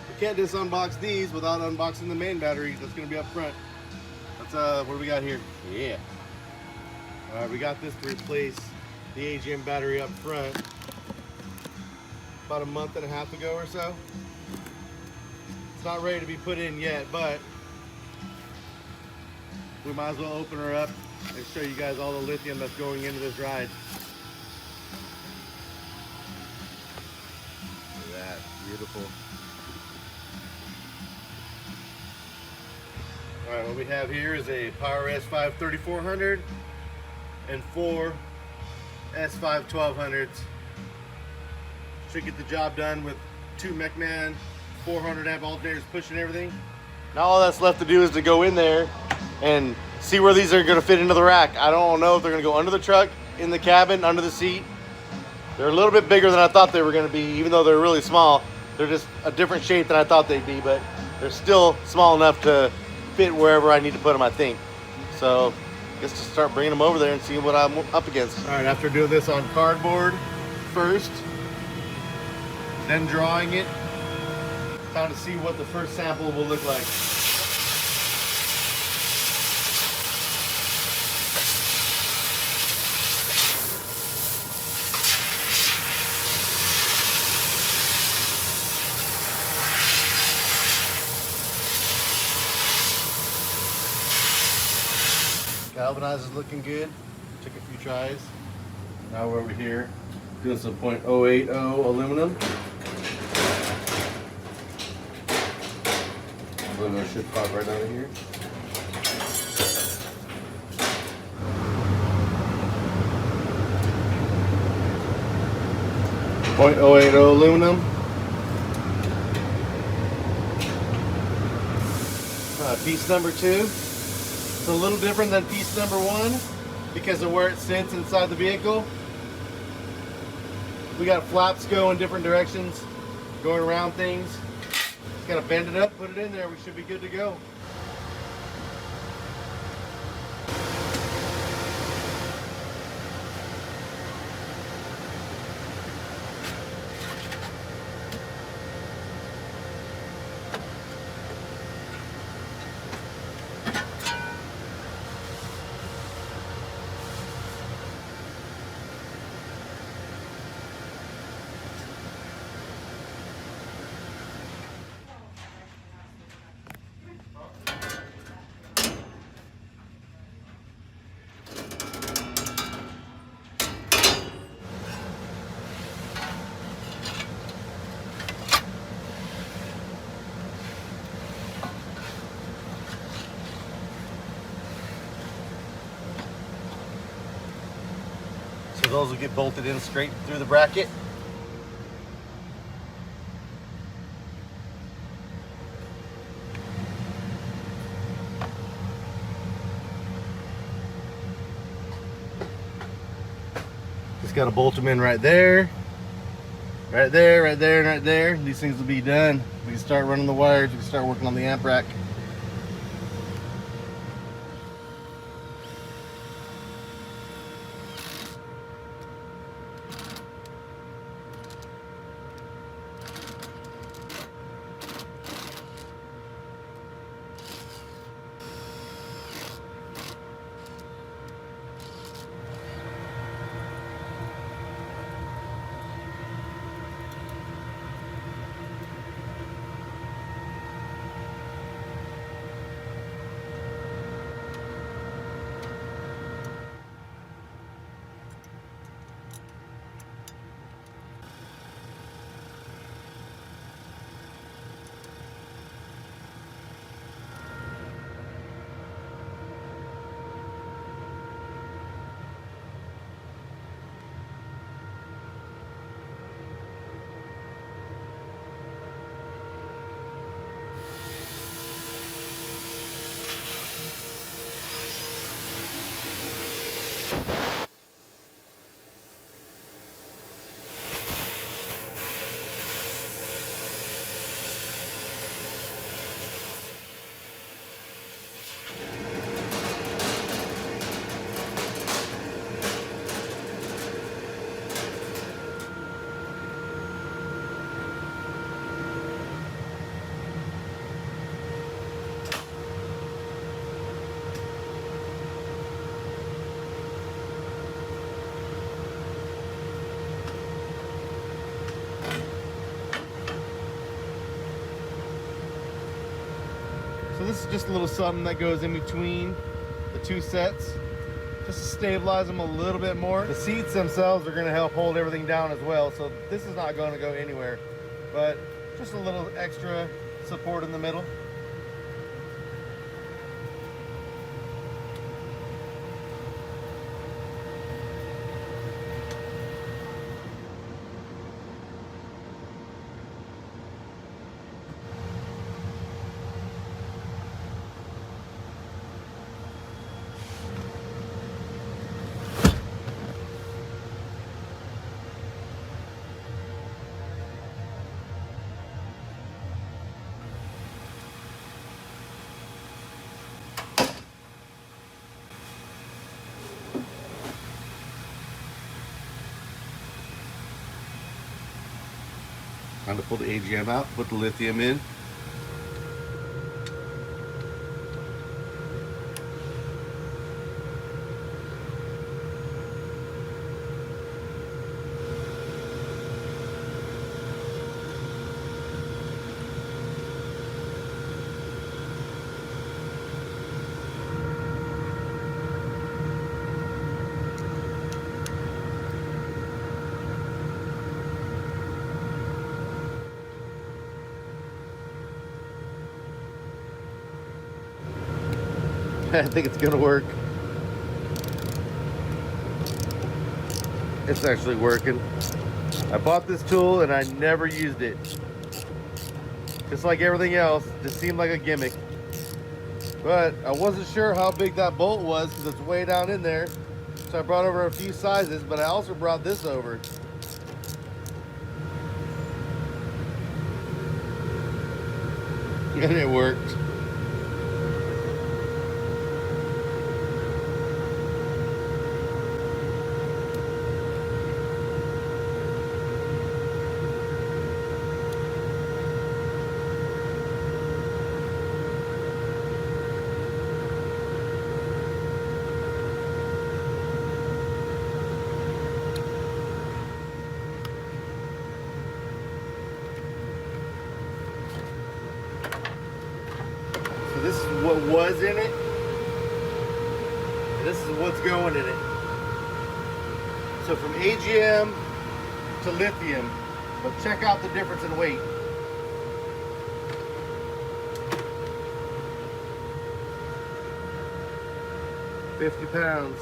we can't just unbox these without unboxing the main battery that's going to be up front. That's what do we got here? Yeah. All right, we got this to replace the AGM battery up front about a month and a half ago or so. It's not ready to be put in yet, but we might as well open her up and show you guys all the lithium that's going into this ride. Look at that, beautiful. All right, what we have here is a Power S5 3400 and 4 S5 1200s. Should get the job done with 2 McMahon 400 amp alternators pushing everything. Now all that's left to do is to go in there and see where these are going to fit into the rack. I don't know if they're going to go under the truck, in the cabin, under the seat. They're a little bit bigger than I thought they were going to be, even though they're really small. They're just a different shape than I thought they'd be, but they're still small enough to fit wherever I need to put them, I think. So I guess just start bringing them over there and see what I'm up against. All right, after doing this on cardboard first, then drawing it, time to see what the first sample will look like. Galvanize is looking good. Took a few tries. Now we're over here doing some .080 aluminum. Aluminum should pop right over here. .080 aluminum. Piece number 2. It's a little different than piece number 1 because of where it sits inside the vehicle. We got flaps going different directions, going around things. Just gotta bend it up, put it in there, we should be good to go. those will get bolted in straight through the bracket. Just got to bolt them in right there. Right there, right there, and right there. These things will be done. We can start running the wires. We can start working on the amp rack. So this is just a little something that goes in between the two sets, just to stabilize them a little bit more. The seats themselves are going to help hold everything down as well, so this is not going to go anywhere, but just a little extra support in the middle. Time to pull the AGM out, put the lithium in. I think it's gonna work. It's actually working. I bought this tool and I never used it. Just like everything else, it just seemed like a gimmick. But I wasn't sure how big that bolt was because it's way down in there. So I brought over a few sizes, but I also brought this over. And it worked. This is what was in it, and this is what's going in it. So from AGM to lithium, but check out the difference in weight. £50.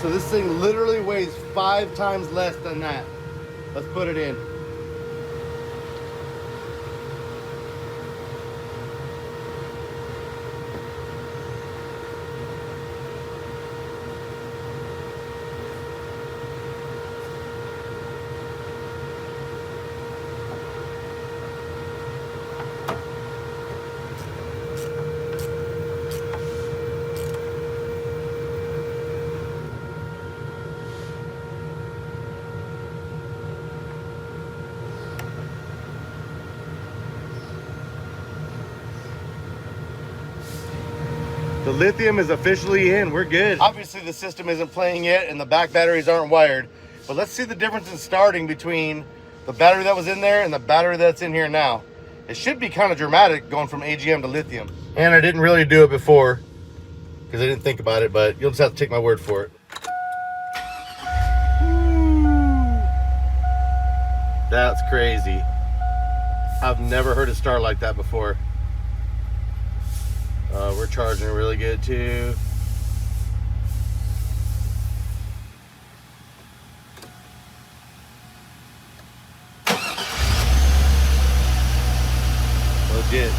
So this thing literally weighs 5 times less than that. Let's put it in. The lithium is officially in. We're good. Obviously the system isn't playing yet and the back batteries aren't wired, but let's see the difference in starting between the battery that was in there and the battery that's in here now. It should be kind of dramatic going from AGM to lithium. And I didn't really do it before because I didn't think about it, but you'll just have to take my word for it. That's crazy. I've never heard it start like that before. We're charging it really good too. Legit.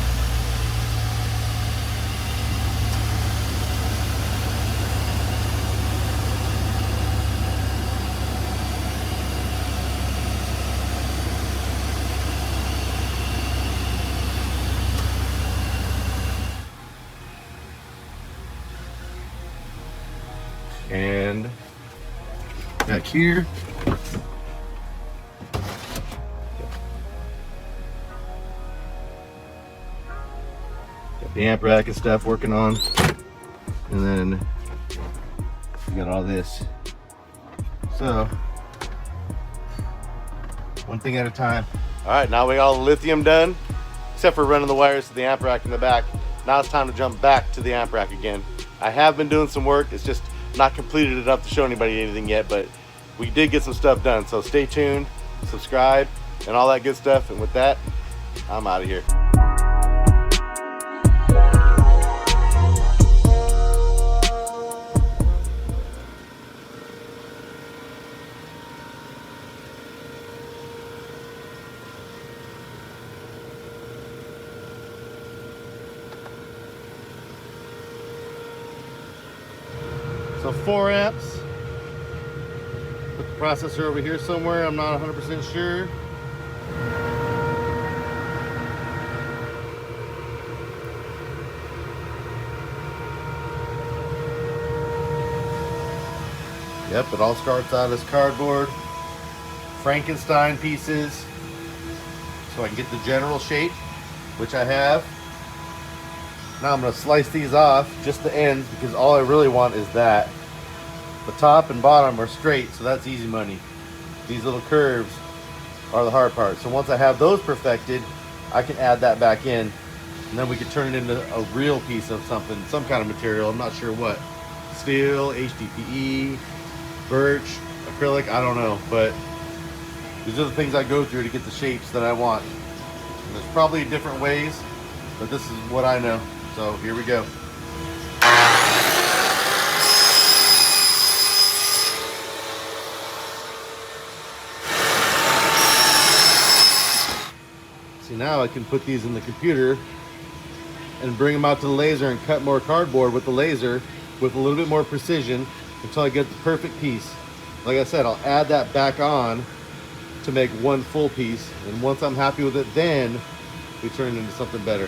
And back here, got the amp rack and stuff working on, and then we got all this. So one thing at a time. All right, now we got all the lithium done, except for running the wires to the amp rack in the back. Now it's time to jump back to the amp rack again. I have been doing some work. It's just not completed enough to show anybody anything yet, but we did get some stuff done. So stay tuned, subscribe, and all that good stuff. And with that, I'm out of here. So 4 amps. Put the processor over here somewhere. I'm not 100% sure. Yep, it all starts out as cardboard, Frankenstein pieces, so I can get the general shape, which I have. Now I'm going to slice these off, just the ends, because all I really want is that. The top and bottom are straight, so that's easy money. These little curves are the hard part. So once I have those perfected, I can add that back in, and then we can turn it into a real piece of something, some kind of material. I'm not sure what. Steel, HDPE, birch, acrylic, I don't know. But these are the things I go through to get the shapes that I want. And there's probably different ways, but this is what I know. So here we go. See, now I can put these in the computer and bring them out to the laser and cut more cardboard with the laser with a little bit more precision until I get the perfect piece. Like I said, I'll add that back on to make one full piece, and once I'm happy with it, then we turn it into something better.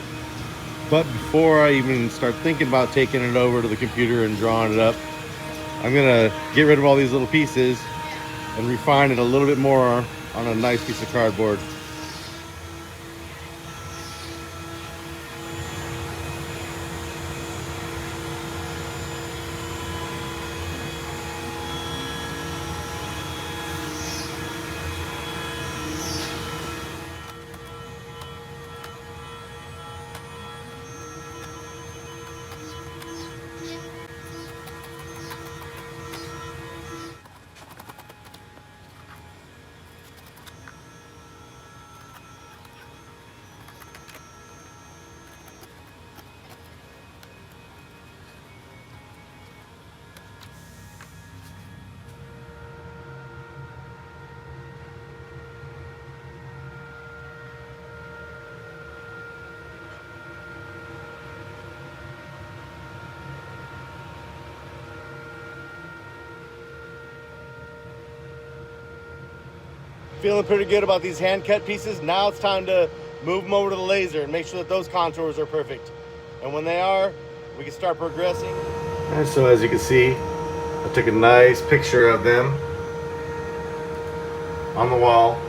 But before I even start thinking about taking it over to the computer and drawing it up, I'm gonna get rid of all these little pieces and refine it a little bit more on a nice piece of cardboard. feeling pretty good about these hand cut pieces. Now it's time to move them over to the laser and make sure that those contours are perfect. And when they are, we can start progressing. And so as you can see, I took a nice picture of them on the wall,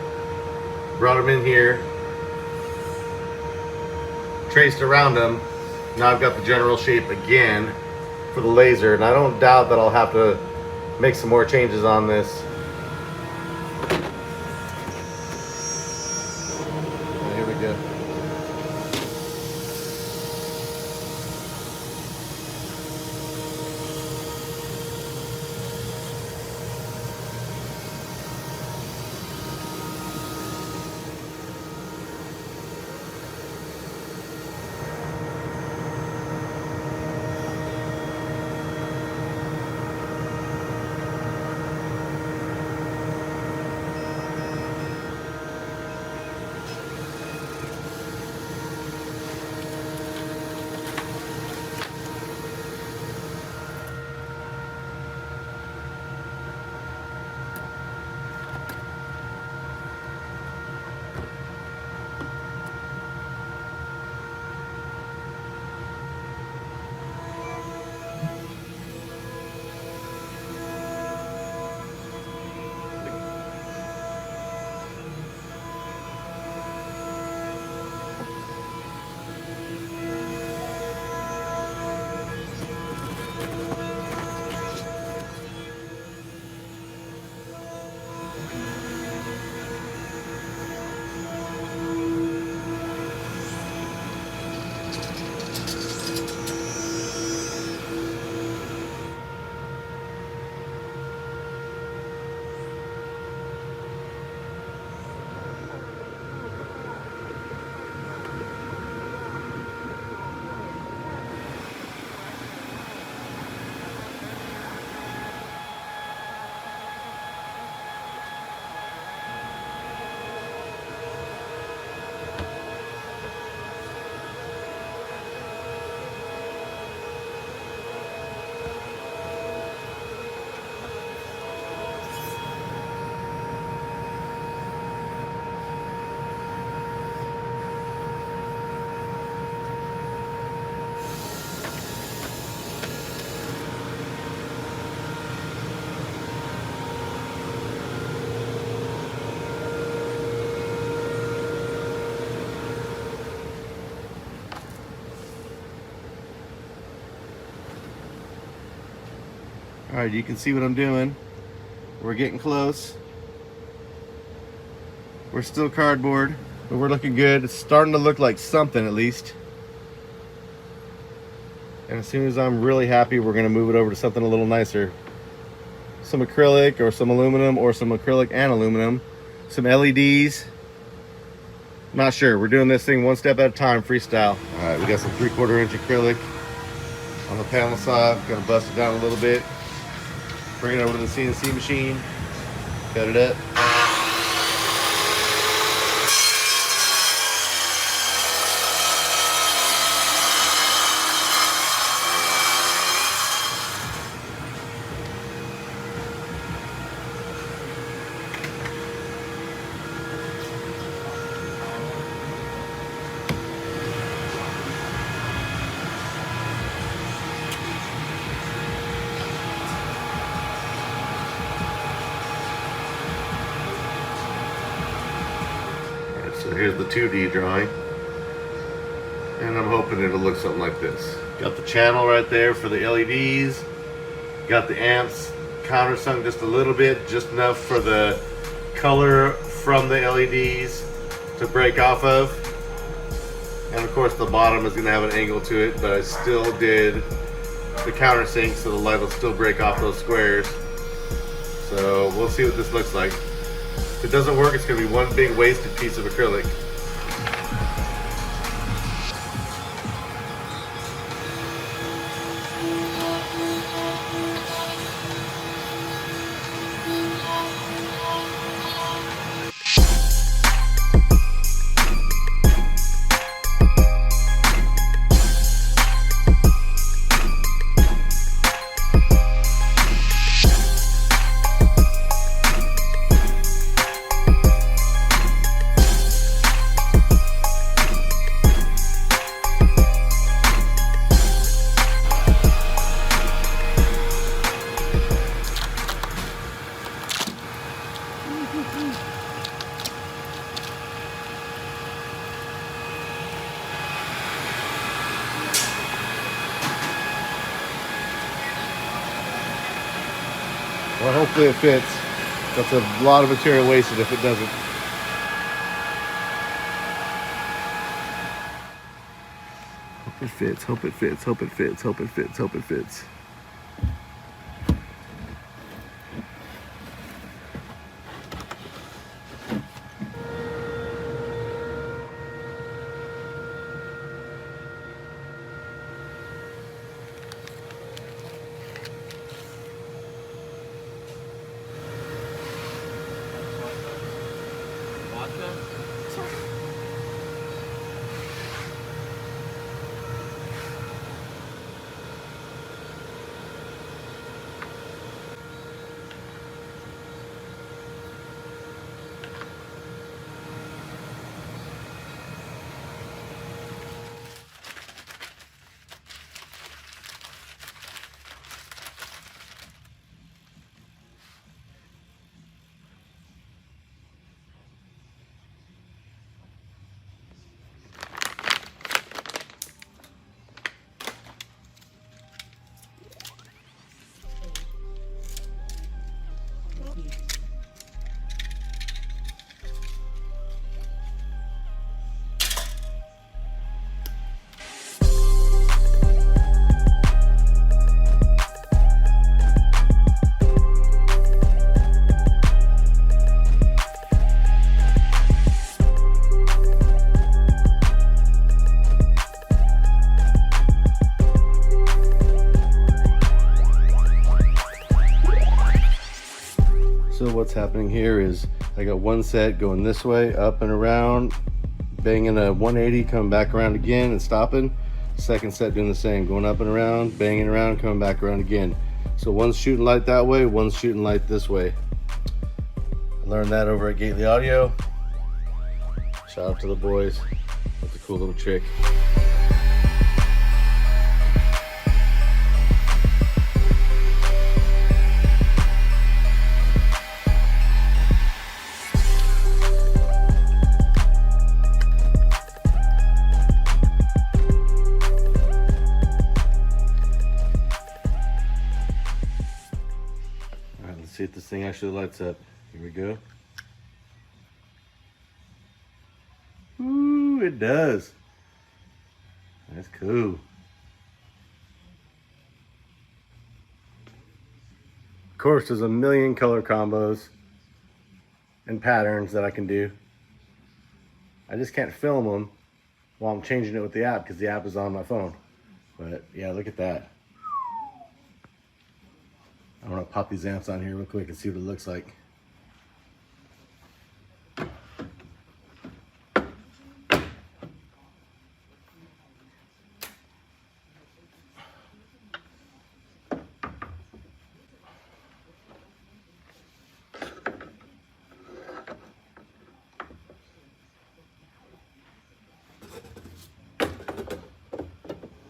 brought them in here, traced around them. Now I've got the general shape again for the laser, and I don't doubt that I'll have to make some more changes on this. And here we go. All right, you can see what I'm doing. We're getting close. We're still cardboard, but we're looking good. It's starting to look like something at least. And as soon as I'm really happy, we're gonna move it over to something a little nicer. Some acrylic or some aluminum, or some acrylic and aluminum. Some LEDs. Not sure, we're doing this thing one step at a time, freestyle. All right, we got some 3/4 inch acrylic on the panel side. Gonna bust it down a little bit. Bring it over to the CNC machine, cut it up. So here's the 2D drawing, and I'm hoping it'll look something like this. Got the channel right there for the LEDs, got the amps countersunk just a little bit, just enough for the color from the LEDs to break off of. And of course the bottom is going to have an angle to it, but I still did the countersink so the light will still break off those squares. So we'll see what this looks like. If it doesn't work, it's going to be one big wasted piece of acrylic. Hopefully it fits. That's a lot of material wasted if it doesn't. Hope it fits, hope it fits, hope it fits, hope it fits, hope it fits. So what's happening here is I got one set going this way, up and around, banging a 180, coming back around again and stopping. Second set doing the same, going up and around, banging around, coming back around again. So one's shooting light that way, one's shooting light this way. I learned that over at Gately Audio. Shout out to the boys. That's a cool little trick. See if this thing actually lights up. Here we go. Ooh, it does. That's cool. Of course, there's a million color combos and patterns that I can do. I just can't film them while I'm changing it with the app because the app is on my phone. But yeah, look at that. I want to pop these amps on here real quick and see what it looks like.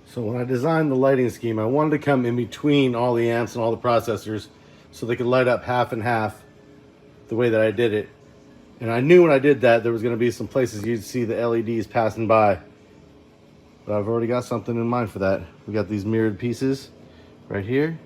So when I designed the lighting scheme, I wanted to come in between all the amps and all the processors so they could light up half and half the way that I did it. And I knew when I did that, there was gonna be some places you'd see the LEDs passing by. But I've already got something in mind for that. We got these mirrored pieces right here.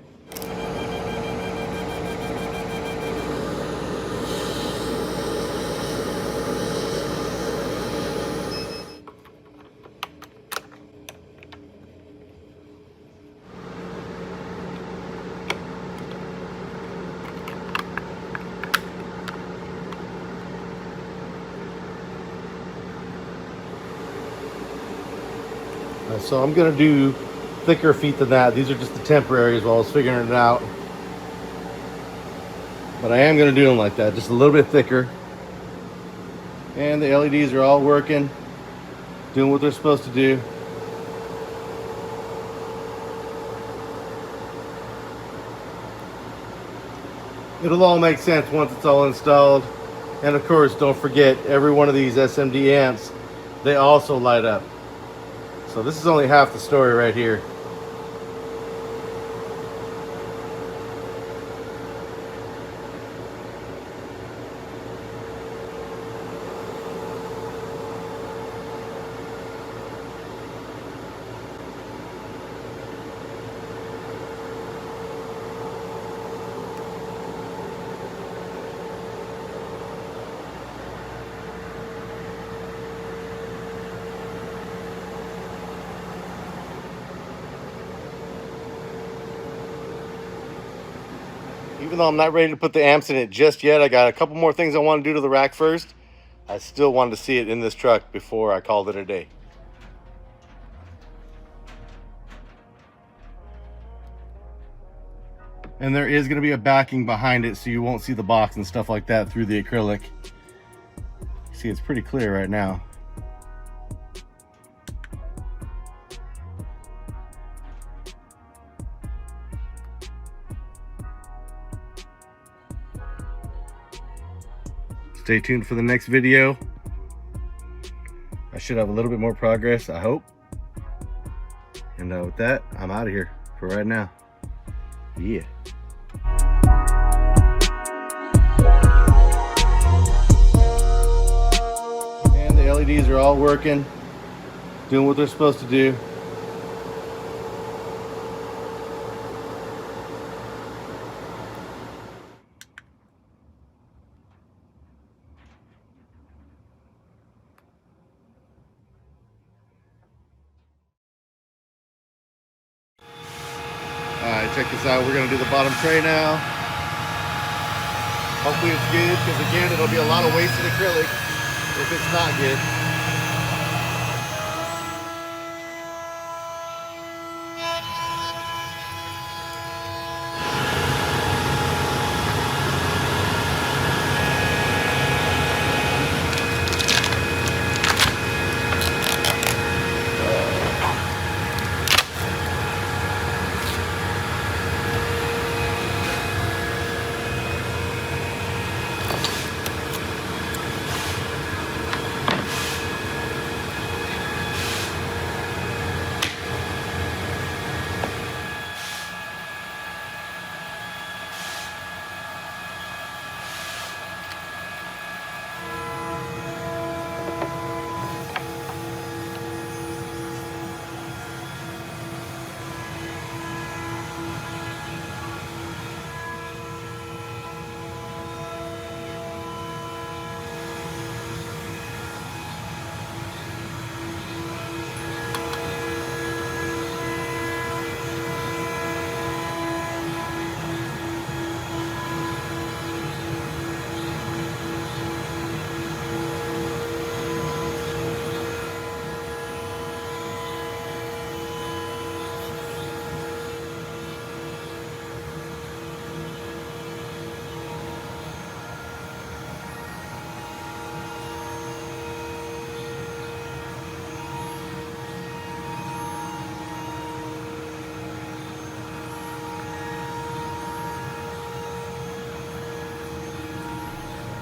So I'm gonna do thicker feet than that. These are just the temporaries while I was figuring it out. But I am gonna do them like that, just a little bit thicker. And the LEDs are all working, doing what they're supposed to do. It'll all make sense once it's all installed. And of course, don't forget, every one of these SMD amps, they also light up. So this is only half the story right here. Even though I'm not ready to put the amps in it just yet, I got a couple more things I want to do to the rack first. I still wanted to see it in this truck before I called it a day. And there is going to be a backing behind it, so you won't see the box and stuff like that through the acrylic. See, it's pretty clear right now. Stay tuned for the next video. I should have a little bit more progress, I hope. And with that, I'm out of here for right now. Yeah. And the LEDs are all working, doing what they're supposed to do. Alright, check this out. We're going to do the bottom tray now. Hopefully it's good, because again, it'll be a lot of wasted acrylic if it's not good.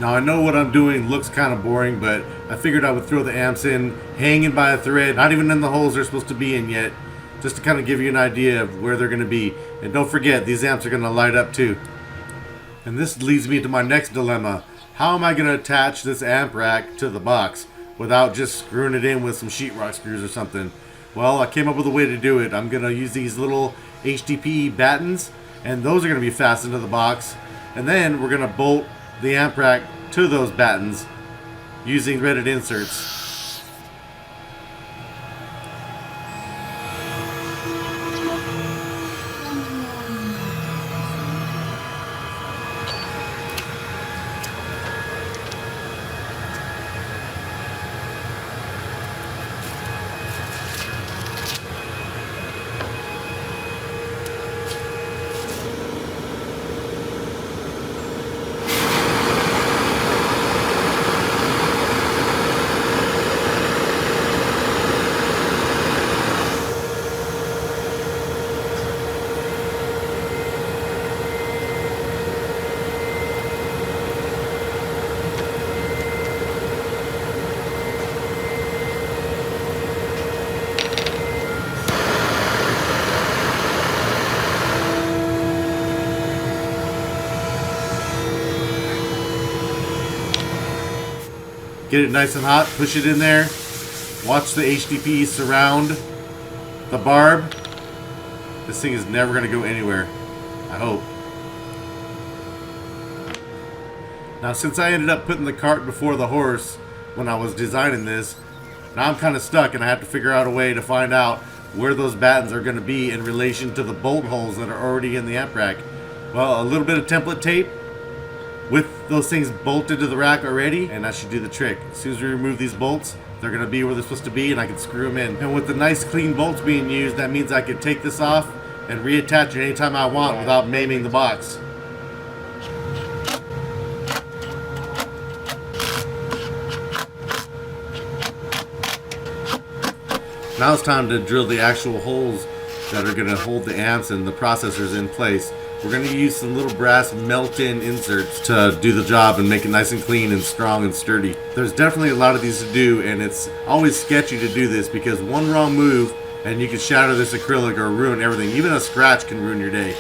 Now I know what I'm doing looks kind of boring, but I figured I would throw the amps in, hanging by a thread, not even in the holes they're supposed to be in yet, just to kind of give you an idea of where they're going to be. And don't forget, these amps are going to light up too. And this leads me to my next dilemma. How am I going to attach this amp rack to the box without just screwing it in with some sheetrock screws or something? Well, I came up with a way to do it. I'm going to use these little HDPE battens, and those are going to be fastened to the box. And then we're going to bolt the amp rack to those battens using threaded inserts. Get it nice and hot, push it in there, watch the HDPE surround the barb. This thing is never going to go anywhere, I hope. Now since I ended up putting the cart before the horse when I was designing this, now I'm kind of stuck and I have to figure out a way to find out where those battens are going to be in relation to the bolt holes that are already in the amp rack. Well, a little bit of template tape with those things bolted to the rack already, and that should do the trick. As soon as we remove these bolts, they're going to be where they're supposed to be, and I can screw them in. And with the nice clean bolts being used, that means I can take this off and reattach it anytime I want without maiming the box. Now it's time to drill the actual holes that are going to hold the amps and the processors in place. We're going to use some little brass melt-in inserts to do the job and make it nice and clean and strong and sturdy. There's definitely a lot of these to do, and it's always sketchy to do this because one wrong move and you can shatter this acrylic or ruin everything. Even a scratch can ruin your day.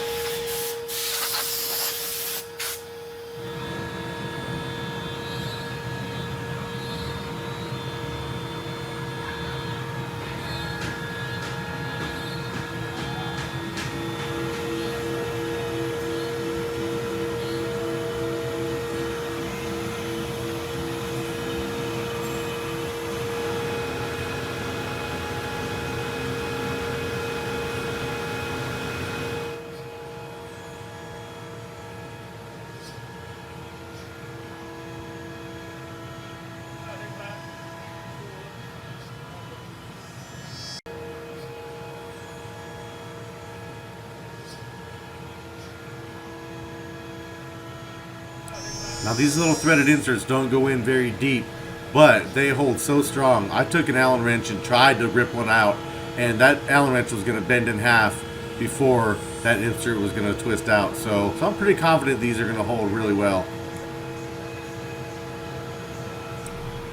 Now these little threaded inserts don't go in very deep, but they hold so strong. I took an Allen wrench and tried to rip one out, and that Allen wrench was going to bend in half before that insert was going to twist out. So I'm pretty confident these are going to hold really well.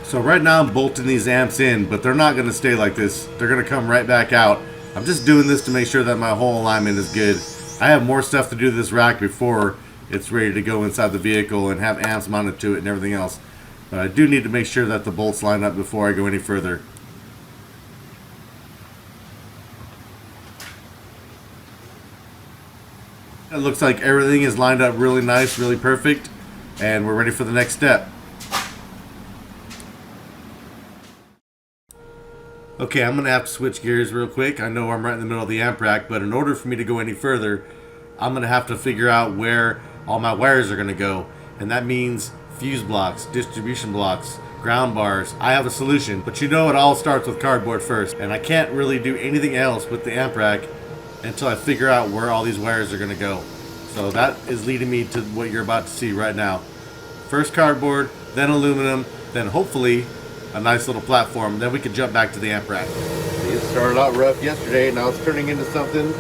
So right now I'm bolting these amps in, but they're not going to stay like this. They're going to come right back out. I'm just doing this to make sure that my whole alignment is good. I have more stuff to do to this rack before it's ready to go inside the vehicle and have amps mounted to it and everything else. But I do need to make sure that the bolts line up before I go any further. It looks like everything is lined up really nice, really perfect, and we're ready for the next step. Okay, I'm going to have to switch gears real quick. I know I'm right in the middle of the amp rack, but in order for me to go any further, I'm going to have to figure out where all my wires are going to go. And that means fuse blocks, distribution blocks, ground bars. I have a solution, but you know it all starts with cardboard first. And I can't really do anything else with the amp rack until I figure out where all these wires are going to go. So that is leading me to what you're about to see right now. First cardboard, then aluminum, then hopefully a nice little platform. Then we can jump back to the amp rack. It started out rough yesterday, now it's turning into something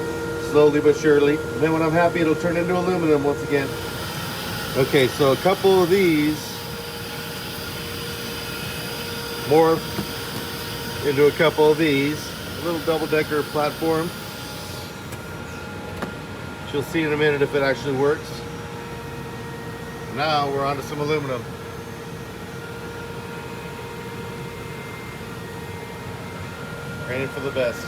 slowly but surely. And then when I'm happy, it'll turn into aluminum once again. Okay, so a couple of these morph into a couple of these. A little double-decker platform. You'll see in a minute if it actually works. Now we're on to some aluminum. Praying for the best.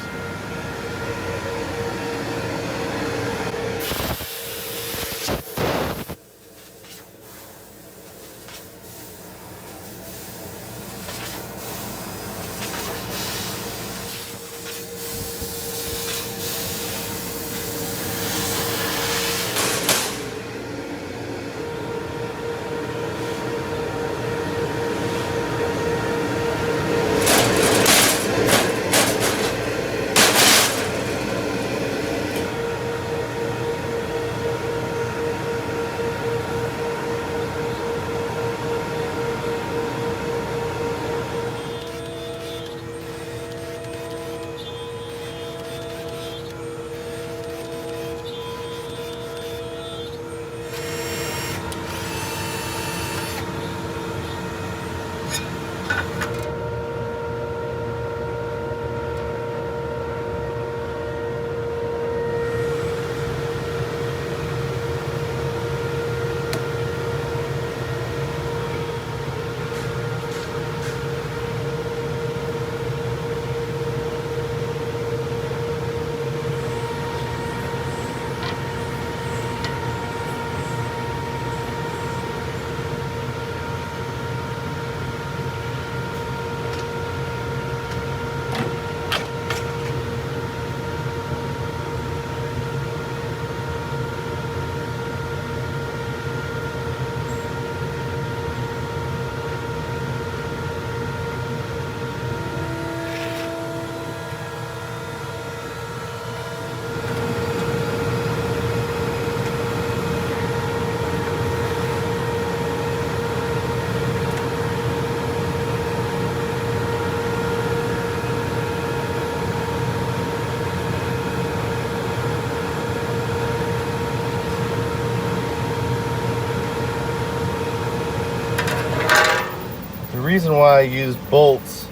reason why I used bolts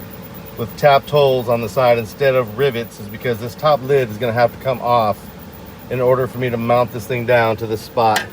with tapped holes on the side instead of rivets is because this top lid is going to have to come off in order for me to mount this thing down to this spot.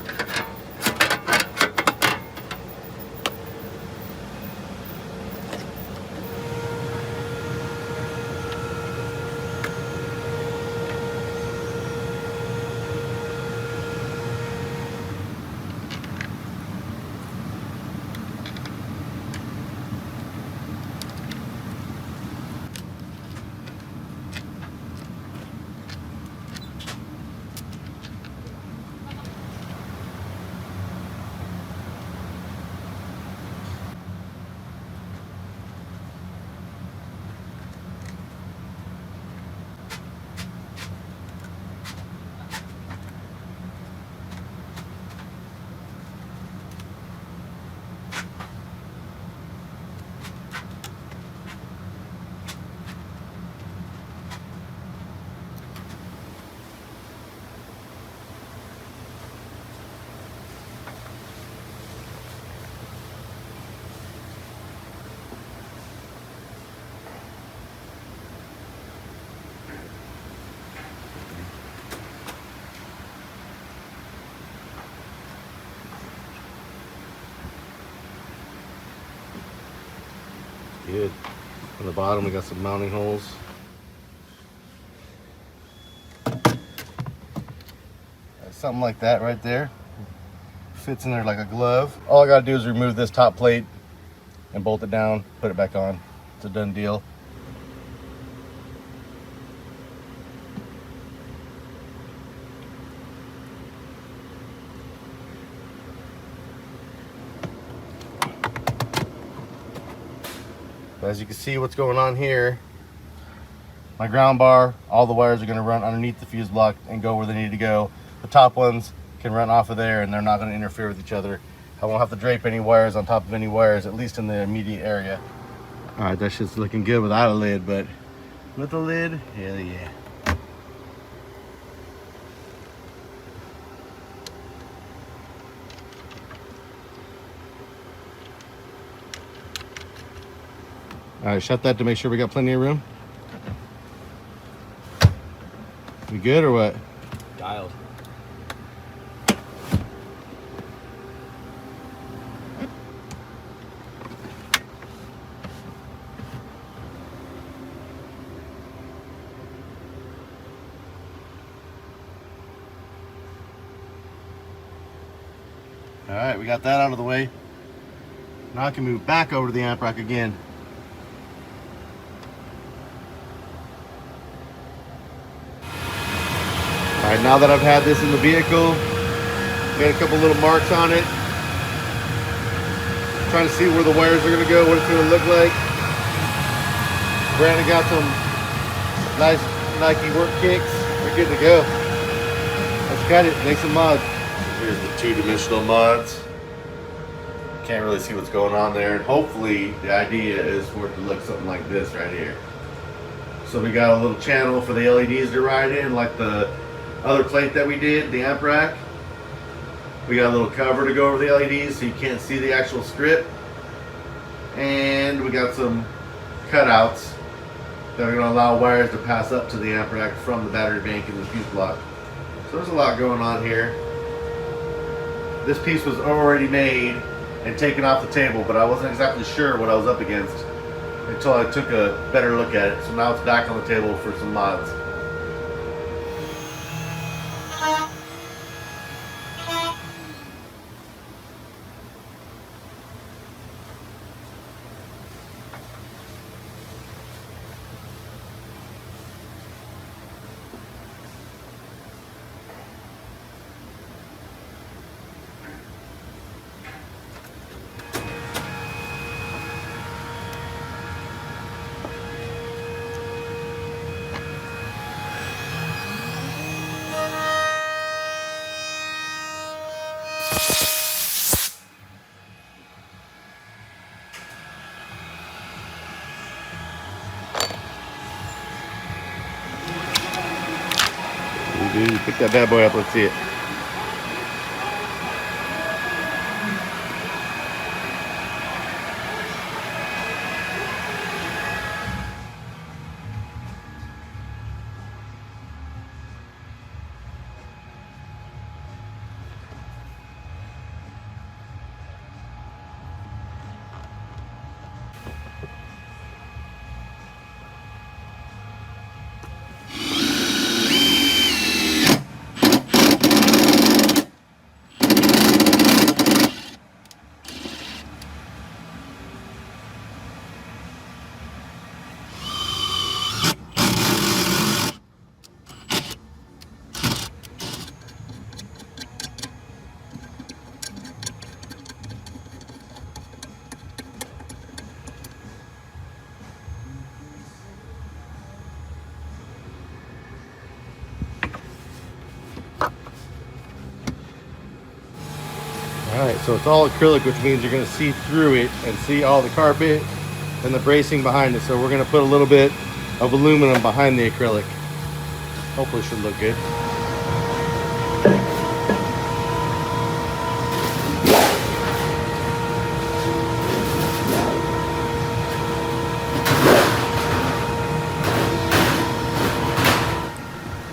Good. On the bottom we got some mounting holes. Something like that right there. Fits in there like a glove. All I gotta do is remove this top plate and bolt it down, put it back on. It's a done deal. As you can see what's going on here, my ground bar, all the wires are going to run underneath the fuse block and go where they need to go. The top ones can run off of there and they're not going to interfere with each other. I won't have to drape any wires on top of any wires, at least in the immediate area. All right, that shit's looking good without a lid, but with a lid, hell yeah. All right, shut that to make sure we got plenty of room. We good or what? Dialed. All right, we got that out of the way. Now I can move back over to the amp rack again. All right, now that I've had this in the vehicle, made a couple little marks on it. Trying to see where the wires are gonna go, what it's gonna look like. Brandon got some nice Nike work kicks. We're good to go. Let's cut it, make some mods. Here's the two-dimensional mods. Can't really see what's going on there, and hopefully the idea is for it to look something like this right here. So we got a little channel for the LEDs to ride in, like the other plate that we did, the amp rack. We got a little cover to go over the LEDs so you can't see the actual strip. And we got some cutouts that are going to allow wires to pass up to the amp rack from the battery bank and the fuse block. So there's a lot going on here. This piece was already made and taken off the table, but I wasn't exactly sure what I was up against until I took a better look at it. So now it's back on the table for some mods. Dude, pick that bad boy up, let's see it. Alright, so it's all acrylic, which means you're going to see through it and see all the carpet and the bracing behind it. So we're going to put a little bit of aluminum behind the acrylic. Hopefully it should look good.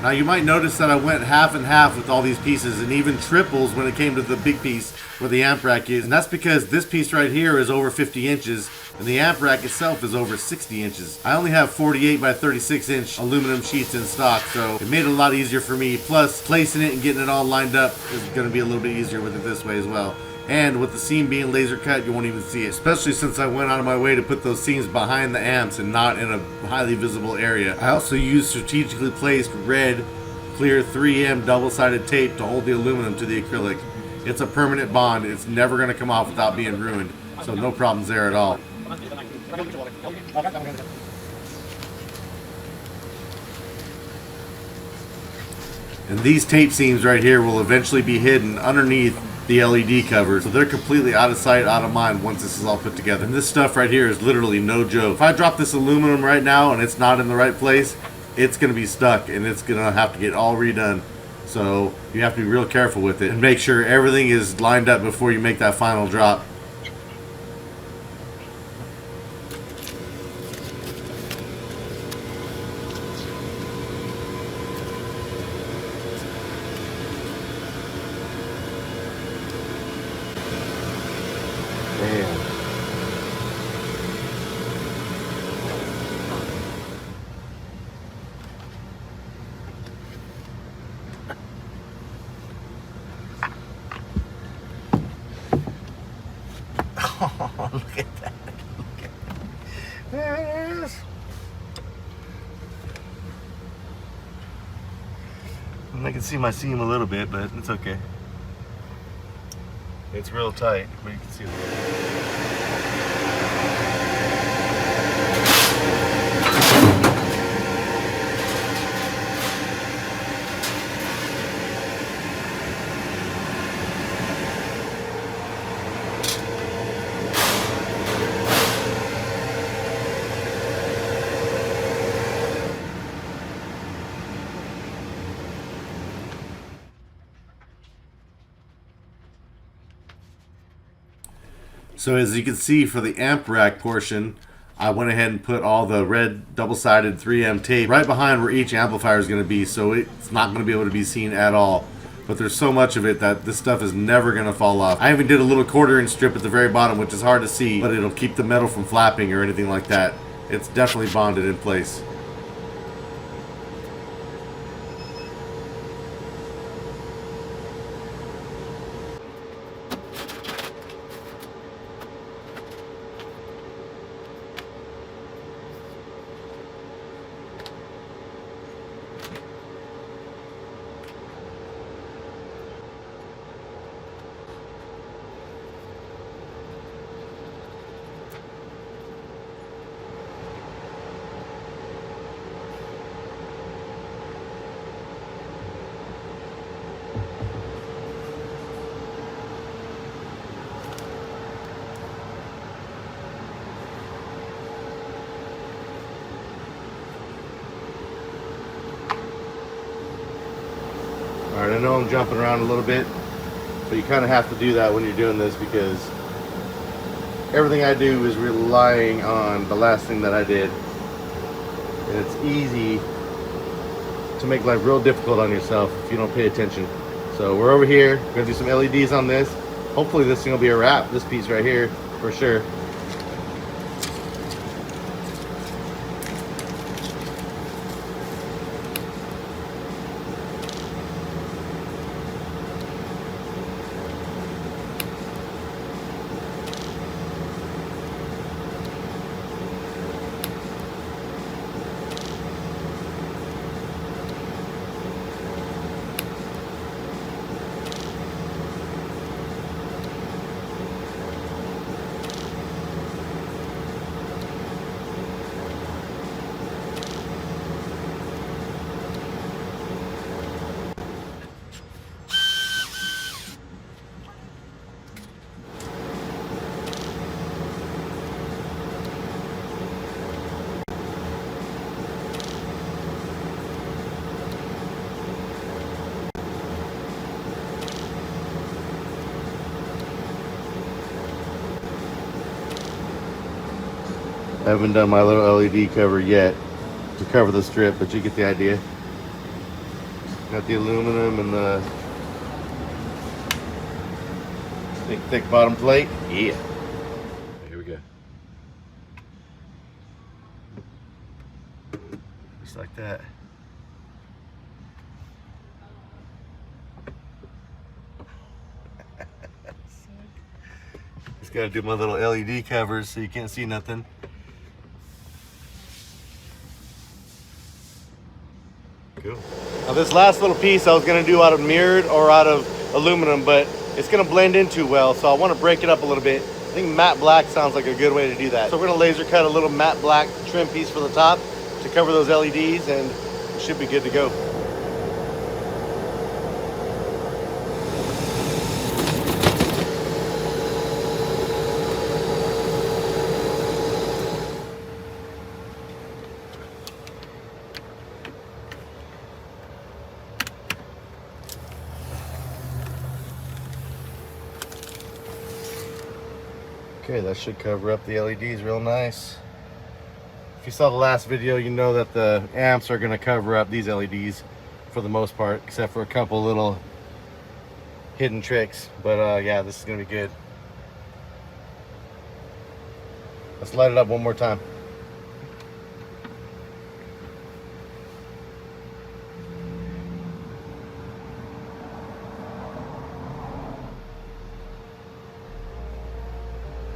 Now you might notice that I went half and half with all these pieces, and even triples when it came to the big piece where the amp rack is. And that's because this piece right here is over 50 inches and the amp rack itself is over 60 inches. I only have 48 by 36 inch aluminum sheets in stock, so it made it a lot easier for me. Plus, placing it and getting it all lined up is going to be a little bit easier with it this way as well. And with the seam being laser cut, you won't even see it. Especially since I went out of my way to put those seams behind the amps and not in a highly visible area. I also used strategically placed red, clear 3M double-sided tape to hold the aluminum to the acrylic. It's a permanent bond. It's never going to come off without being ruined. So no problems there at all. And these tape seams right here will eventually be hidden underneath the LED cover, so they're completely out of sight, out of mind once this is all put together. And this stuff right here is literally no joke. If I drop this aluminum right now and it's not in the right place, it's going to be stuck and it's going to have to get all redone. So you have to be real careful with it and make sure everything is lined up before you make that final drop. Oh, look at that. Look at that. There it is. And I can see my seam a little bit, but it's okay. It's real tight, but you can see it. So as you can see for the amp rack portion, I went ahead and put all the red double-sided 3M tape right behind where each amplifier is going to be, so it's not going to be able to be seen at all. But there's so much of it that this stuff is never going to fall off. I even did a little 1/4 inch strip at the very bottom, which is hard to see, but it'll keep the metal from flapping or anything like that. It's definitely bonded in place. Alright, I know I'm jumping around a little bit, but you kind of have to do that when you're doing this because everything I do is relying on the last thing that I did. And it's easy to make life real difficult on yourself if you don't pay attention. So we're over here, we're going to do some LEDs on this. Hopefully this thing will be a wrap, this piece right here, for sure. Haven't done my little LED cover yet to cover the strip, but you get the idea. Got the aluminum and the thick bottom plate. Yeah. Here we go. Just like that. Just gotta do my little LED covers so you can't see nothing. Cool. Now this last little piece I was gonna do out of mirrored or out of aluminum, but it's gonna blend in too well, so I wanna break it up a little bit. I think matte black sounds like a good way to do that. So we're gonna laser cut a little matte black trim piece for the top to cover those LEDs, and it should be good to go. Okay, that should cover up the LEDs real nice. If you saw the last video, you know that the amps are going to cover up these LEDs for the most part, except for a couple little hidden tricks. But yeah, this is going to be good. Let's light it up one more time.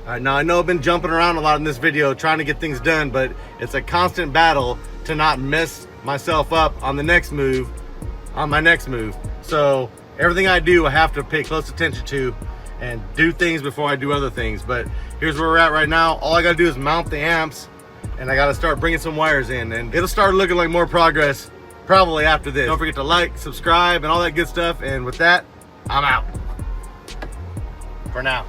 Alright, now I know I've been jumping around a lot in this video trying to get things done, but it's a constant battle to not mess myself up on the next move, on my next move. So everything I do, I have to pay close attention to and do things before I do other things. But here's where we're at right now. All I gotta do is mount the amps, and I gotta start bringing some wires in, and it'll start looking like more progress probably after this. Don't forget to like, subscribe, and all that good stuff. And with that, I'm out for now.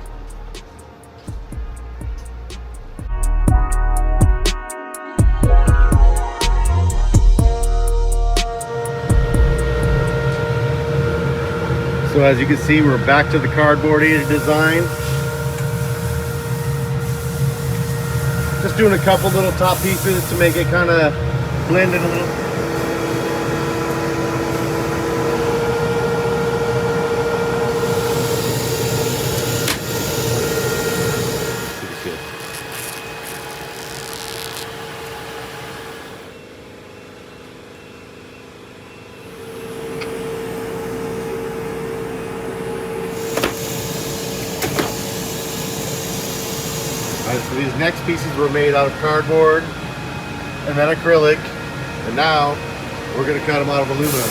So as you can see, we're back to the cardboardy design. Just doing a couple little top pieces to make it kind of blend in a little. So these next pieces were made out of cardboard and then acrylic, and now we're going to cut them out of aluminum.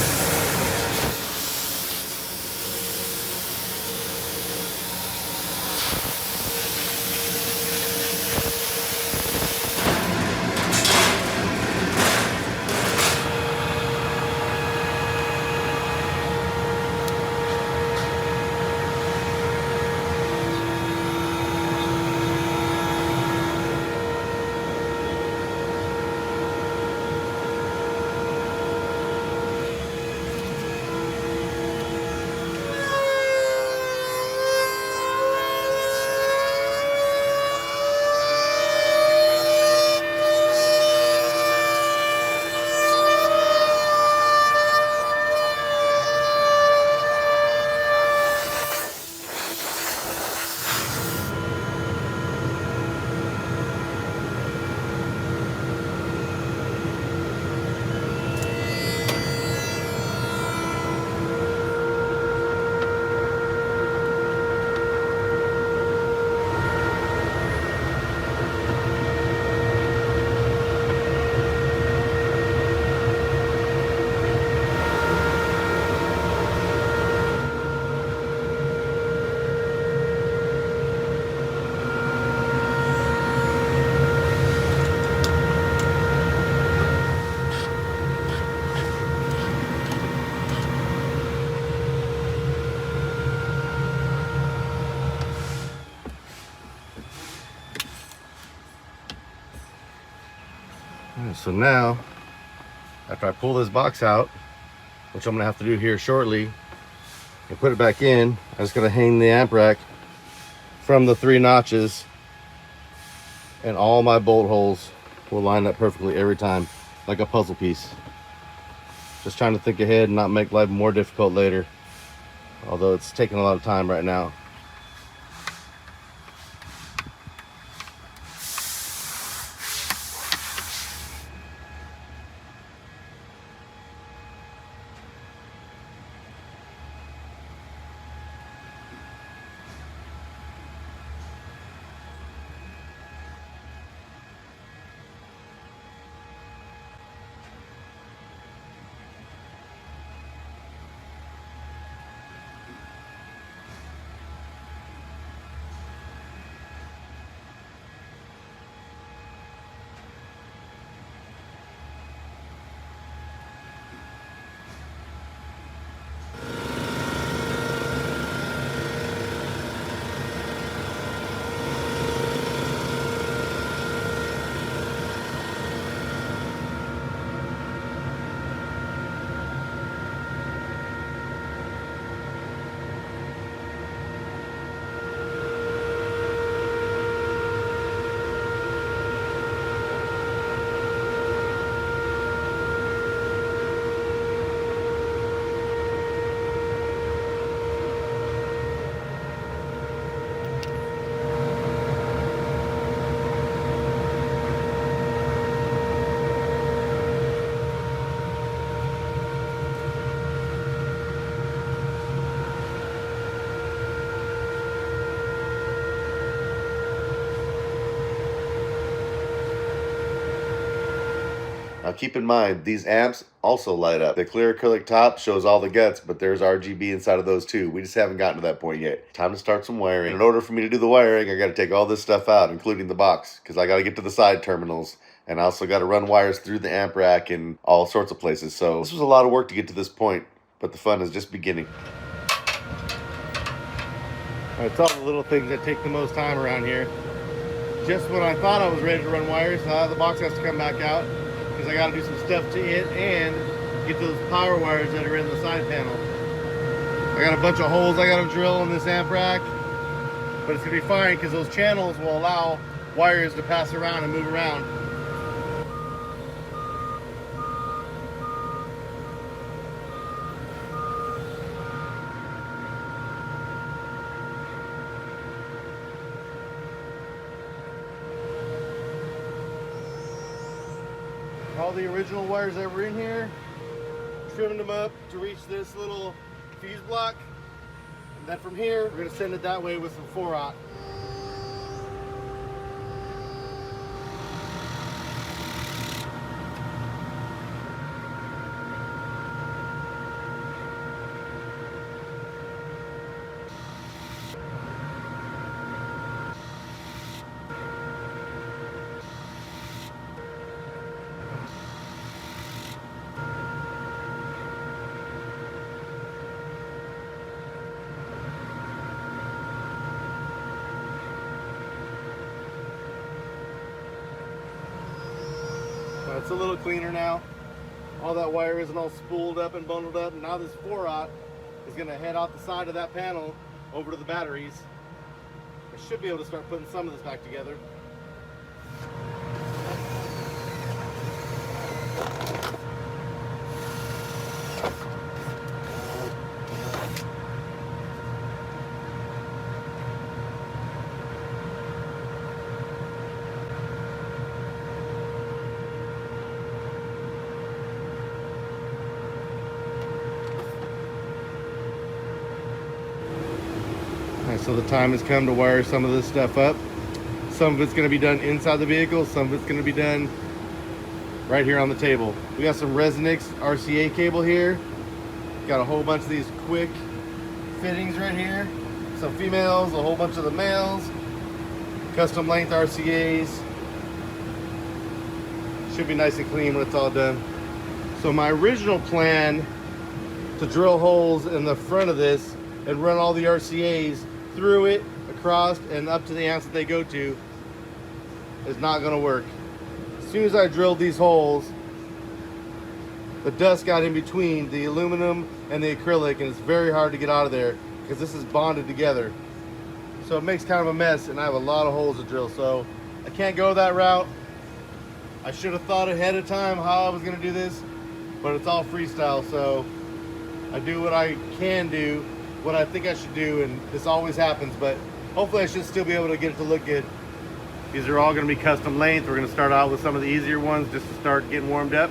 So now, after I pull this box out, which I'm gonna have to do here shortly, and put it back in, I just gotta hang the amp rack from the 3 notches And all my bolt holes will line up perfectly every time, like a puzzle piece. Just trying to think ahead and not make life more difficult later, although it's taking a lot of time right now. Now keep in mind, these amps also light up. The clear acrylic top shows all the guts, but there's RGB inside of those too. We just haven't gotten to that point yet. Time to start some wiring. And in order for me to do the wiring, I gotta take all this stuff out, including the box, because I gotta get to the side terminals. And I also gotta run wires through the amp rack and all sorts of places. So this was a lot of work to get to this point, but the fun is just beginning. It's all the little things that take the most time around here. Just when I thought I was ready to run wires, the box has to come back out, because I got to do some stuff to it and get those power wires that are in the side panel. I got a bunch of holes I got to drill in this amp rack, but it's going to be fine because those channels will allow wires to pass around and move around. All the original wires that were in here, trimmed them up to reach this little fuse block, and then from here we're going to send it that way with some 4-aught. It's a little cleaner now. All that wire isn't all spooled up and bundled up, and now this 4-aught is going to head out the side of that panel over to the batteries. I should be able to start putting some of this back together. So the time has come to wire some of this stuff up. Some of it's going to be done inside the vehicle, some of it's going to be done right here on the table. We got some Resonix RCA cable here. Got a whole bunch of these quick fittings right here. Some females, a whole bunch of the males. Custom length RCAs. Should be nice and clean when it's all done. So my original plan to drill holes in the front of this and run all the RCAs through it, across, and up to the amps that they go to is not going to work. As soon as I drilled these holes, the dust got in between the aluminum and the acrylic, and it's very hard to get out of there because this is bonded together. So it makes kind of a mess, and I have a lot of holes to drill. So I can't go that route. I should have thought ahead of time how I was gonna do this, but it's all freestyle, so I do what I can do, what I think I should do, and this always happens, but hopefully I should still be able to get it to look good. These are all gonna be custom length. We're gonna start out with some of the easier ones just to start getting warmed up.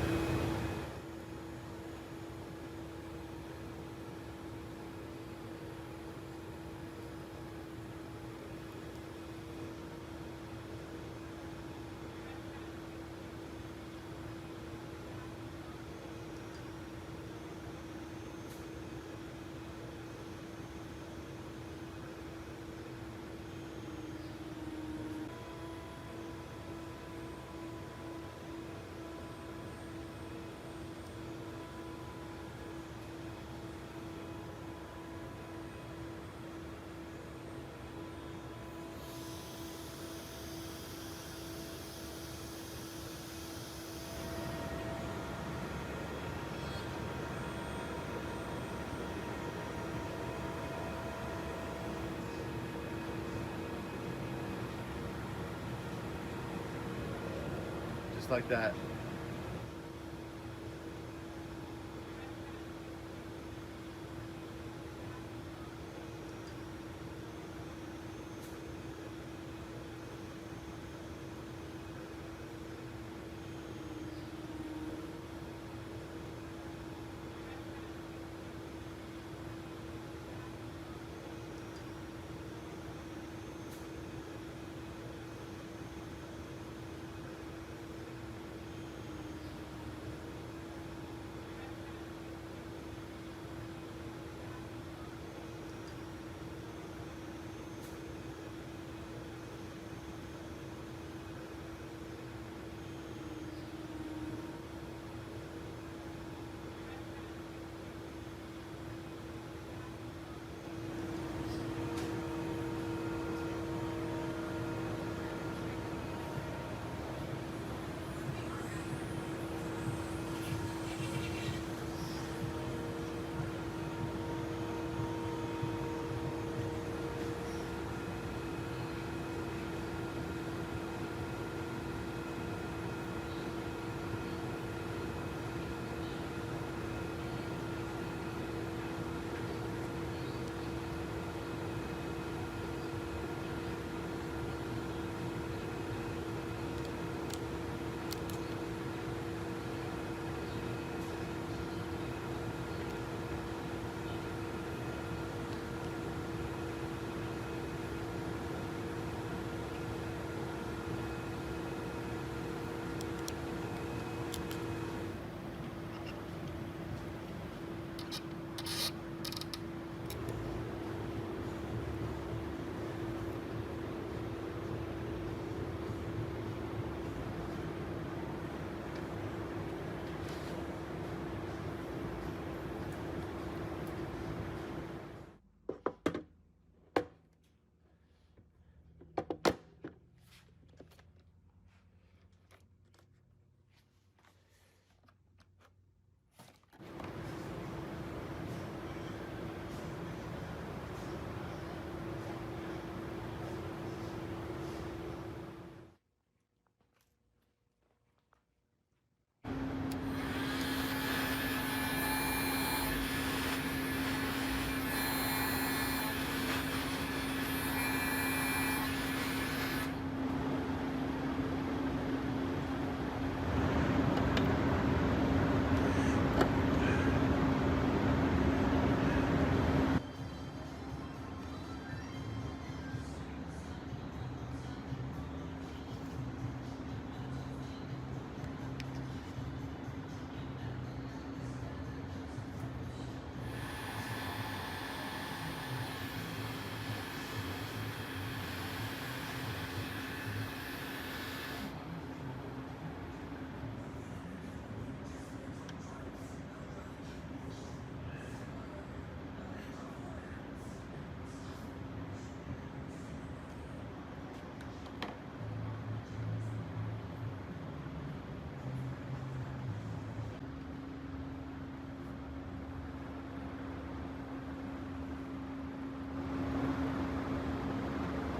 Just like that.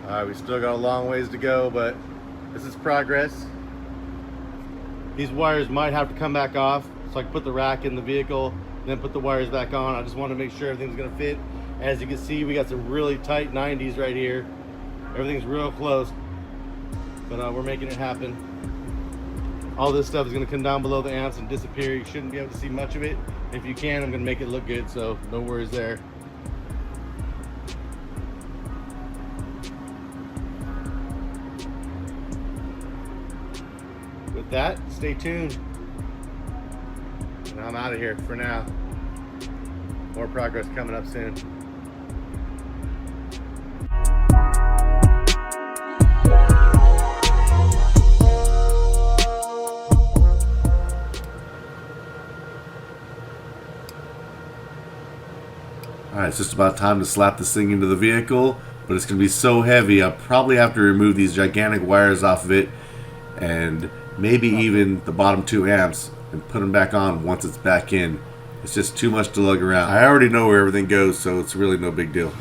All right, we still got a long ways to go, but This is progress. These wires might have to come back off, so I can put the rack in the vehicle, then put the wires back on. I just want to make sure everything's gonna fit. As you can see, we got some really tight 90s right here. Everything's real close, but we're making it happen. All this stuff is gonna come down below the amps and disappear. You shouldn't be able to see much of it. If you can, I'm gonna make it look good, so no worries there. With that, stay tuned. And I'm out of here for now. More progress coming up soon. Alright, it's just about time to slap this thing into the vehicle, but it's going to be so heavy I'll probably have to remove these gigantic wires off of it and maybe even the bottom 2 amps and put them back on once it's back in. It's just too much to lug around. I already know where everything goes, so it's really no big deal.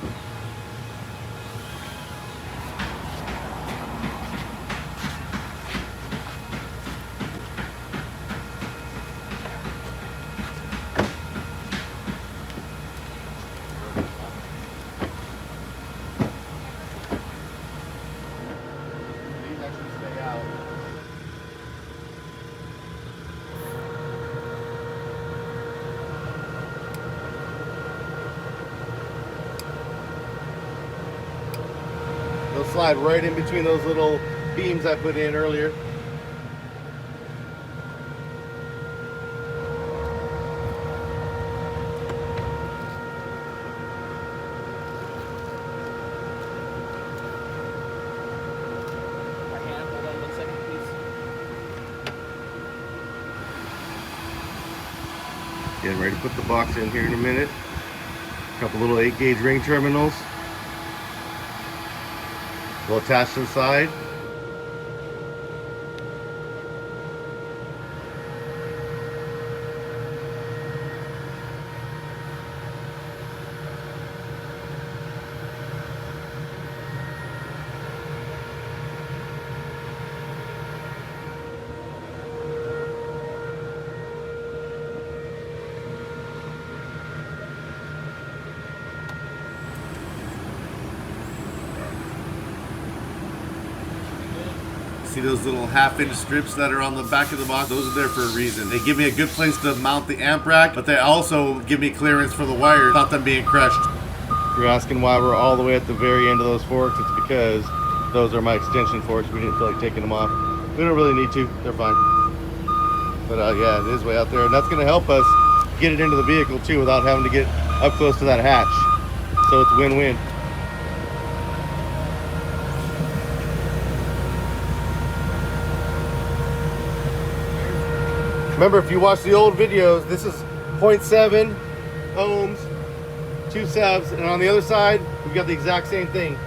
They'll slide right in between those little beams I put in earlier. Getting ready to put the box in here in a minute. A couple little 8-gauge ring terminals. They'll attach to the side. See those little 1/2-inch strips that are on the back of the box? Those are there for a reason. They give me a good place to mount the amp rack, but they also give me clearance for the wires without them being crushed. If you're asking why we're all the way at the very end of those forks, it's because those are my extension forks. We didn't feel like taking them off. We don't really need to. They're fine. But yeah, it is way out there. And that's going to help us get it into the vehicle too without having to get up close to that hatch. So it's win-win. Remember, if you watch the old videos, this is 0.7 ohms, 2 subs, and on the other side, we've got the exact same thing.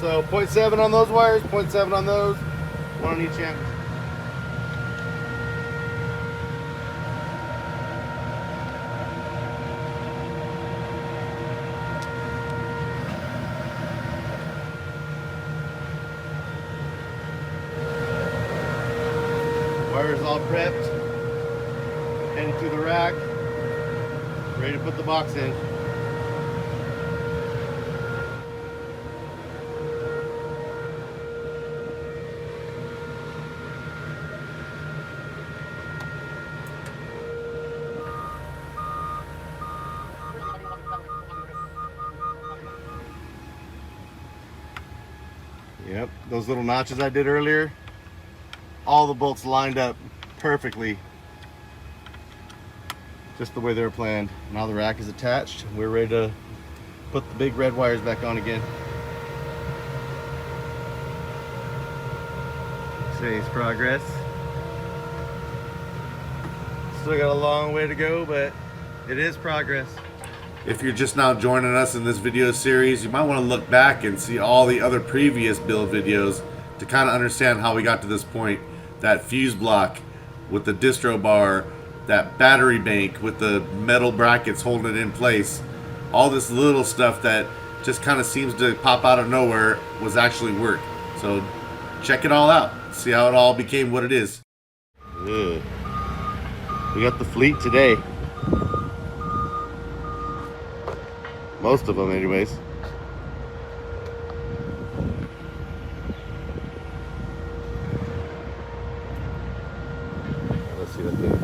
So 0.7 on those wires, 0.7 on those, 1 on each amp. Wires all prepped. Heading to the rack, ready to put the box in. Yep, those little notches I did earlier, all the bolts lined up perfectly. Just the way they were planned. Now the rack is attached. We're ready to put the big red wires back on again. Today's progress. Still got a long way to go, but it is progress. If you're just now joining us in this video series, you might want to look back and see all the other previous build videos to kind of understand how we got to this point. That fuse block with the distro bar, that battery bank with the metal brackets holding it in place, all this little stuff that just kind of seems to pop out of nowhere was actually work. So check it all out. See how it all became what it is. Ugh. We got the fleet today. Most of them, anyways. Let's see that thing.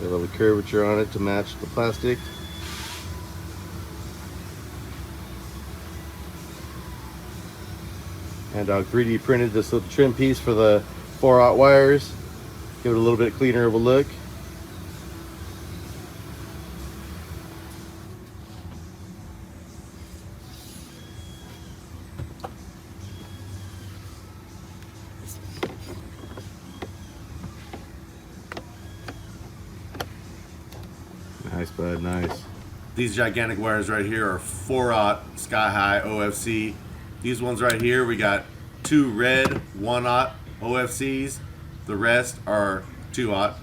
Got a little curvature on it to match the plastic. And 3D printed this little trim piece for the 4/0 wires. Give it a little bit cleaner of a look. Nice, bud, nice. These gigantic wires right here are 4/0 sky high OFC. These ones right here, we got 2 red 1/0 OFCs. The rest are 2/0.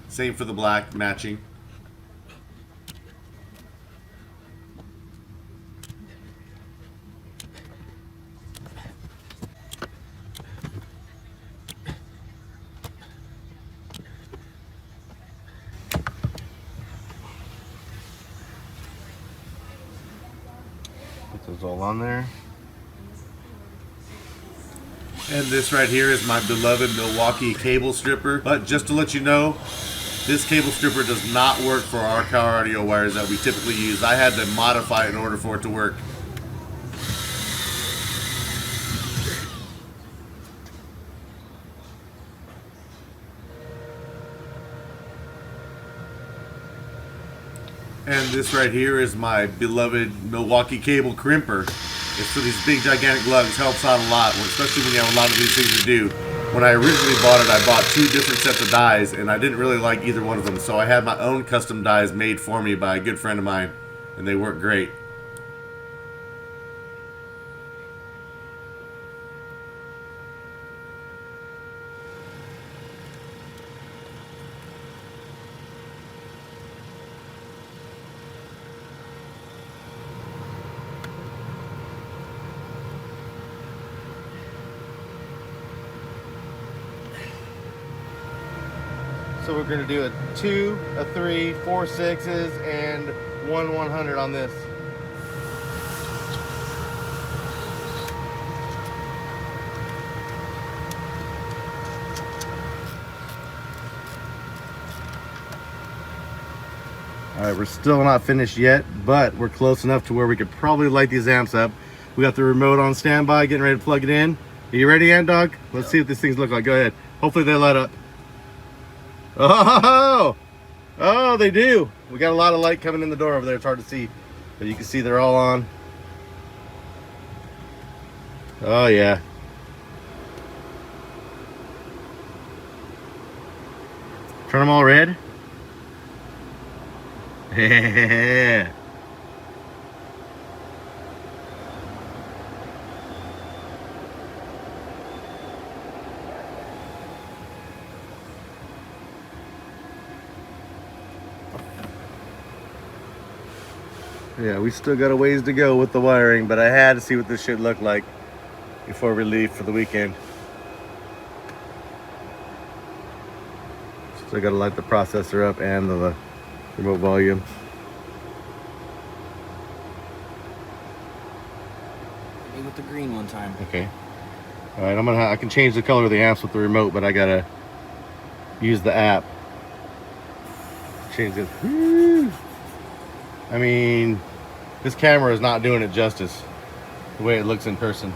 Same for the black, matching. Put those all on there. And this right here is my beloved Milwaukee cable stripper. But just to let you know, this cable stripper does not work for our car audio wires that we typically use. I had to modify it in order for it to work. And this right here is my beloved Milwaukee cable crimper. It's for these big gigantic lugs, helps out a lot, especially when you have a lot of these things to do. When I originally bought it, I bought 2 different sets of dies, and I didn't really like either one of them, so I had my own custom dies made for me by a good friend of mine, and they work great. So we're gonna do a 2, a 3, 4 6s, and 1 100 on this. All right, we're still not finished yet, but we're close enough to where we could probably light these amps up. We got the remote on standby, getting ready to plug it in. Are you ready, Ant Dog? Let's see what these things look like. Go ahead. Hopefully they light up. Oh, oh, they do. We got a lot of light coming in the door over there. It's hard to see, but you can see they're all on. Oh yeah. Turn them all red. Yeah. Yeah, we still got a ways to go with the wiring, but I had to see what this shit looked like before we leave for the weekend. Still got to light the processor up and the remote volume. Me with the green one time. Okay. All right, I can change the color of the amps with the remote, but I gotta use the app. Change it. Woo. I mean, this camera is not doing it justice the way it looks in person.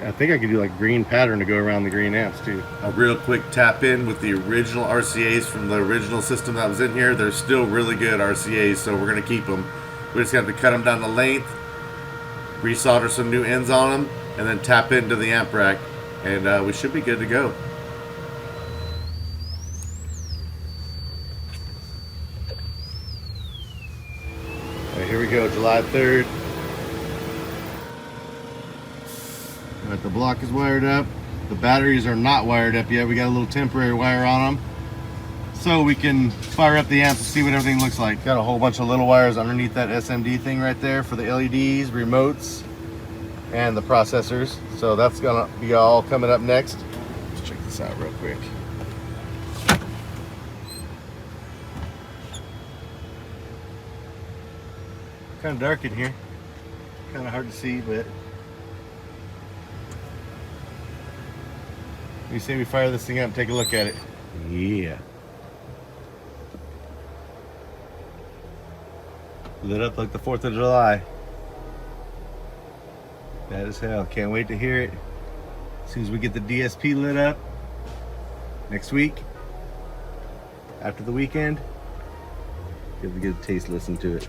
I think I could do like green pattern to go around the green amps too. A real quick tap in with the original RCAs from the original system that was in here. They're still really good RCAs, so we're gonna keep them. We just have to cut them down to length, resolder some new ends on them, and then tap into the amp rack, and we should be good to go. All right, here we go, July 3rd. All right, the block is wired up. The batteries are not wired up yet. We got a little temporary wire on them, so we can fire up the amps and see what everything looks like. Got a whole bunch of little wires underneath that SMD thing right there for the LEDs, remotes, and the processors. So that's gonna be all coming up next. Let's check this out real quick. Kind of dark in here, kind of hard to see, but you say we fire this thing up and take a look at it. Yeah. Lit up like the 4th of July. Bad as hell. Can't wait to hear it. As soon as we get the DSP lit up next week, after the weekend, give it a good taste, listen to it.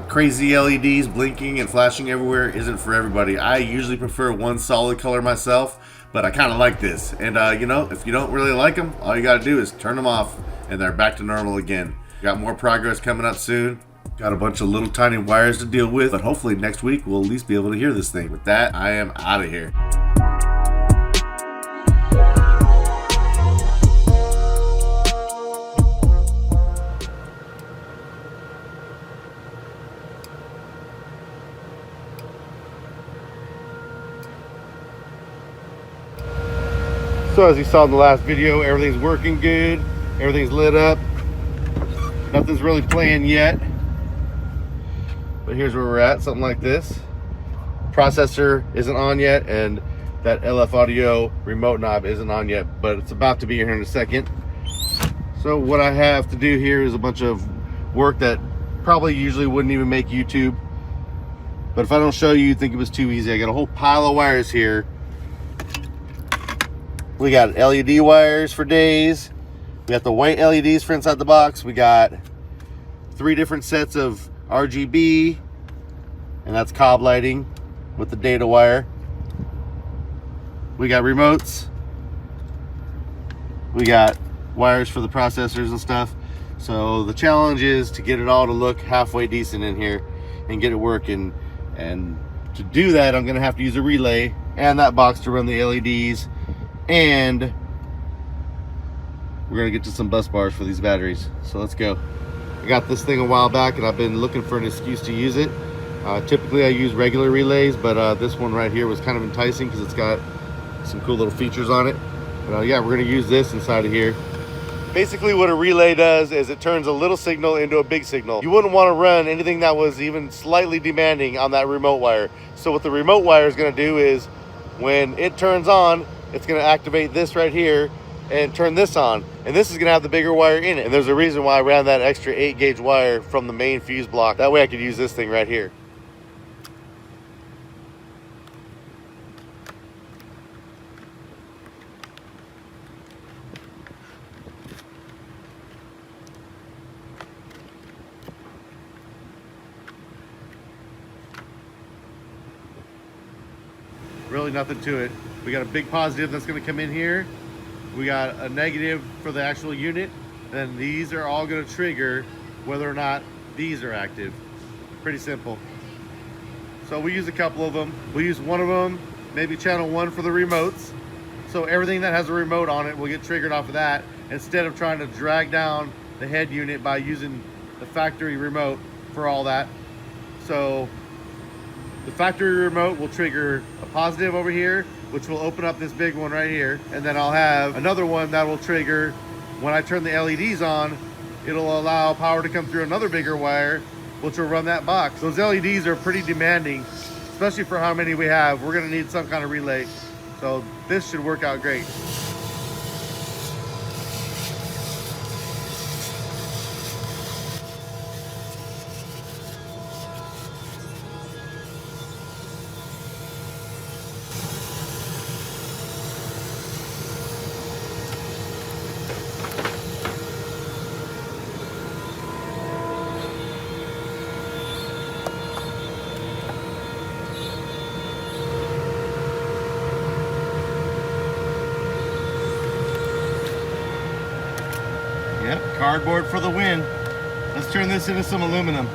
Crazy LEDs blinking and flashing everywhere isn't for everybody. I usually prefer one solid color myself, but I kind of like this. And you know, if you don't really like them, all you got to do is turn them off and they're back to normal again. Got more progress coming up soon. Got a bunch of little tiny wires to deal with, but hopefully next week we'll at least be able to hear this thing. With that, I am out of here. So as you saw in the last video, everything's working good, everything's lit up, nothing's really playing yet, but here's where we're at, something like this. Processor isn't on yet, and that LF audio remote knob isn't on yet, but it's about to be here in a second. So what I have to do here is a bunch of work that probably usually wouldn't even make YouTube, but if I don't show you, you'd think it was too easy. I got a whole pile of wires here. We got LED wires for days. We got the white LEDs for inside the box. We got 3 different sets of RGB, and that's Cob lighting with the data wire. We got remotes. We got wires for the processors and stuff. So the challenge is to get it all to look halfway decent in here and get it working. And to do that, I'm gonna have to use a relay and that box to run the LEDs. And we're gonna get to some bus bars for these batteries. So let's go. I got this thing a while back and I've been looking for an excuse to use it. Typically I use regular relays, but this one right here was kind of enticing because it's got some cool little features on it. But yeah, we're gonna use this inside of here. Basically what a relay does is it turns a little signal into a big signal. You wouldn't want to run anything that was even slightly demanding on that remote wire. So what the remote wire is gonna do is when it turns on, it's going to activate this right here and turn this on, and this is going to have the bigger wire in it. And there's a reason why I ran that extra 8-gauge wire from the main fuse block. That way I could use this thing right here. Really nothing to it. We got a big positive that's going to come in here. We got a negative for the actual unit. And these are all going to trigger whether or not these are active. Pretty simple. So we use a couple of them. We use one of them, maybe channel 1 for the remotes. So everything that has a remote on it will get triggered off of that, instead of trying to drag down the head unit by using the factory remote for all that. So the factory remote will trigger a positive over here, which will open up this big one right here. And then I'll have another one that will trigger, when I turn the LEDs on, it'll allow power to come through another bigger wire, which will run that box. Those LEDs are pretty demanding, especially for how many we have. We're gonna need some kind of relay. So this should work out great. Yep, cardboard for the win. Let's turn this into some aluminum.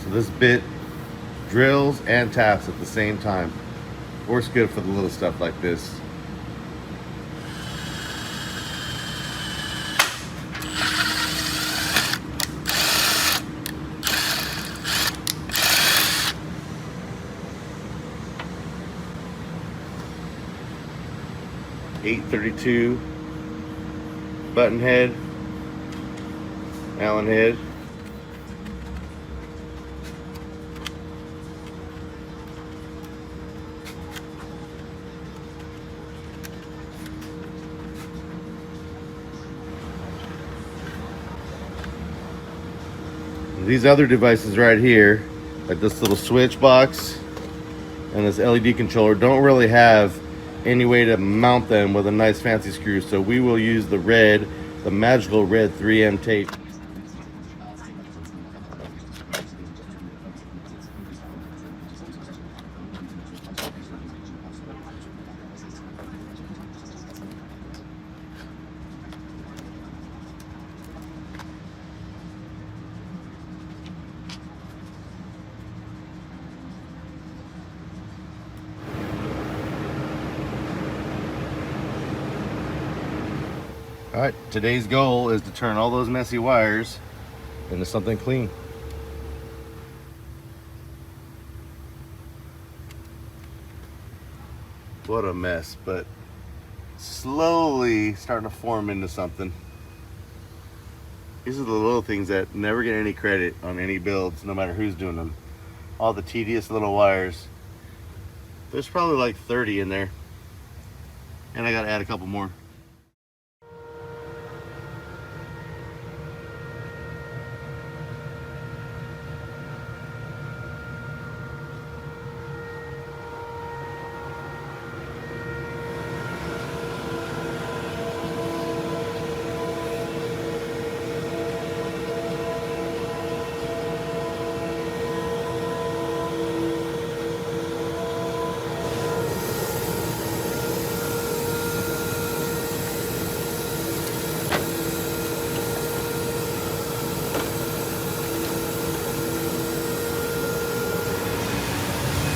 So this bit drills and taps at the same time. Works good for the little stuff like this. .832 button head, Allen head. These other devices right here, like this little switch box and this LED controller, don't really have any way to mount them with a nice fancy screw, so we will use the magical red 3M tape. All right, today's goal is to turn all those messy wires into something clean. What a mess, but slowly starting to form into something. These are the little things that never get any credit on any builds, no matter who's doing them. All the tedious little wires. There's probably like 30 in there. And I gotta add a couple more.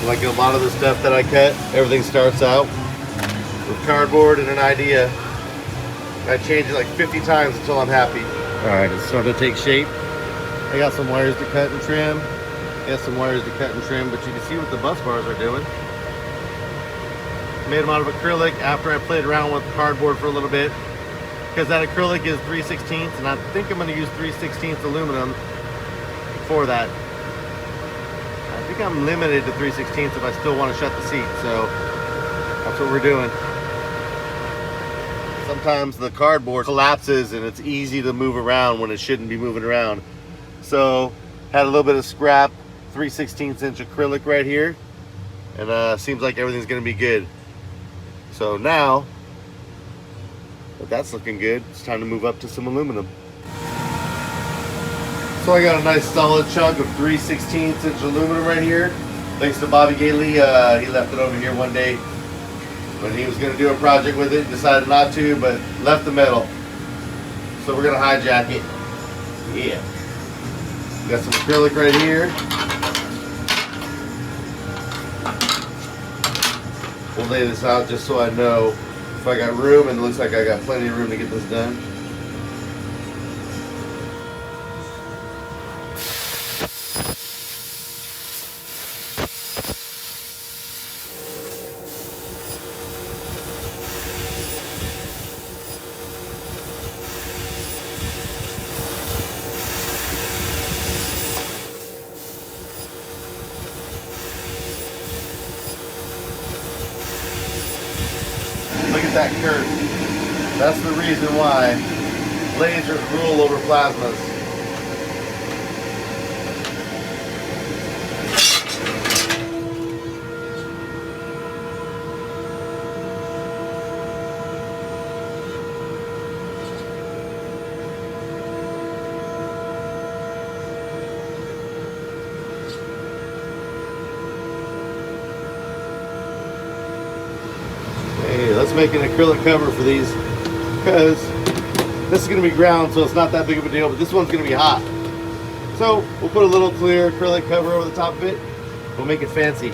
Like a lot of the stuff that I cut, everything starts out with cardboard and an idea. I change it like 50 times until I'm happy. All right, it's starting to take shape. I got some wires to cut and trim. Got some wires to cut and trim, but you can see what the bus bars are doing. Made them out of acrylic after I played around with cardboard for a little bit, because that acrylic is 3/16, and I think I'm going to use 3/16 aluminum for that. I think I'm limited to 3/16 if I still want to shut the seat, so that's what we're doing. Sometimes the cardboard collapses and it's easy to move around when it shouldn't be moving around. So had a little bit of scrap 3/16 inch acrylic right here, and seems like everything's gonna be good. So now that that's looking good, it's time to move up to some aluminum. So I got a nice solid chunk of 3/16 inch aluminum right here. Thanks to Bobby Gailey, he left it over here one day when he was gonna do a project with it, decided not to, but left the metal. So we're gonna hijack it. Yeah. Got some acrylic right here. We'll lay this out just so I know if I got room, and it looks like I got plenty of room to get this done. that curve. That's the reason why lasers rule over plasmas. Hey, let's make an acrylic cover for these, because this is going to be ground, so it's not that big of a deal, but this one's going to be hot. So we'll put a little clear acrylic cover over the top of it. We'll make it fancy.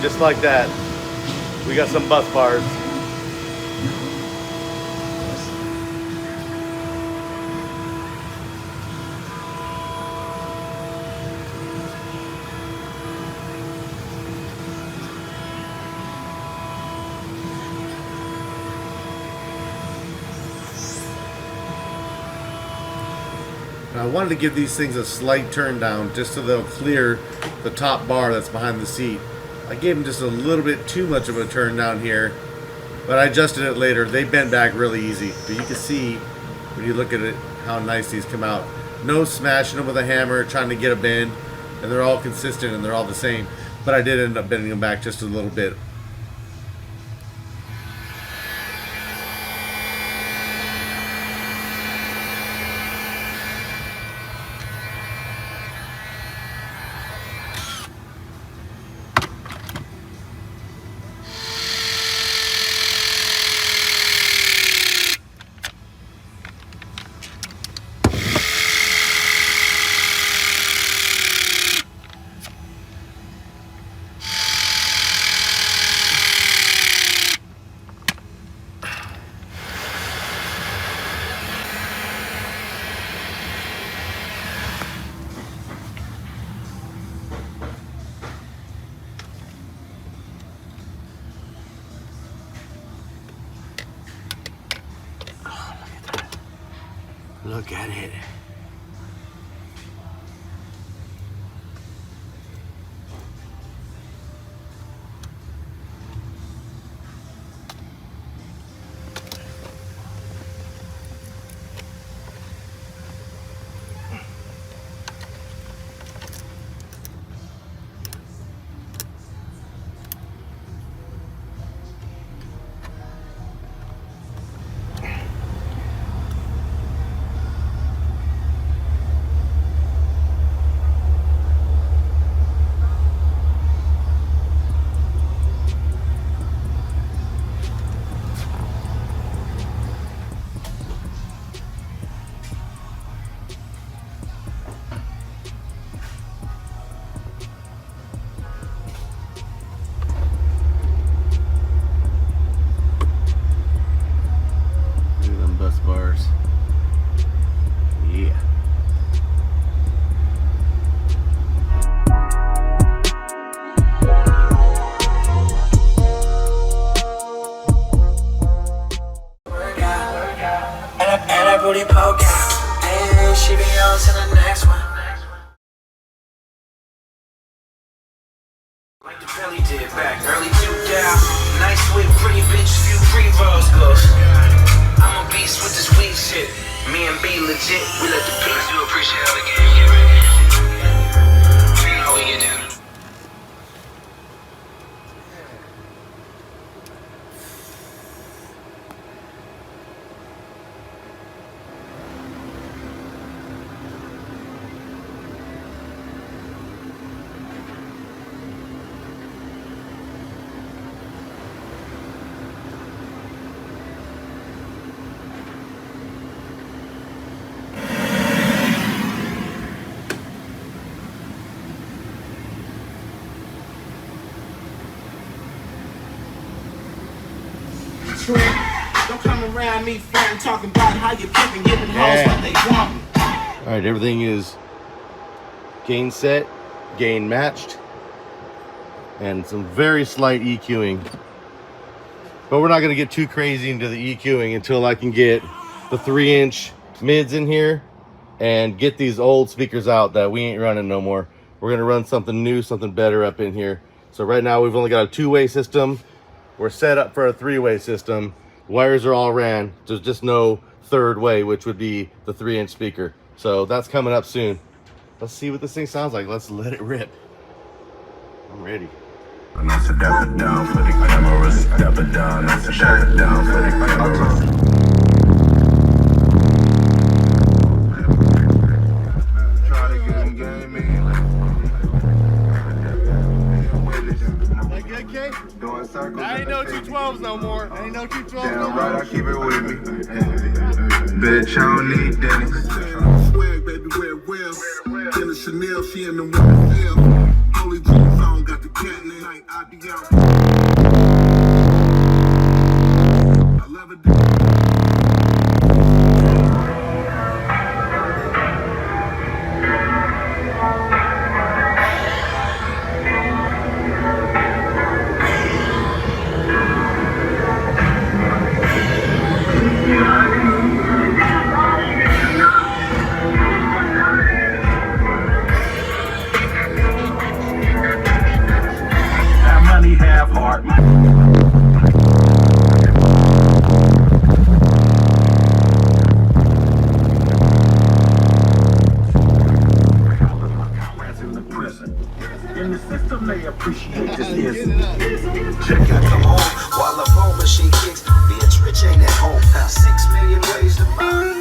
Just like that, we got some bus bars. I wanted to give these things a slight turn down just so they'll clear the top bar that's behind the seat. I gave them just a little bit too much of a turn down here, but I adjusted it later. They bend back really easy, but you can see when you look at it how nice these come out. No smashing them with a hammer trying to get a bend, and they're all consistent and they're all the same, but I did end up bending them back just a little bit. Look at it. booty poke out. And she be on to the next one. Like the belly did back early 2000. Nice with pretty bitch, few free rolls goes. I'm a beast with this weed shit. Me and B legit, we let the beats do appreciate how the game get ready. You know how we get down. Don't come around me, friend, talking about how you picking, giving hoes what they want. All right, everything is gain set, gain matched, and some very slight EQing. But we're not going to get too crazy into the EQing until I can get the 3-inch mids in here and get these old speakers out that we ain't running no more. We're going to run something new, something better up in here. So right now we've only got a 2-way system. We're set up for a 3-way system. Wires are all ran. There's just no 3rd way, which would be the 3-inch speaker. So that's coming up soon. Let's see what this thing sounds like. Let's let it rip. I'm ready. That's a dapper down for the cameras. Dapper down, that's a dapper down for the cameras. Try to get them game in. That good, Kay? Doing circles. I ain't no 212s no more. I ain't no 212s no Damn more. right, I keep it with me. Bitch, I don't need Deadening. Swag, baby, wear it well. Killer Chanel, she in the winter field. Holy jeans on, got the cat in the night, I be out. I love it. Have money, have heart. In the system, they appreciate this. Check out the home while the phone machine kicks. Bitch, rich ain't at home. 6 million ways to buy.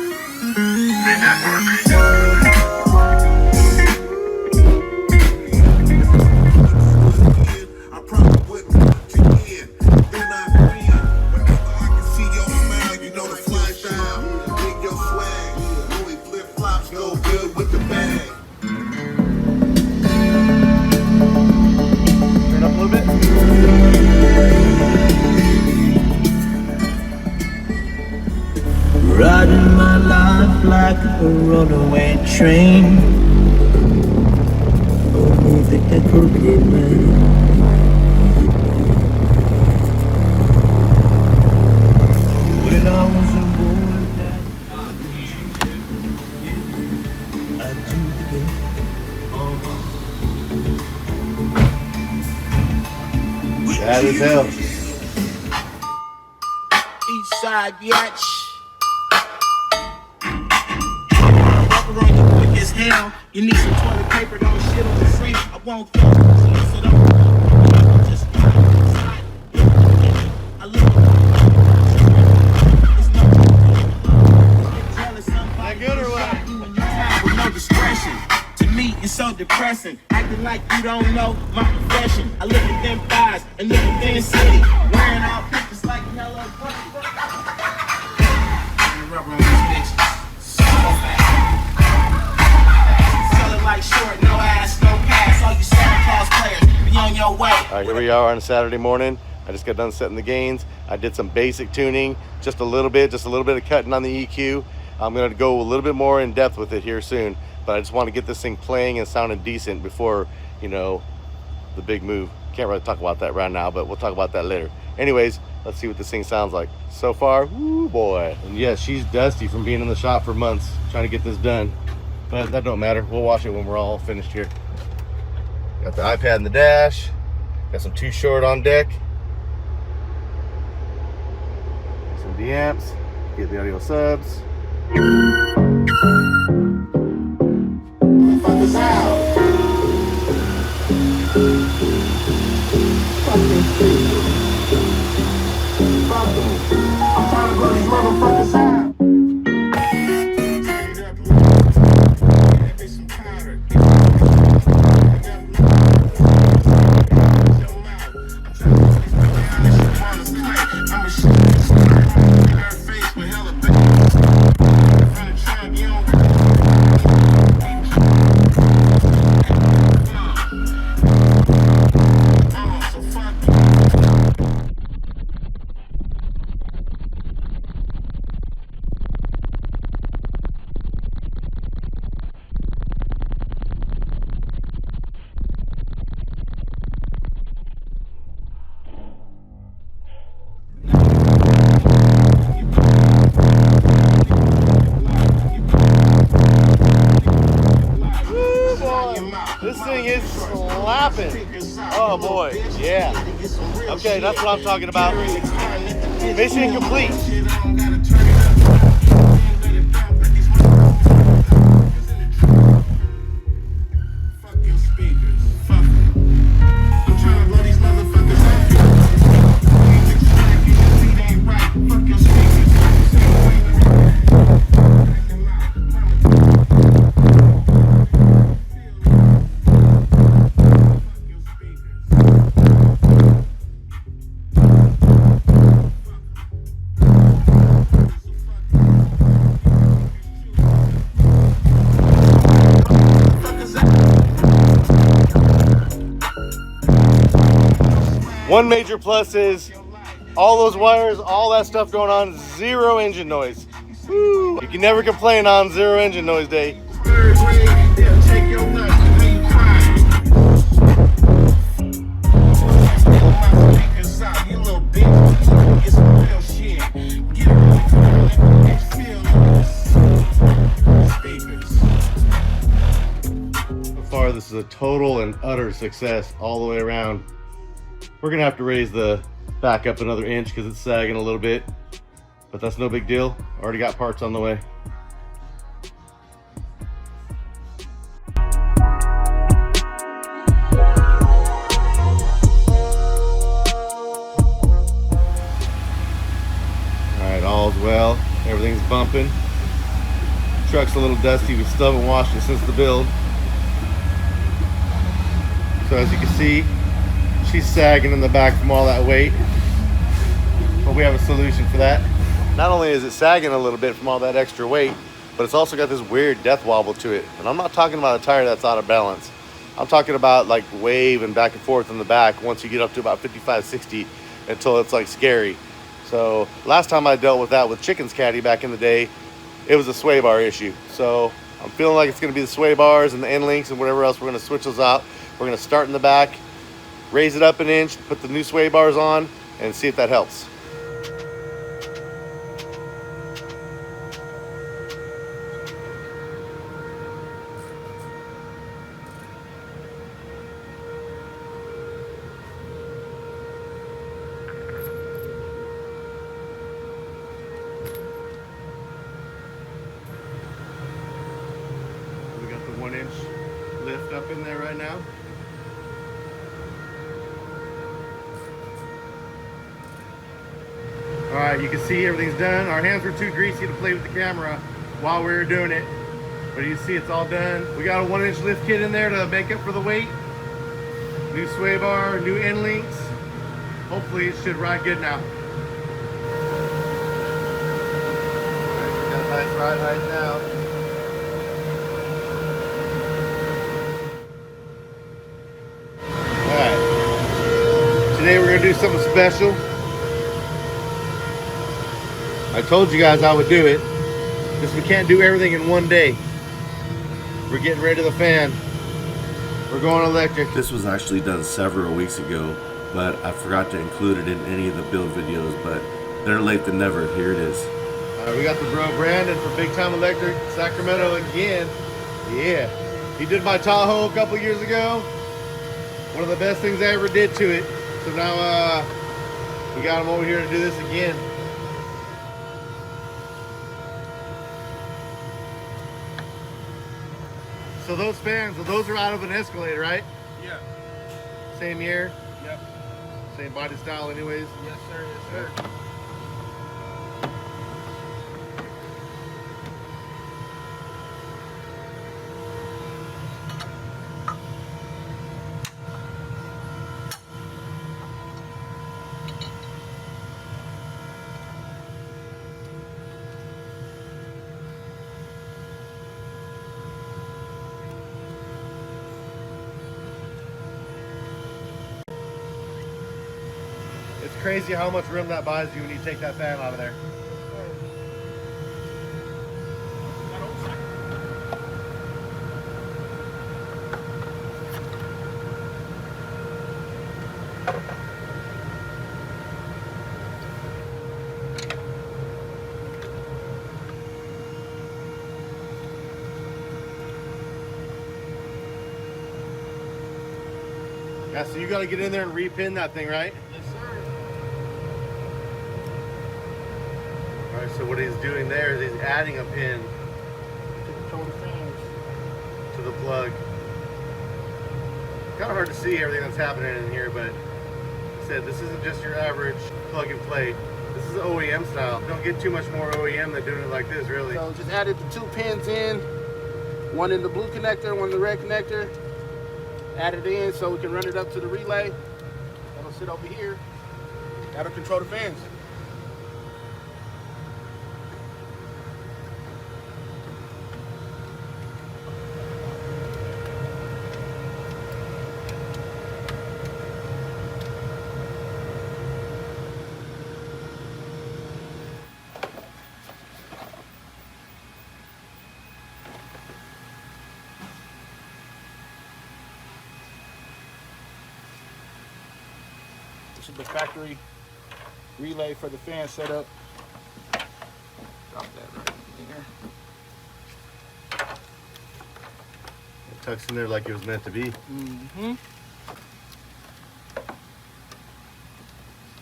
I probably wouldn't want you in. Then I win. Whenever I can see your smile, you know the fly style. Dig your swag. Louis flip flops go good with the bag. Turn up a little bit. Riding my life like a runaway train. Over the Acrylic Window. When I was a boy, I do That is hell. East side, bitch. Walk around you quick as hell. You need some toilet paper, don't shit on the free. I won't feel so don't just inside. I look. It's no jealous somebody. That good or what? You and your time with no discretion. To me, it's so depressing. Acting like you don't know my profession. I live in them thighs and live in the city. Wearing out pictures like Hello Kitty. Rubber on these bitches. So fast. Sell it like short, no ass, no pass. All you Santa Claus players, be on your way. All right, here we are on a Saturday morning. I just got done setting the gains. I did some basic tuning, just a little bit of cutting on the EQ. I'm gonna go a little bit more in depth with it here soon, but I just want to get this thing playing and sounding decent before, you know, the big move. Can't really talk about that right now, but we'll talk about that later. Anyways, let's see what this thing sounds like. So far, woo boy. And yeah, she's dusty from being in the shop for months trying to get this done. But that don't matter. We'll wash it when we're all finished here. Got the iPad in the dash. Got some Too Short on deck. Some D amps. Get the audio subs. Motherfuckers out. Fuck this shit. Fuck them. I'm trying to blow these motherfuckers out. This thing is slapping. Oh boy, yeah. Okay, that's what I'm talking about. Mission complete. One major plus is all those wires, all that stuff going on, zero engine noise. Woo. You can never complain on zero engine noise day. So far, this is a total and utter success all the way around. We're gonna have to raise the back up another inch because it's sagging a little bit, but that's no big deal. Already got parts on the way. All right, all's well. Everything's bumping. Truck's a little dusty. We still haven't washed it since the build. So as you can see, she's sagging in the back from all that weight, but we have a solution for that. Not only is it sagging a little bit from all that extra weight, but it's also got this weird death wobble to it. And I'm not talking about a tire that's out of balance. I'm talking about like waving back and forth in the back once you get up to about 55, 60 until it's like scary. So last time I dealt with that with Chicken's Caddy back in the day, it was a sway bar issue. So I'm feeling like it's gonna be the sway bars and the end links and whatever else. We're gonna switch those out. We're gonna start in the back, raise it up an inch, put the new sway bars on, and see if that helps. We got the 1-inch lift up in there right now. All right, you can see everything's done. Our hands were too greasy to play with the camera while we were doing it, but you see it's all done. We got a 1-inch lift kit in there to make up for the weight. New sway bar, new end links. Hopefully it should ride good now. All right, got a nice ride height now. All right, today we're gonna do something special. I told you guys I would do it, because we can't do everything in one day. We're getting rid of the fan. We're going electric. This was actually done several weeks ago but I forgot to include it in any of the build videos, but better late than never. Here it is. We got the bro Brandon from Big Time Electric, Sacramento again. Yeah, he did my Tahoe a couple years ago. One of the best things I ever did to it. So now we got him over here to do this again. So those fans, those are out of an Escalade, right? Yeah. Same year, Yep. same body style anyways. Yes, sir. Yes, sir. It's crazy how much room that buys you when you take that fan out of there. Yeah, so you got to get in there and repin that thing, right? Yes, sir. All right, so what he's doing there is he's adding a pin To control the fans. to the plug. Kind of hard to see everything that's happening in here, but like I said, this isn't just your average plug and play. This is OEM style. Don't get too much more OEM than doing it like this, really. So just added the 2 pins in. One in the blue connector, one in the red connector. Added in so we can run it up to the relay. That'll sit over here. That'll control the fans. This is the factory relay for the fan setup. Drop that right in there. It tucks in there like it was meant to be. Mm-hmm.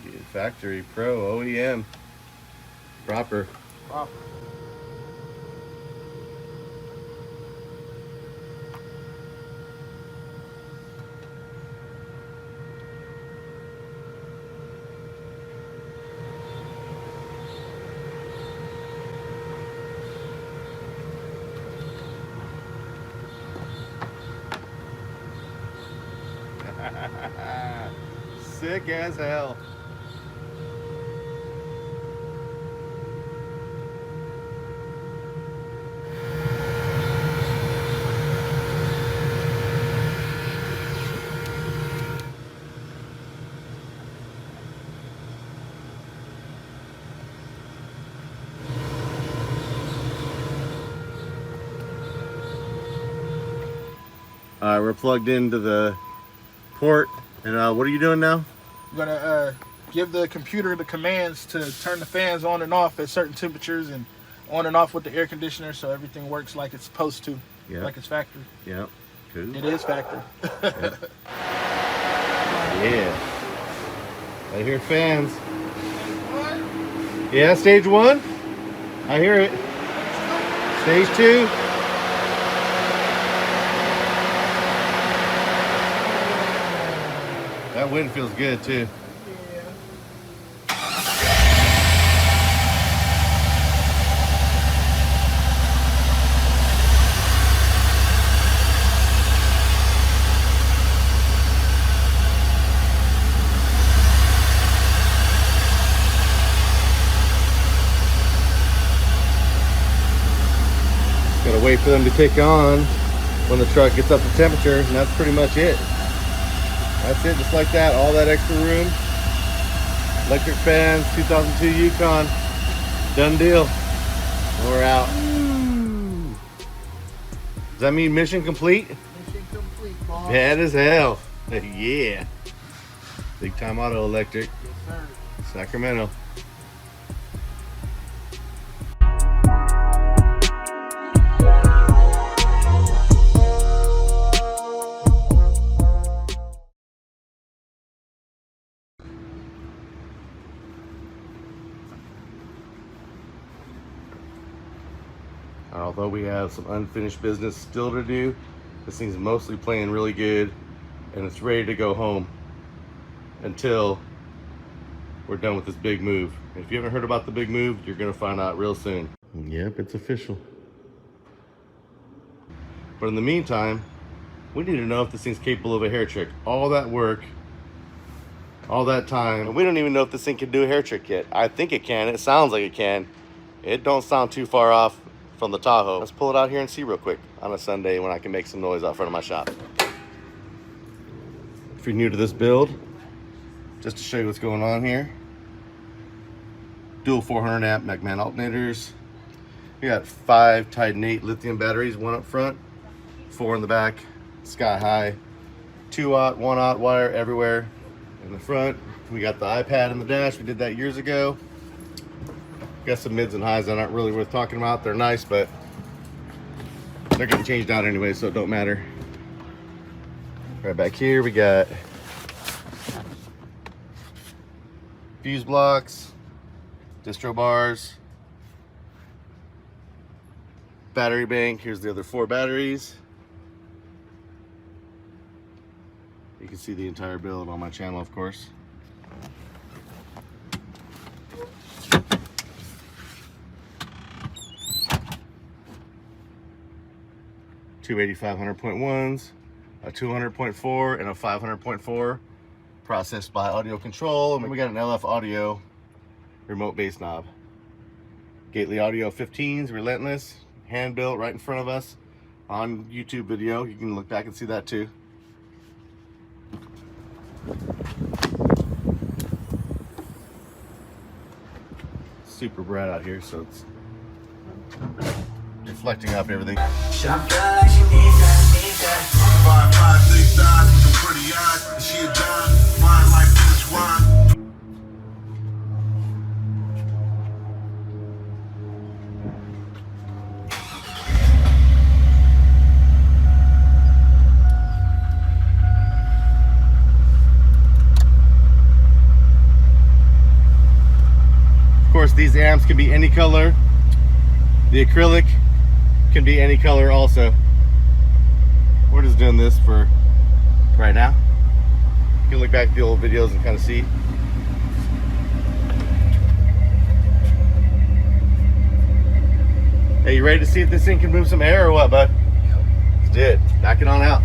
Yeah, factory, pro, OEM, proper. Proper. Sick as hell. All right, we're plugged into the port, and what are you doing now? I'm gonna give the computer the commands to turn the fans on and off at certain temperatures and on and off with the air conditioner so everything works like it's supposed to, Yeah. like it's factory. Yeah, cool. It is factory. Yeah. I hear fans. Yeah, stage 1. I hear it. Stage 2. That wind feels good too. Gotta wait for them to kick on when the truck gets up to temperature, and that's pretty much it. That's it, just like that, all that extra room. Electric fans, 2002 Yukon, done deal. We're out. Does that mean mission complete? Mission complete, boss. Bad as hell. Yeah. Big Time Auto Electric, Sacramento. Although we have some unfinished business still to do, this thing's mostly playing really good and it's ready to go home until we're done with this big move. If you haven't heard about the big move, you're gonna find out real soon. Yep, it's official. But in the meantime, we need to know if this thing's capable of a hair trick. All that work, all that time, and we don't even know if this thing can do a hair trick yet. I think it can, it sounds like it can. It don't sound too far off from the Tahoe. Let's pull it out here and see real quick on a Sunday when I can make some noise out front of my shop. If you're new to this build, just to show you what's going on here, dual 400 amp McMahon alternators. We got 5 Titanate lithium batteries, 1 up front, 4 in the back, sky high, 2-aught, 1-aught wire everywhere in the front. We got the iPad in the dash. We did that years ago. Got some mids and highs that aren't really worth talking about. They're nice, but they're getting changed out anyway, so it don't matter. Right back here, we got fuse blocks, distro bars, battery bank. Here's the other 4 batteries. You can see the entire build on my channel, of course. Two 8500.1s, a 200.4, and a 500.4, processed by audio control. And then we got an LF audio remote bass knob. Gately Audio 15s, Relentless, hand built right in front of us on YouTube video. You can look back and see that too. Super bright out here, so it's reflecting off everything. Shop girl like she need that. 5, 5, 6 eyes with some pretty eyes. And she a dime, fine like British wine. Of course, these amps can be any color. The acrylic can be any color also. We're just doing this for right now. You can look back at the old videos and kind of see. Hey, you ready to see if this thing can move some air or what, bud? Yep. Let's do it. Back it on out.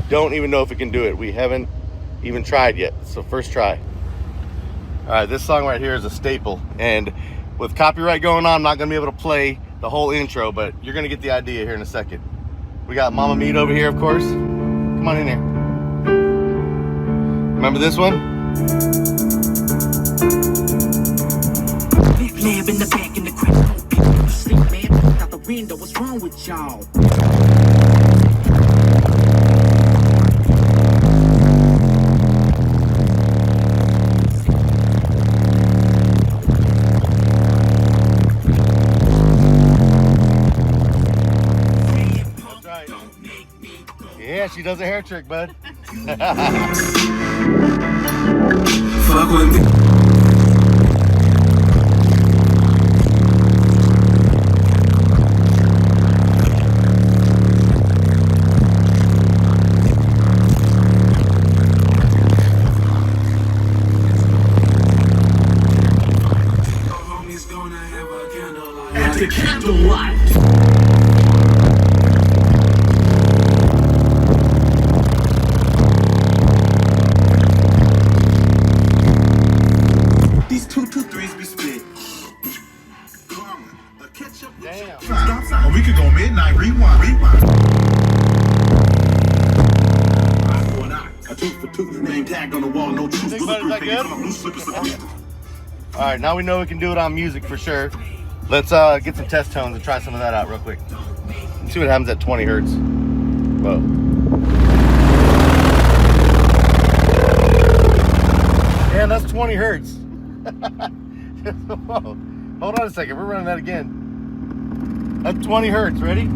Don't even know if it can do it. We haven't even tried yet, so first try. All right, this song right here is a staple, and with copyright going on, I'm not gonna be able to play the whole intro, but you're gonna get the idea here in a second. We got Mama Meat over here, of course. Come on in here. Remember this one? Big lamb in the back in the crib. People sleep, man. Out the window. What's wrong with y'all? Yeah, she does a hair trick, bud. Fuck with me. Homie's gonna have a candlelight. At the candlelight. Or we could go midnight, rewind. I Name tag on the wall, no truth. Think about it, is that good? All right, now we know we can do it on music for sure. Let's get some test tones and try some of that out real quick. Let's see what happens at 20 hertz. Whoa. Yeah, that's 20 hertz. Whoa. Hold on a second, we're running that again. That's 20 hertz, ready?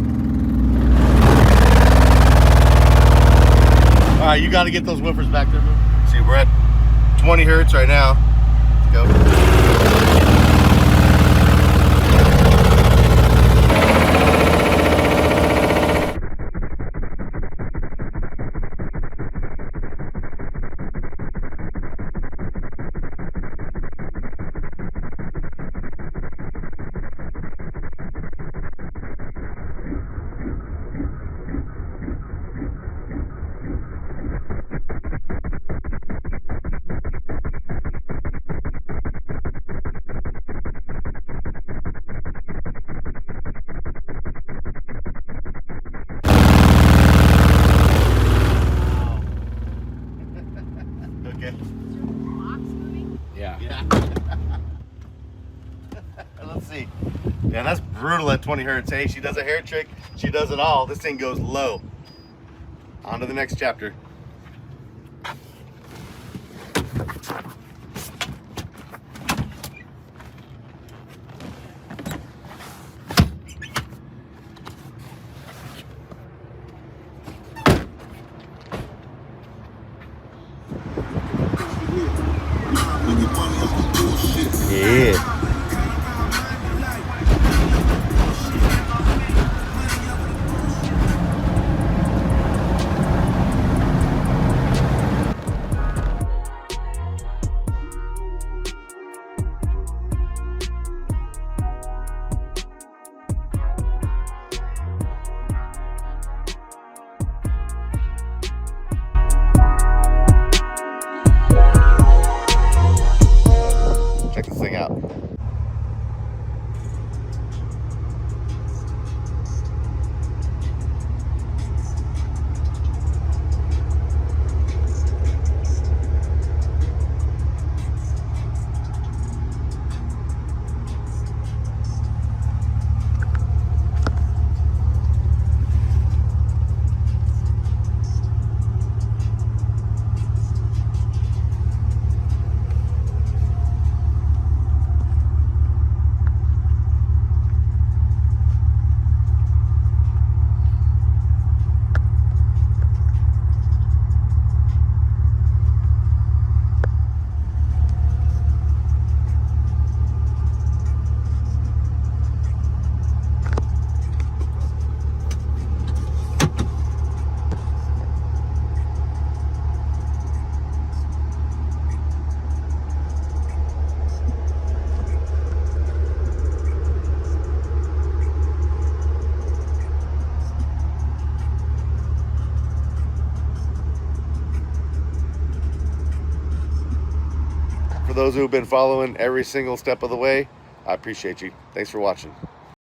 All right, you got to get those woofers back there. See, we're at 20 hertz right now. Let's go. Yeah. Let's see. Yeah, that's brutal at 20 hertz. Hey, she does a hair trick. She does it all. This thing goes low. On to the next chapter. Yeah. Check this thing out. For those who have been following every single step of the way, I appreciate you. Thanks for watching.